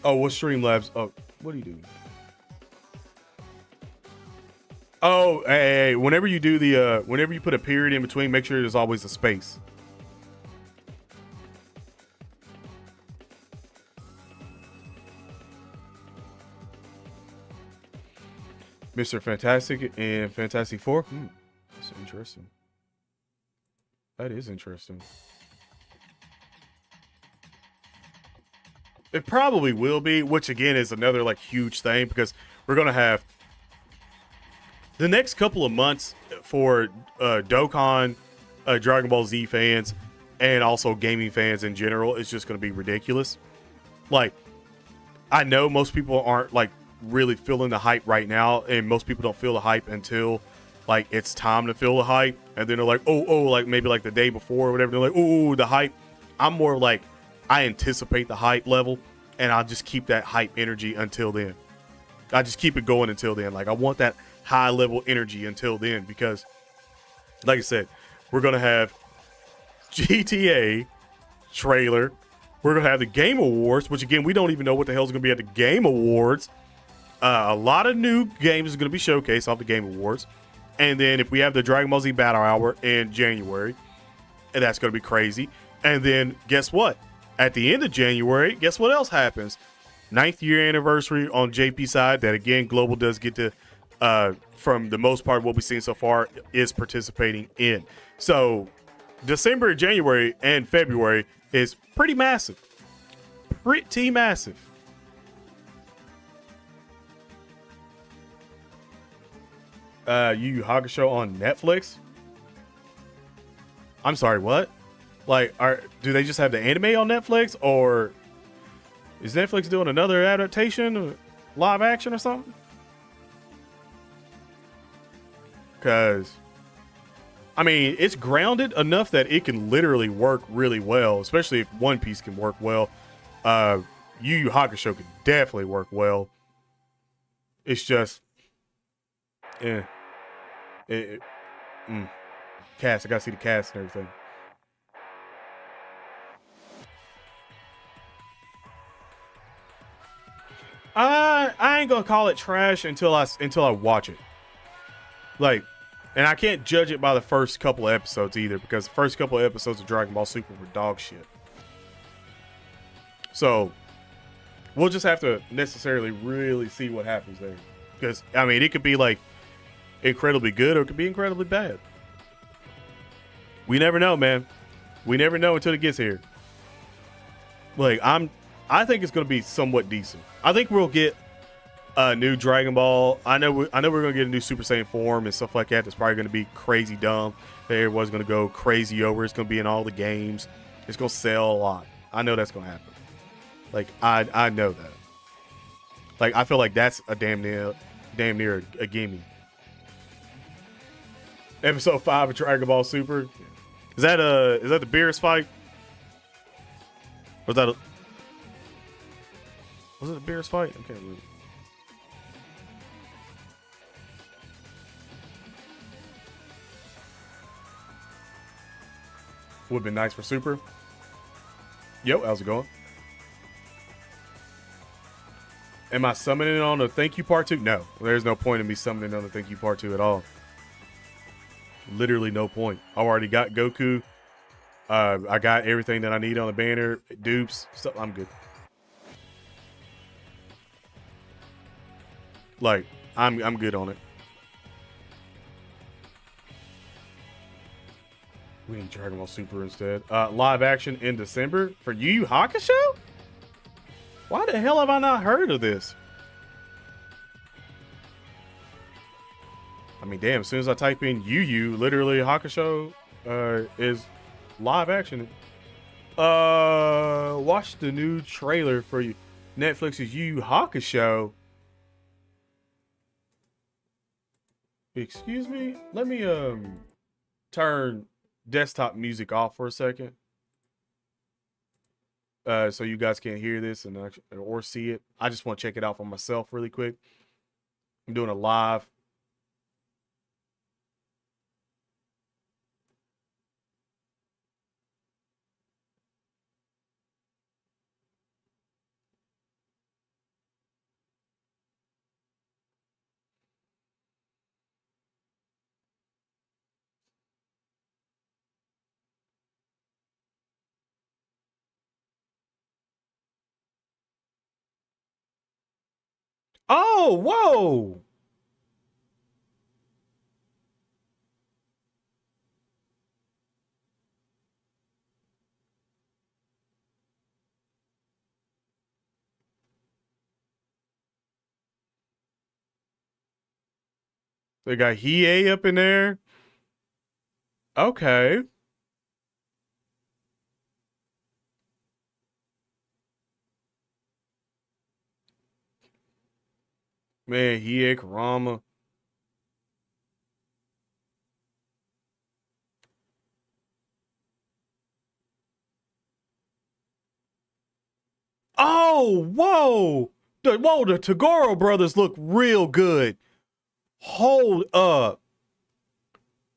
Oh, what Streamlabs? Oh, what are you doing? Oh, hey, whenever you do whenever you put a period in between, make sure there's always a space. Mr. Fantastic and Fantastic Four. That's interesting. That is interesting. It probably will be, which again is another like huge thing because we're gonna have the next couple of months for Dokkan, Dragon Ball Z fans, and also gaming fans in general. It's just gonna be ridiculous. Like, I know most people aren't like really feeling the hype right now, and most people don't feel the hype until like it's time to feel the hype, and then they're like, oh, like maybe like the day before or whatever. They're like, oh, the hype. I'm more like I anticipate the hype level, and I'll just keep that hype energy until then. I just keep it going until then. Like I want that high level energy until then because, like I said, we're gonna have GTA trailer. We're gonna have the Game Awards, which again we don't even know what the hell's gonna be at the Game Awards. A lot of new games is gonna be showcased off the Game Awards, and then if we have the Dragon Ball Z Battle Hour in January, and that's gonna be crazy. And then guess what? At the end of January, guess what else happens? 9th year anniversary on JP side. That again, Global does get to, from the most part, what we've seen so far is participating in. So December, January, and February is pretty massive. Pretty massive. Yu Yu Hakusho on Netflix. I'm sorry, what? Like, do they just have the anime on Netflix, or is Netflix doing another adaptation, live action or something? Because, I mean, it's grounded enough that it can literally work really well, especially if One Piece can work well. Yu Yu Hakusho can definitely work well. It's just, cast. I gotta see the cast and everything. I ain't gonna call it trash until I watch it. Like, and I can't judge it by the first couple of episodes either, because the first couple of episodes of Dragon Ball Super were dog shit. So we'll just have to necessarily really see what happens there, because I mean it could be like incredibly good or it could be incredibly bad. We never know, man. We never know until it gets here. Like I think it's gonna be somewhat decent. I think we'll get a new Dragon Ball. I know we're gonna get a new Super Saiyan form and stuff like that. That's probably gonna be crazy dumb. That everyone's gonna go crazy over. It's gonna be in all the games. It's gonna sell a lot. I know that's gonna happen. Like I know that. Like I feel like that's a damn near a gimme. Episode 5 of Dragon Ball Super. Is that the Beerus fight? Was it a Beerus fight? I can't remember. Would have been nice for Super. Yo, how's it going? Am I summoning it on the Thank You Part 2? No. There's no point in me summoning on the Thank You Part 2 at all. Literally no point. I already got Goku. I got everything that I need on the banner. Dupes. Stuff. I'm good. Like, I'm good on it. We need Dragon Ball Super instead. Live action in December for Yu Yu Hakusho? Why the hell have I not heard of this? I mean, damn, as soon as I type in Yu Yu, literally Hakusho is live action. Watch the new trailer for Netflix's Yu Yu Hakusho. Excuse me? Let me turn desktop music off for a second. So you guys can't hear this or see it. I just want to check it out for myself really quick. I'm doing a live. Oh, whoa. They got Hiei up in there. Okay. Man, Hiei Kurama. Oh, whoa. The Tagoro brothers look real good. Hold up.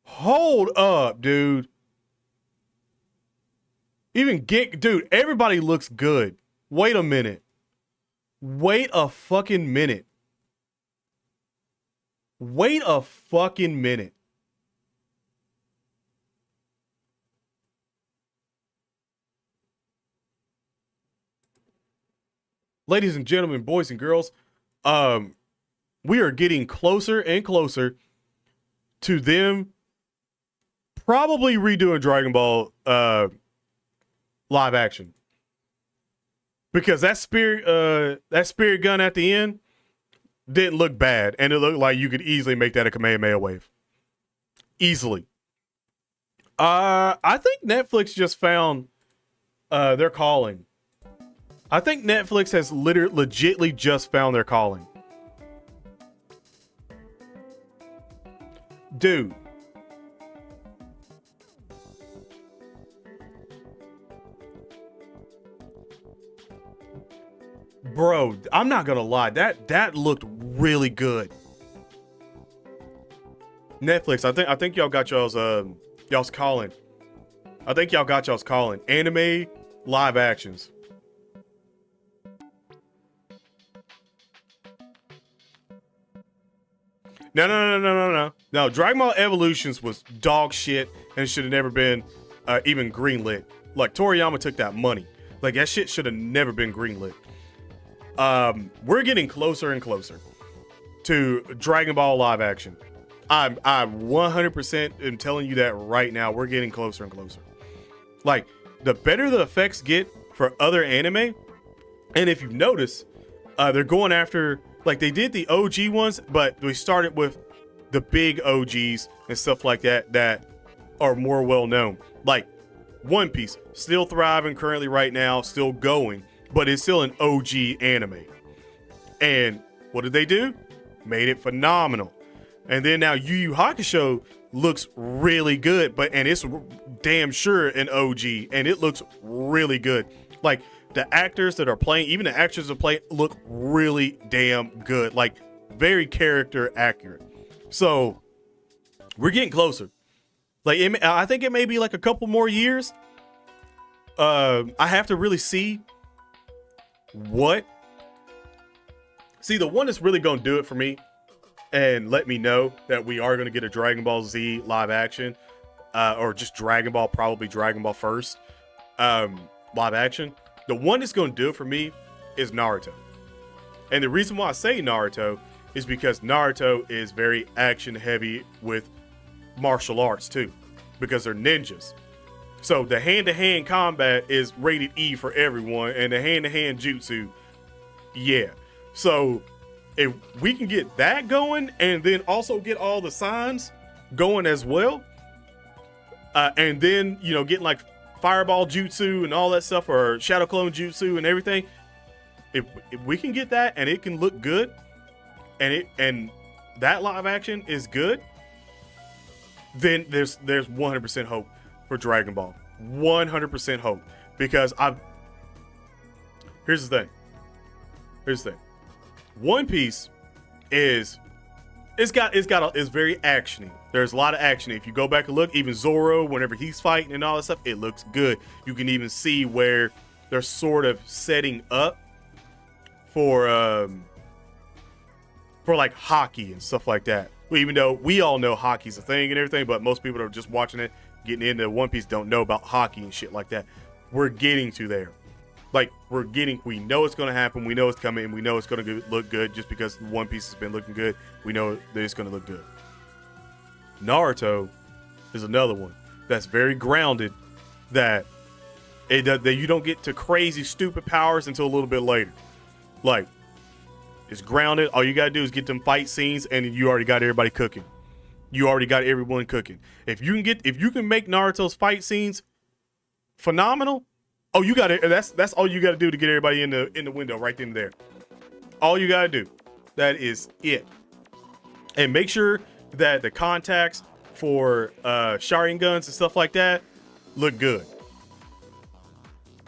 Hold up, dude. Even dude, everybody looks good. Wait a minute. Wait a fucking minute. Wait a fucking minute. Ladies and gentlemen, boys and girls, we are getting closer and closer to them probably redoing Dragon Ball live action. Because that spirit gun at the end didn't look bad, and it looked like you could easily make that a Kamehameha wave. Easily. I think Netflix just found their calling. I think Netflix has legitly just found their calling. Dude. Bro, I'm not gonna lie. That looked really good. Netflix, I think y'all got y'all's calling. I think y'all got y'all's calling. Anime live actions. No. Dragon Ball Evolutions was dog shit and should have never been even greenlit. Like, Toriyama took that money. Like, that shit should have never been greenlit. We're getting closer and closer to Dragon Ball live action. I'm 100% am telling you that right now. We're getting closer and closer. Like, the better the effects get for other anime, and if you've noticed, they're going after, like, they did the OG ones, but we started with the big OGs and stuff like that are more well known. Like One Piece, still thriving currently right now, still going, but it's still an OG anime. And what did they do? Made it phenomenal. And then now Yu Yu Hakusho looks really good, and it's damn sure an OG, and it looks really good. Like, the actors that are playing, even the actors that play, look really damn good. Like, very character accurate. So we're getting closer. Like, I think it may be like a couple more years. I have to really see what. See, the one that's really going to do it for me and let me know that we are going to get a Dragon Ball Z live action, or just Dragon Ball, probably Dragon Ball first, live action. The one that's going to do it for me is Naruto. And the reason why I say Naruto is because Naruto is very action heavy with martial arts too, because they're ninjas. So the hand-to-hand combat is rated E for everyone, and the hand-to-hand jutsu, yeah. So if we can get that going, and then also get all the signs going as well, and then, you know, getting like fireball jutsu and all that stuff, or shadow clone jutsu and everything, if we can get that and it can look good, and that live action is good, then there's 100% hope for Dragon Ball. 100% hope. Because here's the thing. One Piece is very actiony. There's a lot of action. If you go back and look, even Zoro, whenever he's fighting and all that stuff, it looks good. You can even see where they're sort of setting up for like hockey and stuff like that. Even though we all know hockey's a thing and everything, but most people that are just watching it, getting into One Piece, don't know about hockey and shit like that. We're getting to there. Like, we know it's going to happen. We know it's coming, and we know it's going to look good. Just because One Piece has been looking good, we know that it's going to look good. Naruto is another one that's very grounded, that you don't get to crazy stupid powers until a little bit later. Like, it's grounded. All you gotta do is get them fight scenes, and you already got everybody cooking. You already got everyone cooking. If you can make Naruto's fight scenes phenomenal, oh, you got it. That's all you got to do to get everybody in the window right then and there. All you got to do. That is it. And make sure that the contacts for Sharingan guns and stuff like that look good.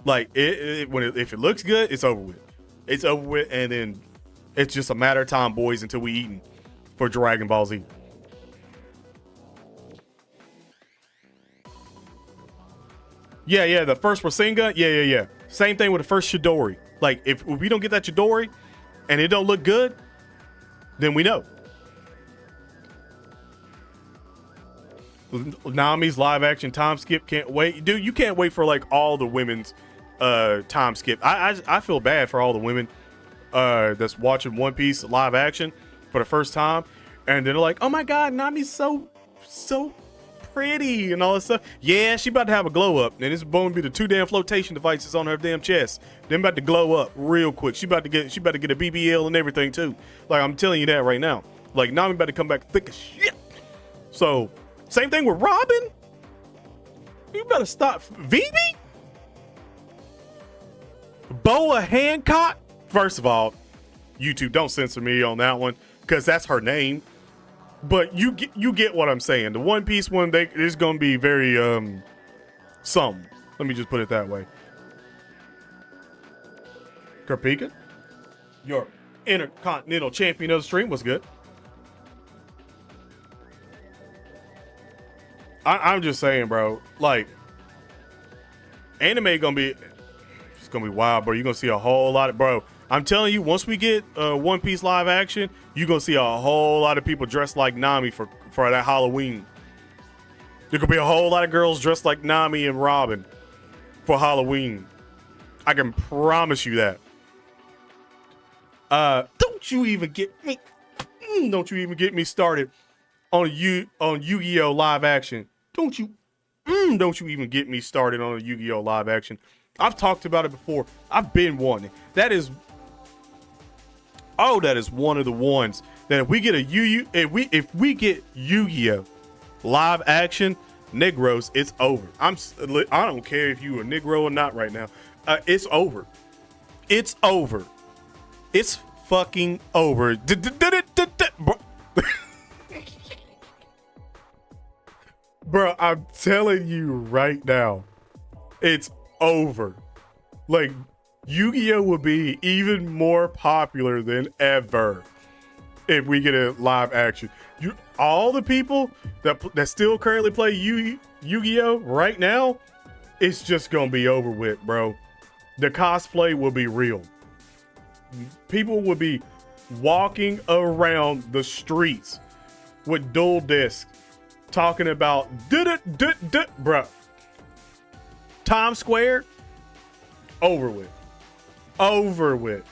Like if it looks good, it's over with. It's over with, and then it's just a matter of time, boys, until we eating for Dragon Ball Z. Yeah, the first Rasengan, yeah. Same thing with the first Chidori. Like, if we don't get that Chidori and it don't look good, then we know. Nami's live action time skip, can't wait. Dude, you can't wait for, like, all the women's time skip. I feel bad for all the women that's watching One Piece live action for the first time, and they're like, oh my god, Nami's so pretty and all this stuff. Yeah, she about to have a glow up, and it's going to be the 2 damn flotation devices on her damn chest. Them about to glow up real quick. She about to get a BBL and everything too. Like, I'm telling you that right now. Like, Nami about to come back thick as shit. So same thing with Robin. You better stop. Vivi, Boa Hancock. First of all, YouTube, don't censor me on that one because that's her name. But you get what I'm saying. The One Piece one, it's gonna be very some. Let me just put it that way. Karpika, your Intercontinental Champion of the stream, was good. I'm just saying, bro. Like, anime it's gonna be wild, bro. You're gonna see a whole lot of, bro. I'm telling you, once we get One Piece live action, you're going to see a whole lot of people dressed like Nami for that Halloween. There could be a whole lot of girls dressed like Nami and Robin for Halloween. I can promise you that. Don't you even get me started on Yu-Gi-Oh! Live action. Don't you even get me started on a Yu-Gi-Oh! Live action. I've talked about it before. I've been wanting. That is one of the ones that if we get if we get Yu-Gi-Oh! Live action, Negros, it's over. I don't care if you a Negro or not right now. It's over. It's over. It's fucking over. Bro, I'm telling you right now, it's over. Like, Yu-Gi-Oh! Would be even more popular than ever if we get a live action. All the people that still currently play Yu-Gi-Oh! Right now, it's just gonna be over with, bro. The cosplay will be real. People will be walking around the streets with dual discs talking about bro. Times Square, over with. Over with.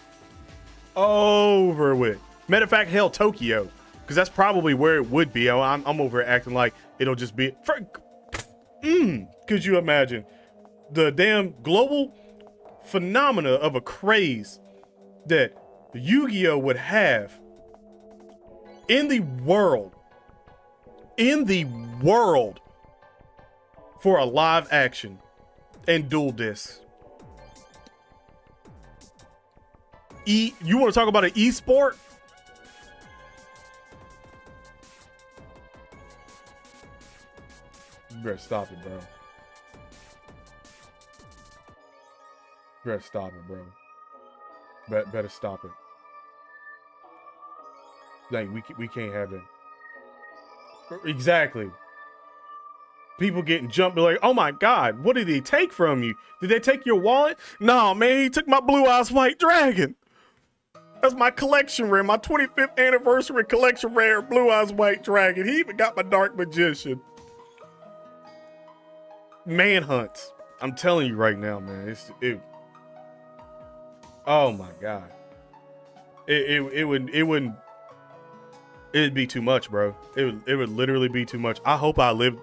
Matter of fact, hell, Tokyo, because that's probably where it would be. I'm over here acting like it'll just be. Could you imagine the damn global phenomena of a craze that Yu-Gi-Oh! Would have in the world for a live action and dual discs? You want to talk about an e-sport? You better stop it, bro. Better stop it, bro. Better stop it. Like, we can't have that. Exactly. People getting jumped, like, oh my god, what did he take from you? Did they take your wallet? No, man, he took my Blue Eyes White Dragon. That's my collection rare, my 25th anniversary collection rare Blue Eyes White Dragon. He even got my Dark Magician. Manhunts. I'm telling you right now, man. Oh my god. It'd be too much, bro. It would literally be too much. I hope I live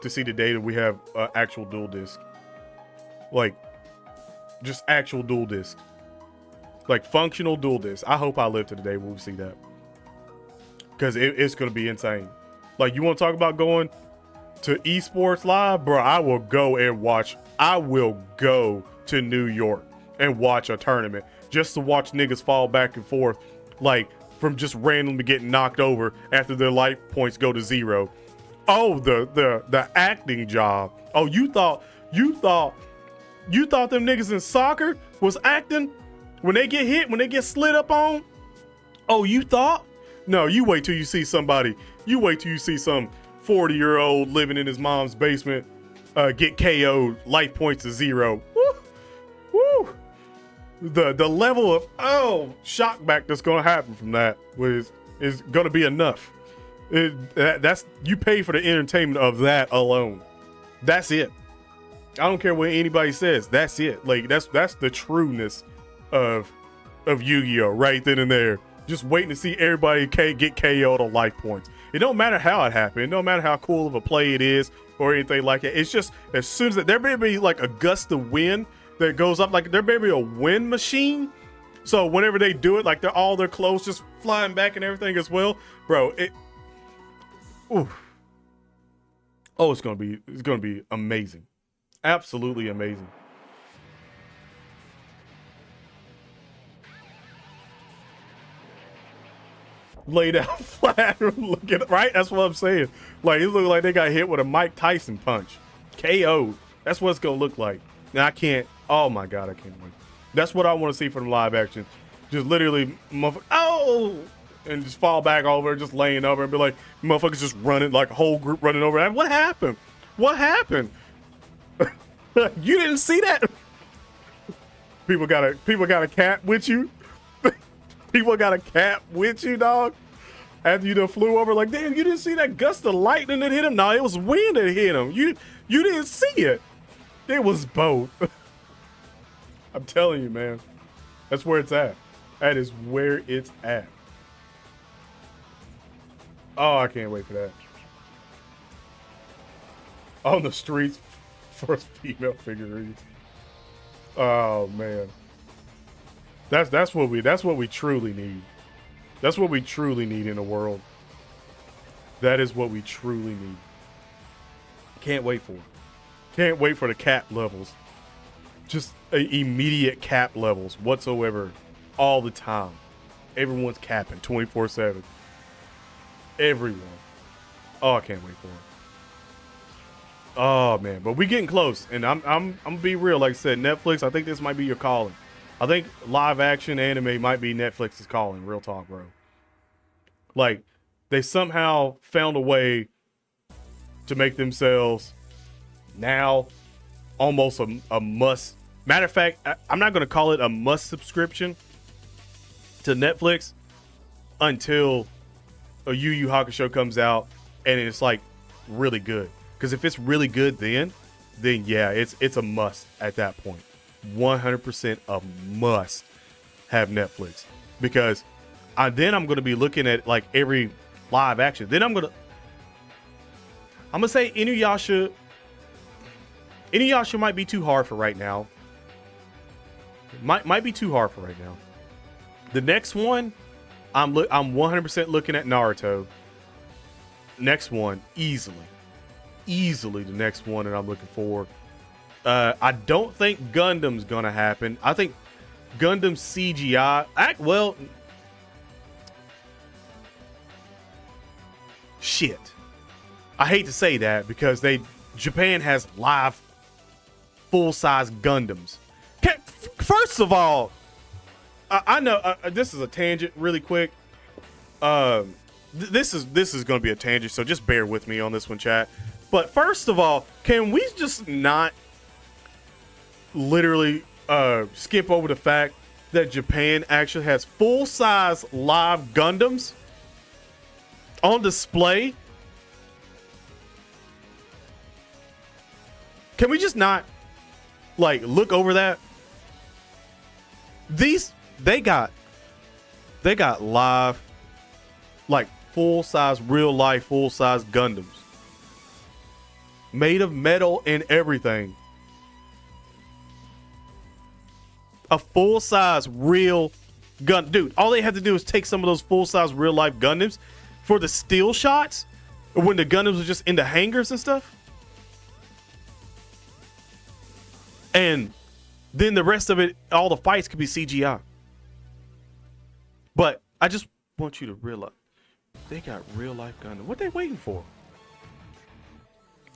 to see the day that we have actual dual disc. Like, just actual dual disc. Like, functional dual disc. I hope I live to the day when we see that. Because it's going to be insane. Like, you want to talk about going to esports live, bro? I will go and watch. I will go to New York and watch a tournament just to watch niggas fall back and forth, like from just randomly getting knocked over after their life points go to 0. Oh, the acting job. Oh, you thought them niggas in soccer was acting when they get hit, when they get slid up on? Oh, you thought? No, you wait till you see somebody. You wait till you see some 40-year-old living in his mom's basement get KO'd, life points to 0. Woo, woo. The level of shock back that's gonna happen from that is gonna be enough. That's you pay for the entertainment of that alone. That's it. I don't care what anybody says. That's it. Like that's the trueness of Yu-Gi-Oh! Right then and there. Just waiting to see everybody get KO'd on life points. It don't matter how it happened. It don't matter how cool of a play it is or anything like that. It's just as soon as there may be like a gust of wind that goes up, like there may be a wind machine. So whenever they do it, like all their clothes just flying back and everything as well, bro. It's gonna be amazing, absolutely amazing. Laid out flat, look at right. That's what I'm saying. Like it looks like they got hit with a Mike Tyson punch, KO. That's what it's gonna look like. Now I can't. Oh my god, I can't wait. That's what I want to see from the live action. Just literally, and just fall back over, just laying over, and be like, motherfuckers just running, like a whole group running over. What happened? What happened? You didn't see that? People got a cat with you. People got a cat with you, dog. After you done flew over, like, damn, you didn't see that gust of lightning that hit him? No, it was wind that hit him. You didn't see it. It was both. I'm telling you, man. That's where it's at. That is where it's at. Oh, I can't wait for that. On the streets for female figurines. Oh man. That's what we truly need. That's what we truly need in the world. That is what we truly need. Can't wait for it. Can't wait for the cap levels. Just immediate cap levels whatsoever. All the time. Everyone's capping 24/7. Everyone. Oh, I can't wait for it. Oh man, but we getting close, and I'm gonna be real. Like I said, Netflix. I think this might be your calling. I think live action anime might be Netflix's calling. Real talk, bro. Like they somehow found a way to make themselves now almost a must. Matter of fact, I'm not gonna call it a must subscription to Netflix until a Yu Yu Hakusho comes out and it's like really good. Because if it's really good, then yeah, it's a must at that point. 100% a must have Netflix. Because then I'm going to be looking at like every live action. Then I'm going to say Inuyasha might be too hard for right now. Might be too hard for right now. The next one, I'm 100% looking at Naruto. Next one, easily the next one that I'm looking for. I don't think Gundam's gonna happen. I think Gundam CGI. Shit. I hate to say that because Japan has live full-size Gundams. First of all, I know this is a tangent really quick. This is going to be a tangent, so just bear with me on this one, chat. But first of all, can we just not literally skip over the fact that Japan actually has full-size live Gundams on display? Can we just not like look over that? They got live, like full-size, real-life, full-size Gundams. Made of metal and everything. A full-size, real gun. Dude, all they have to do is take some of those full-size, real-life Gundams for the still shots. when the Gundams was just in the hangars and stuff. And then the rest of it, all the fights could be CGI. But I just want you to realize they got real life Gundam. What they waiting for?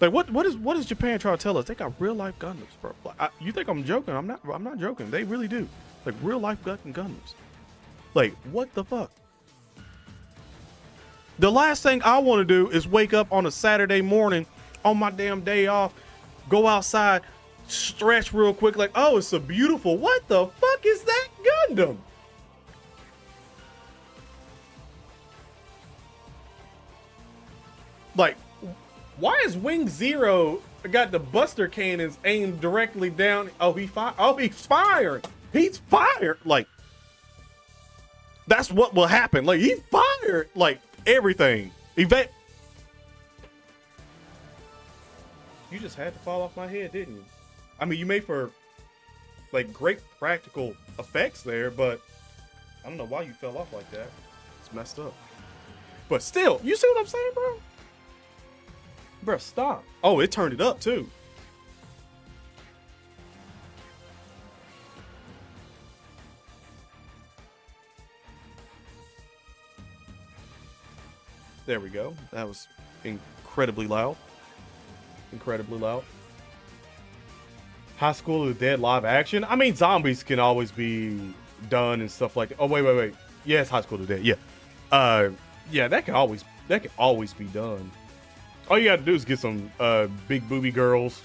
Like what is Japan trying to tell us? They got real life Gundams, bro. Like, you think I'm joking? I'm not joking. They really do. Like real life Gundams. Like what the fuck? The last thing I want to do is wake up on a Saturday morning on my damn day off, go outside, stretch real quick, like, oh, it's a beautiful, what the fuck is that Gundam? Like, why is Wing Zero got the Buster cannons aimed directly down? Oh, he's firing. He's fired. Like, that's what will happen. Like, he's fired. Like, everything. You just had to fall off my head, didn't you? I mean, you made for, like, great practical effects there, but I don't know why you fell off like that. It's messed up. But still, you see what I'm saying, bro? Bro, stop. Oh, it turned it up, too. There we go. That was incredibly loud. Incredibly loud. High School of the Dead live action. I mean, zombies can always be done and stuff like that. Oh, wait. Yes, High School of the Dead. Yeah. Yeah, that can always be done. All you got to do is get some big booby girls,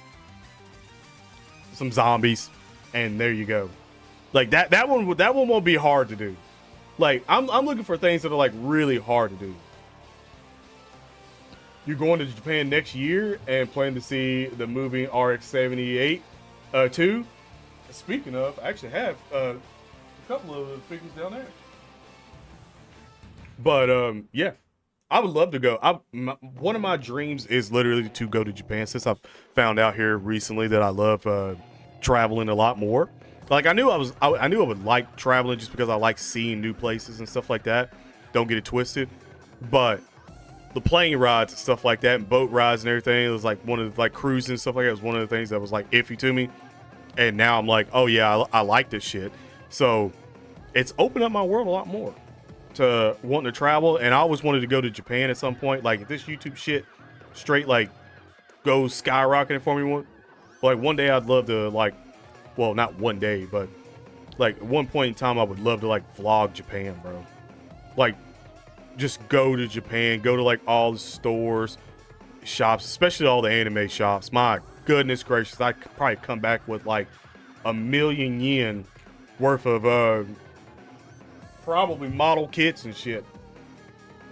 some zombies, and there you go. Like that one won't be hard to do. Like I'm looking for things that are like really hard to do. You're going to Japan next year and plan to see the movie RX-78 2. Speaking of, I actually have a couple of figures down there. But yeah, I would love to go. One of my dreams is literally to go to Japan. Since I've found out here recently that I love traveling a lot more. Like I knew I would like traveling just because I like seeing new places and stuff like that. Don't get it twisted, but the plane rides and stuff like that, and boat rides and everything, it was like one of the, like cruising and stuff like that was one of the things that was like iffy to me. And now I'm like, oh yeah, I like this shit. So it's opened up my world a lot more to wanting to travel. And I always wanted to go to Japan at some point. Like if this YouTube shit straight like goes skyrocketing for me, like one day I'd love to like, well, not one day, but like at one point in time I would love to like vlog Japan, bro. Like just go to Japan, go to like all the stores, shops, especially all the anime shops. My goodness gracious, I could probably come back with like $1,000,000 worth of probably model kits and shit.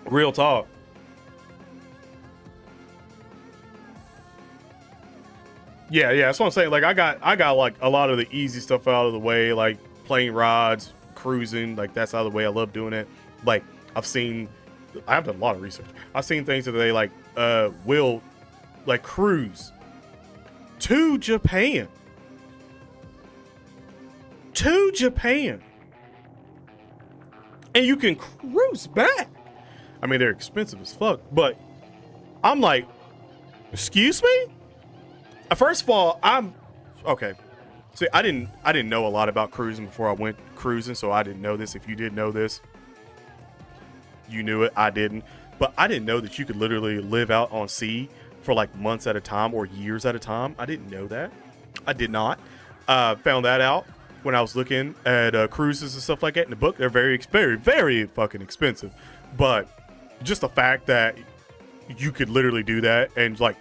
Real talk. Yeah, that's what I'm saying. Like I got like a lot of the easy stuff out of the way, like plane rides, cruising, like that's out of the way. I love doing it. Like I've done a lot of research. I've seen things that they like will like cruise to Japan. And you can cruise back. I mean, they're expensive as fuck, but I'm like, excuse me? First of all, I'm okay. See, I didn't know a lot about cruising before I went cruising, so I didn't know this. If you did know this, you knew it. I didn't. But I didn't know that you could literally live out on sea for like months at a time or years at a time. I didn't know that. I did not. Found that out when I was looking at cruises and stuff like that in the book. They're very fucking expensive. But just the fact that you could literally do that and like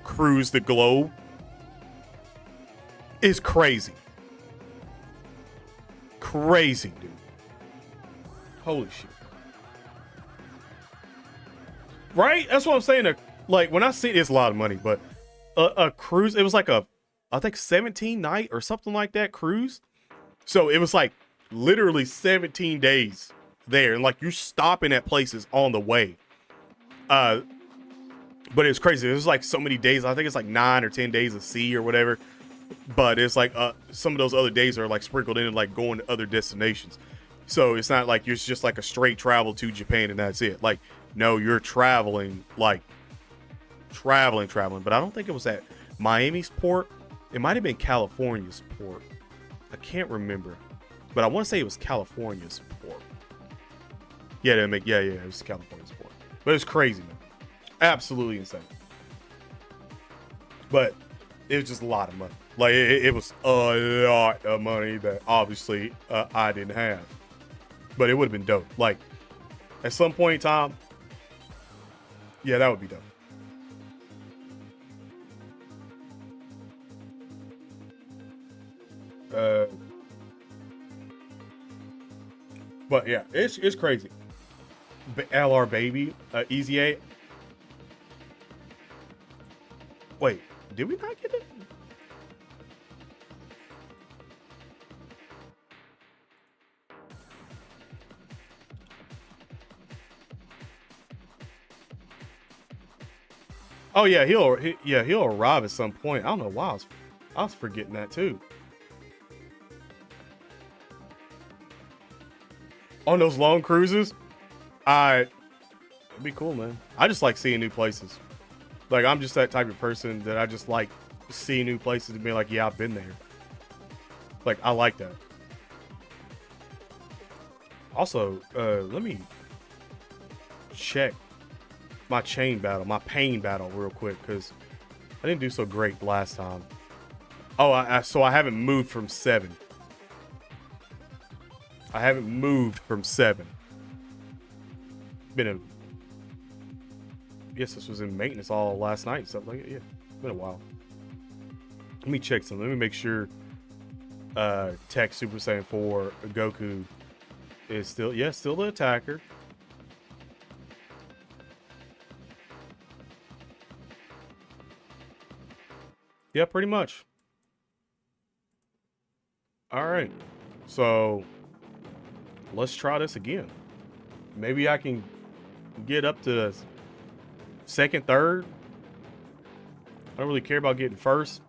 cruise the globe is crazy. Crazy, dude. Holy shit. Right? That's what I'm saying. Like when I see it's a lot of money, but a cruise, it was like I think 17 night or something like that cruise. So it was like literally 17 days there, and like you're stopping at places on the way. But it's crazy. There's like so many days. I think it's like 9 or 10 days of sea or whatever. But it's like some of those other days are like sprinkled in and like going to other destinations. So it's not like you're just like a straight travel to Japan and that's it. Like, no, you're traveling like traveling, but I don't think it was at Miami's port. It might have been California's port. I can't remember, but I want to say it was California's port. Yeah, it was California's port. But it's crazy, man. Absolutely insane. But it was just a lot of money. Like it was a lot of money that obviously I didn't have. But it would have been dope. Like at some point in time, yeah, that would be dope. But yeah, it's crazy. LR baby, Easy A. Wait, did we not get it? Oh yeah, he'll arrive at some point. I don't know why I was forgetting that too. On those long cruises, it'd be cool, man. I just like seeing new places. Like I'm just that type of person that I just like seeing new places and being like, yeah, I've been there. Like I like that. Also, let me check my pain battle real quick because I didn't do so great last time. Oh, so I haven't moved from 7. I haven't moved from 7. I guess this was in maintenance all last night, stuff like it. Yeah, it's been a while. Let me check something. Let me make sure Tech Super Saiyan 4 Goku is still the attacker. Yeah, pretty much. All right. So let's try this again. Maybe I can get up to second, third. I don't really care about getting first.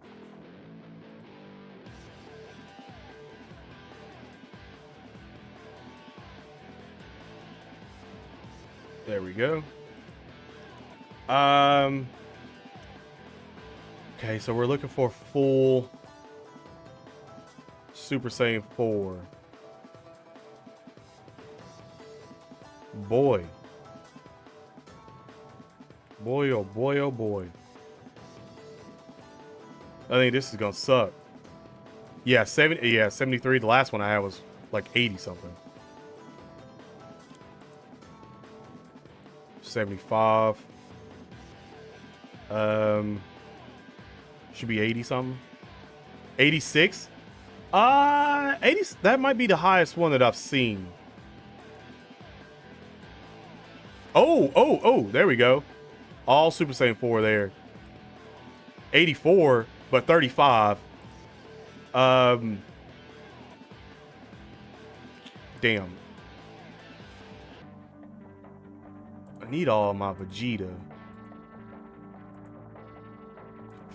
There we go. Okay, so we're looking for full Super Saiyan 4. Boy, oh boy, oh boy. I think this is gonna suck. Yeah, 73. The last one I had was like 80 something. 75. Should be 80 something. 86. 80. That might be the highest one that I've seen. Oh, there we go. All Super Saiyan 4 there. 84, but 35. Damn. I need all my Vegeta.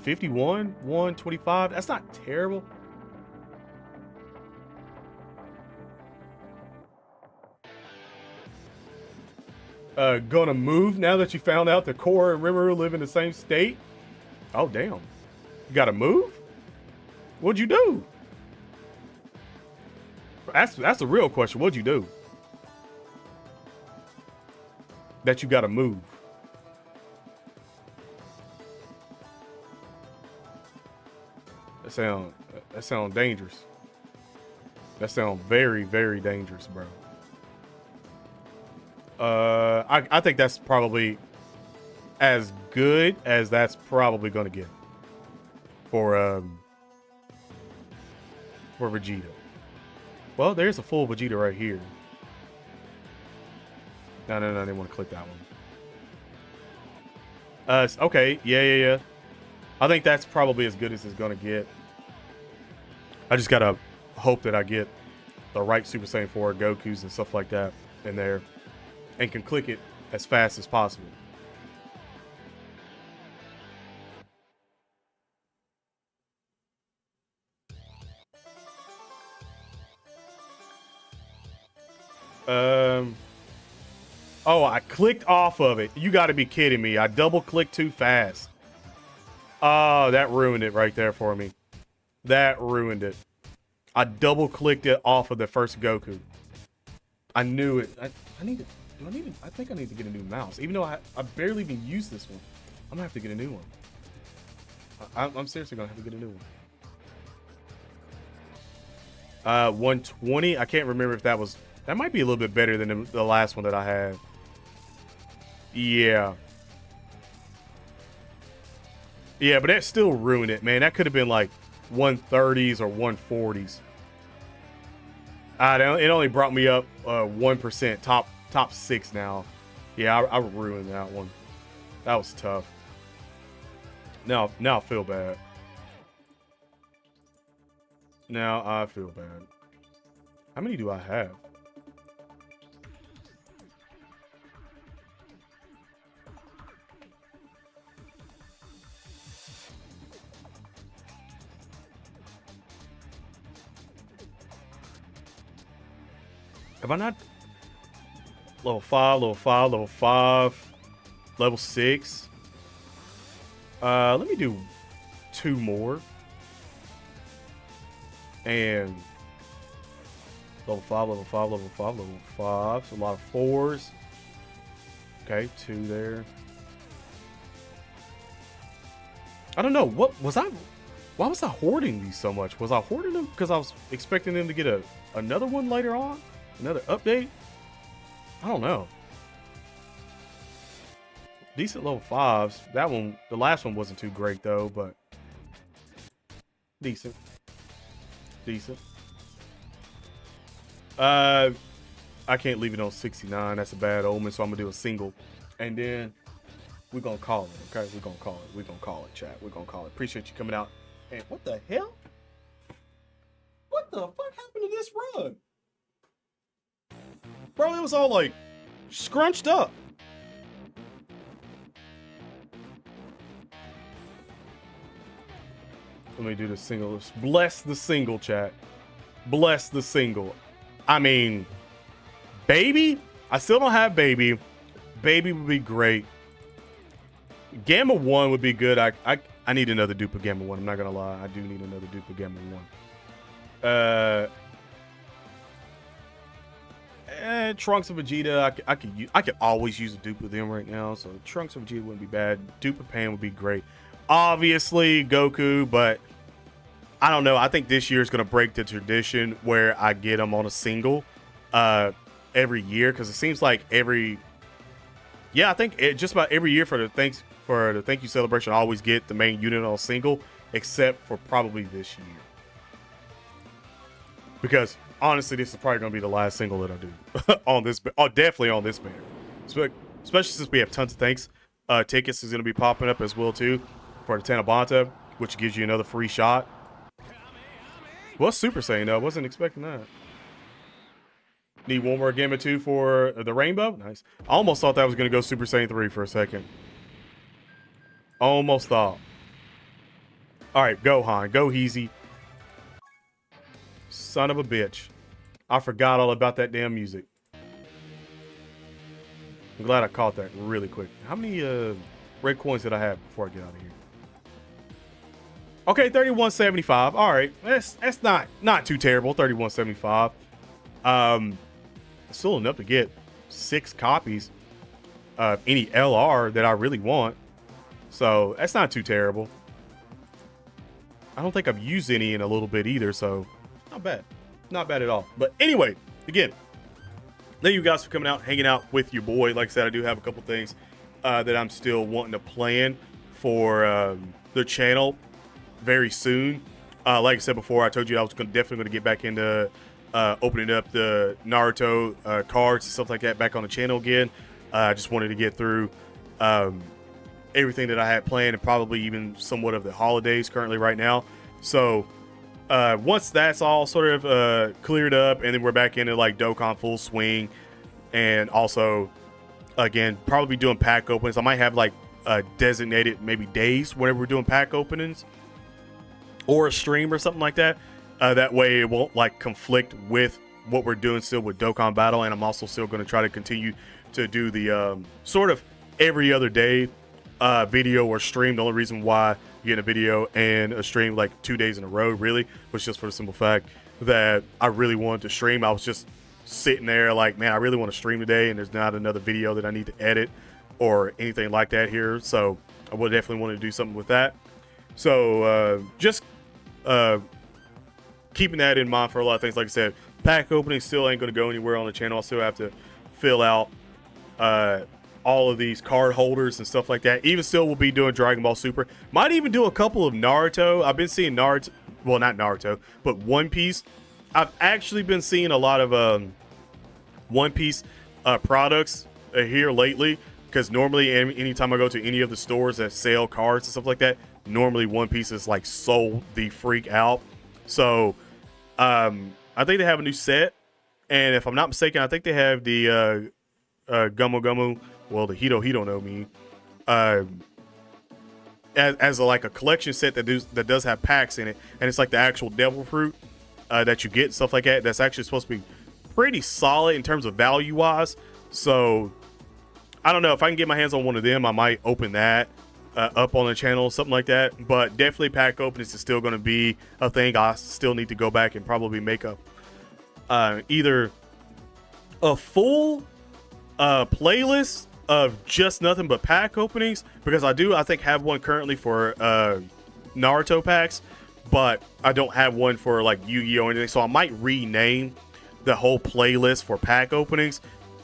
51, 125. That's not terrible. Gonna move now that you found out the Korra and Rimuru live in the same state? Oh, damn. You gotta move? What'd you do? That's a real question. What'd you do? That you gotta move. That sound dangerous. That sound very, very dangerous, bro. I think that's probably as good as that's probably gonna get for Vegeta. Well, there's a full Vegeta right here. No, I didn't want to click that one. Okay, yeah. I think that's probably as good as it's gonna get. I just gotta hope that I get the right Super Saiyan 4 Gokus and stuff like that in there, and can click it as fast as possible. Oh, I clicked off of it. You got to be kidding me. I double clicked too fast. Oh, that ruined it right there for me. That ruined it. I double clicked it off of the first Goku. I knew it. I need to. Do I need to? I think I need to get a new mouse. Even though I barely even use this one. I'm gonna have to get a new one. I'm seriously gonna have to get a new one. 120. I can't remember if that was. That might be a little bit better than the last one that I had. Yeah. Yeah, but that still ruined it, man. That could have been like 130s or 140s. It only brought me up 1%, top 6 now. Yeah, I ruined that one. That was tough. Now I feel bad. Now I feel bad. How many do I have? Have I not? Level 5, level 5, level 5, level 6. Let me do 2 more. And level 5, level 5, level 5, level 5. So a lot of 4s. Okay, 2 there. I don't know. What was I? Why was I hoarding these so much? Was I hoarding them because I was expecting them to get another one later on? Another update? I don't know. Decent level 5s. That one, the last one wasn't too great though, but decent. Decent. I can't leave it on 69. That's a bad omen, so I'm gonna do a single. And then we're gonna call it, okay? We're gonna call it. We're gonna call it, chat. We're gonna call it. Appreciate you coming out. And what the hell? What the fuck happened to this rug? Bro, it was all like scrunched up. Let me do the single. Bless the single, chat. Bless the single. I mean, baby? I still don't have baby. Baby would be great. Gamma 1 would be good. I need another dupe of Gamma 1. I'm not gonna lie. I do need another dupe of Gamma 1. Trunks of Vegeta, I could always use a dupe of them right now, so Trunks of Vegeta wouldn't be bad. Dupe of Pan would be great. Obviously Goku, but I don't know. I think this year is gonna break the tradition where I get them on a single every year, because it seems like I think just about every year for the thank you celebration, I always get the main unit on a single, except for probably this year, because honestly, this is probably going to be the last single that I do on this. Oh, definitely on this banner. Especially since we have tons of thanks. Tickets is going to be popping up as well, too, for the Tanabanta, which gives you another free shot. What's Super Saiyan, though? I wasn't expecting that. Need one more Gamma 2 for the Rainbow? Nice. I almost thought that was going to go Super Saiyan 3 for a second. Almost thought. All right, Gohan. Go easy. Son of a bitch. I forgot all about that damn music. I'm glad I caught that really quick. How many red coins did I have before I get out of here? Okay, 3175. All right. That's not too terrible. 3175. Still enough to get 6 copies of any LR that I really want. So that's not too terrible. I don't think I've used any in a little bit either, so not bad. Not bad at all. But anyway, again, thank you guys for coming out, hanging out with your boy. Like I said, I do have a couple things that I'm still wanting to plan for the channel very soon. Like I said before, I told you I was definitely going to get back into opening up the Naruto cards and stuff like that back on the channel again. I just wanted to get through everything that I had planned, and probably even somewhat of the holidays currently right now. So once that's all sort of cleared up, and then we're back into like Dokkan full swing, and also again probably doing pack openings. I might have like designated maybe days whenever we're doing pack openings, or a stream or something like that. That way it won't like conflict with what we're doing still with Dokkan Battle, and I'm also still going to try to continue to do the sort of every other day video or stream. The only reason why you get a video and a stream like 2 days in a row really was just for the simple fact that I really wanted to stream. I was just sitting there like, man, I really want to stream today, and there's not another video that I need to edit or anything like that here. So I would definitely want to do something with that. So just keeping that in mind for a lot of things. Like I said, pack opening still ain't going to go anywhere on the channel. I still have to fill out all of these card holders and stuff like that. Even still, we'll be doing Dragon Ball Super. Might even do a couple of Naruto. I've been seeing Naruto, well, not Naruto, but One Piece. I've actually been seeing a lot of One Piece products here lately, because normally anytime I go to any of the stores that sell cards and stuff like that, normally One Piece is like sold the freak out. So I think they have a new set, and if I'm not mistaken, I think they have the Gumu Gumu, well, the Hito Hito no Mi, as like a collection set that does have packs in it, and it's like the actual devil fruit that you get, stuff like that. That's actually supposed to be pretty solid in terms of value wise. So I don't know, if I can get my hands on one of them, I might open that up on the channel, something like that. But definitely pack openings is still going to be a thing. I still need to go back and probably make a either a full playlist of just nothing but pack openings, because I think have one currently for Naruto packs, but I don't have one for like Yu-Gi-Oh or anything. So I might rename the whole playlist for pack openings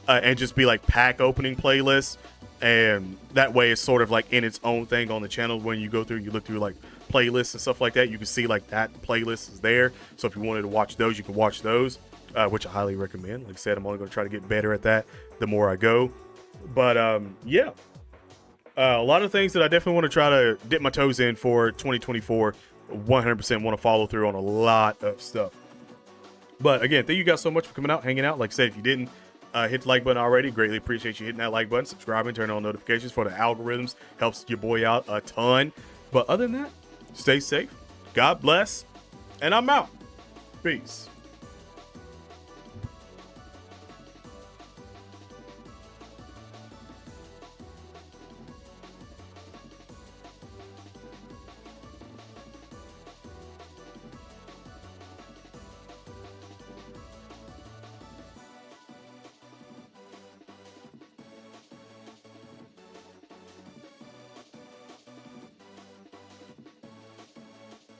and just be like pack opening playlists, and that way it's sort of like in its own thing on the channel. When you go through, you look through like playlists and stuff like that, you can see like that playlist is there. So if you wanted to watch those, you can watch those, which I highly recommend. Like I said, I'm only going to try to get better at that the more I go. But yeah, a lot of things that I definitely want to try to dip my toes in for 2024. 100% want to follow through on a lot of stuff. But again, thank you guys so much for coming out, hanging out. Like I said, if you didn't hit the like button already, greatly appreciate you hitting that like button, subscribing, turning on notifications for the algorithms. Helps your boy out a ton. But other than that, stay safe, God bless, and I'm out. Peace.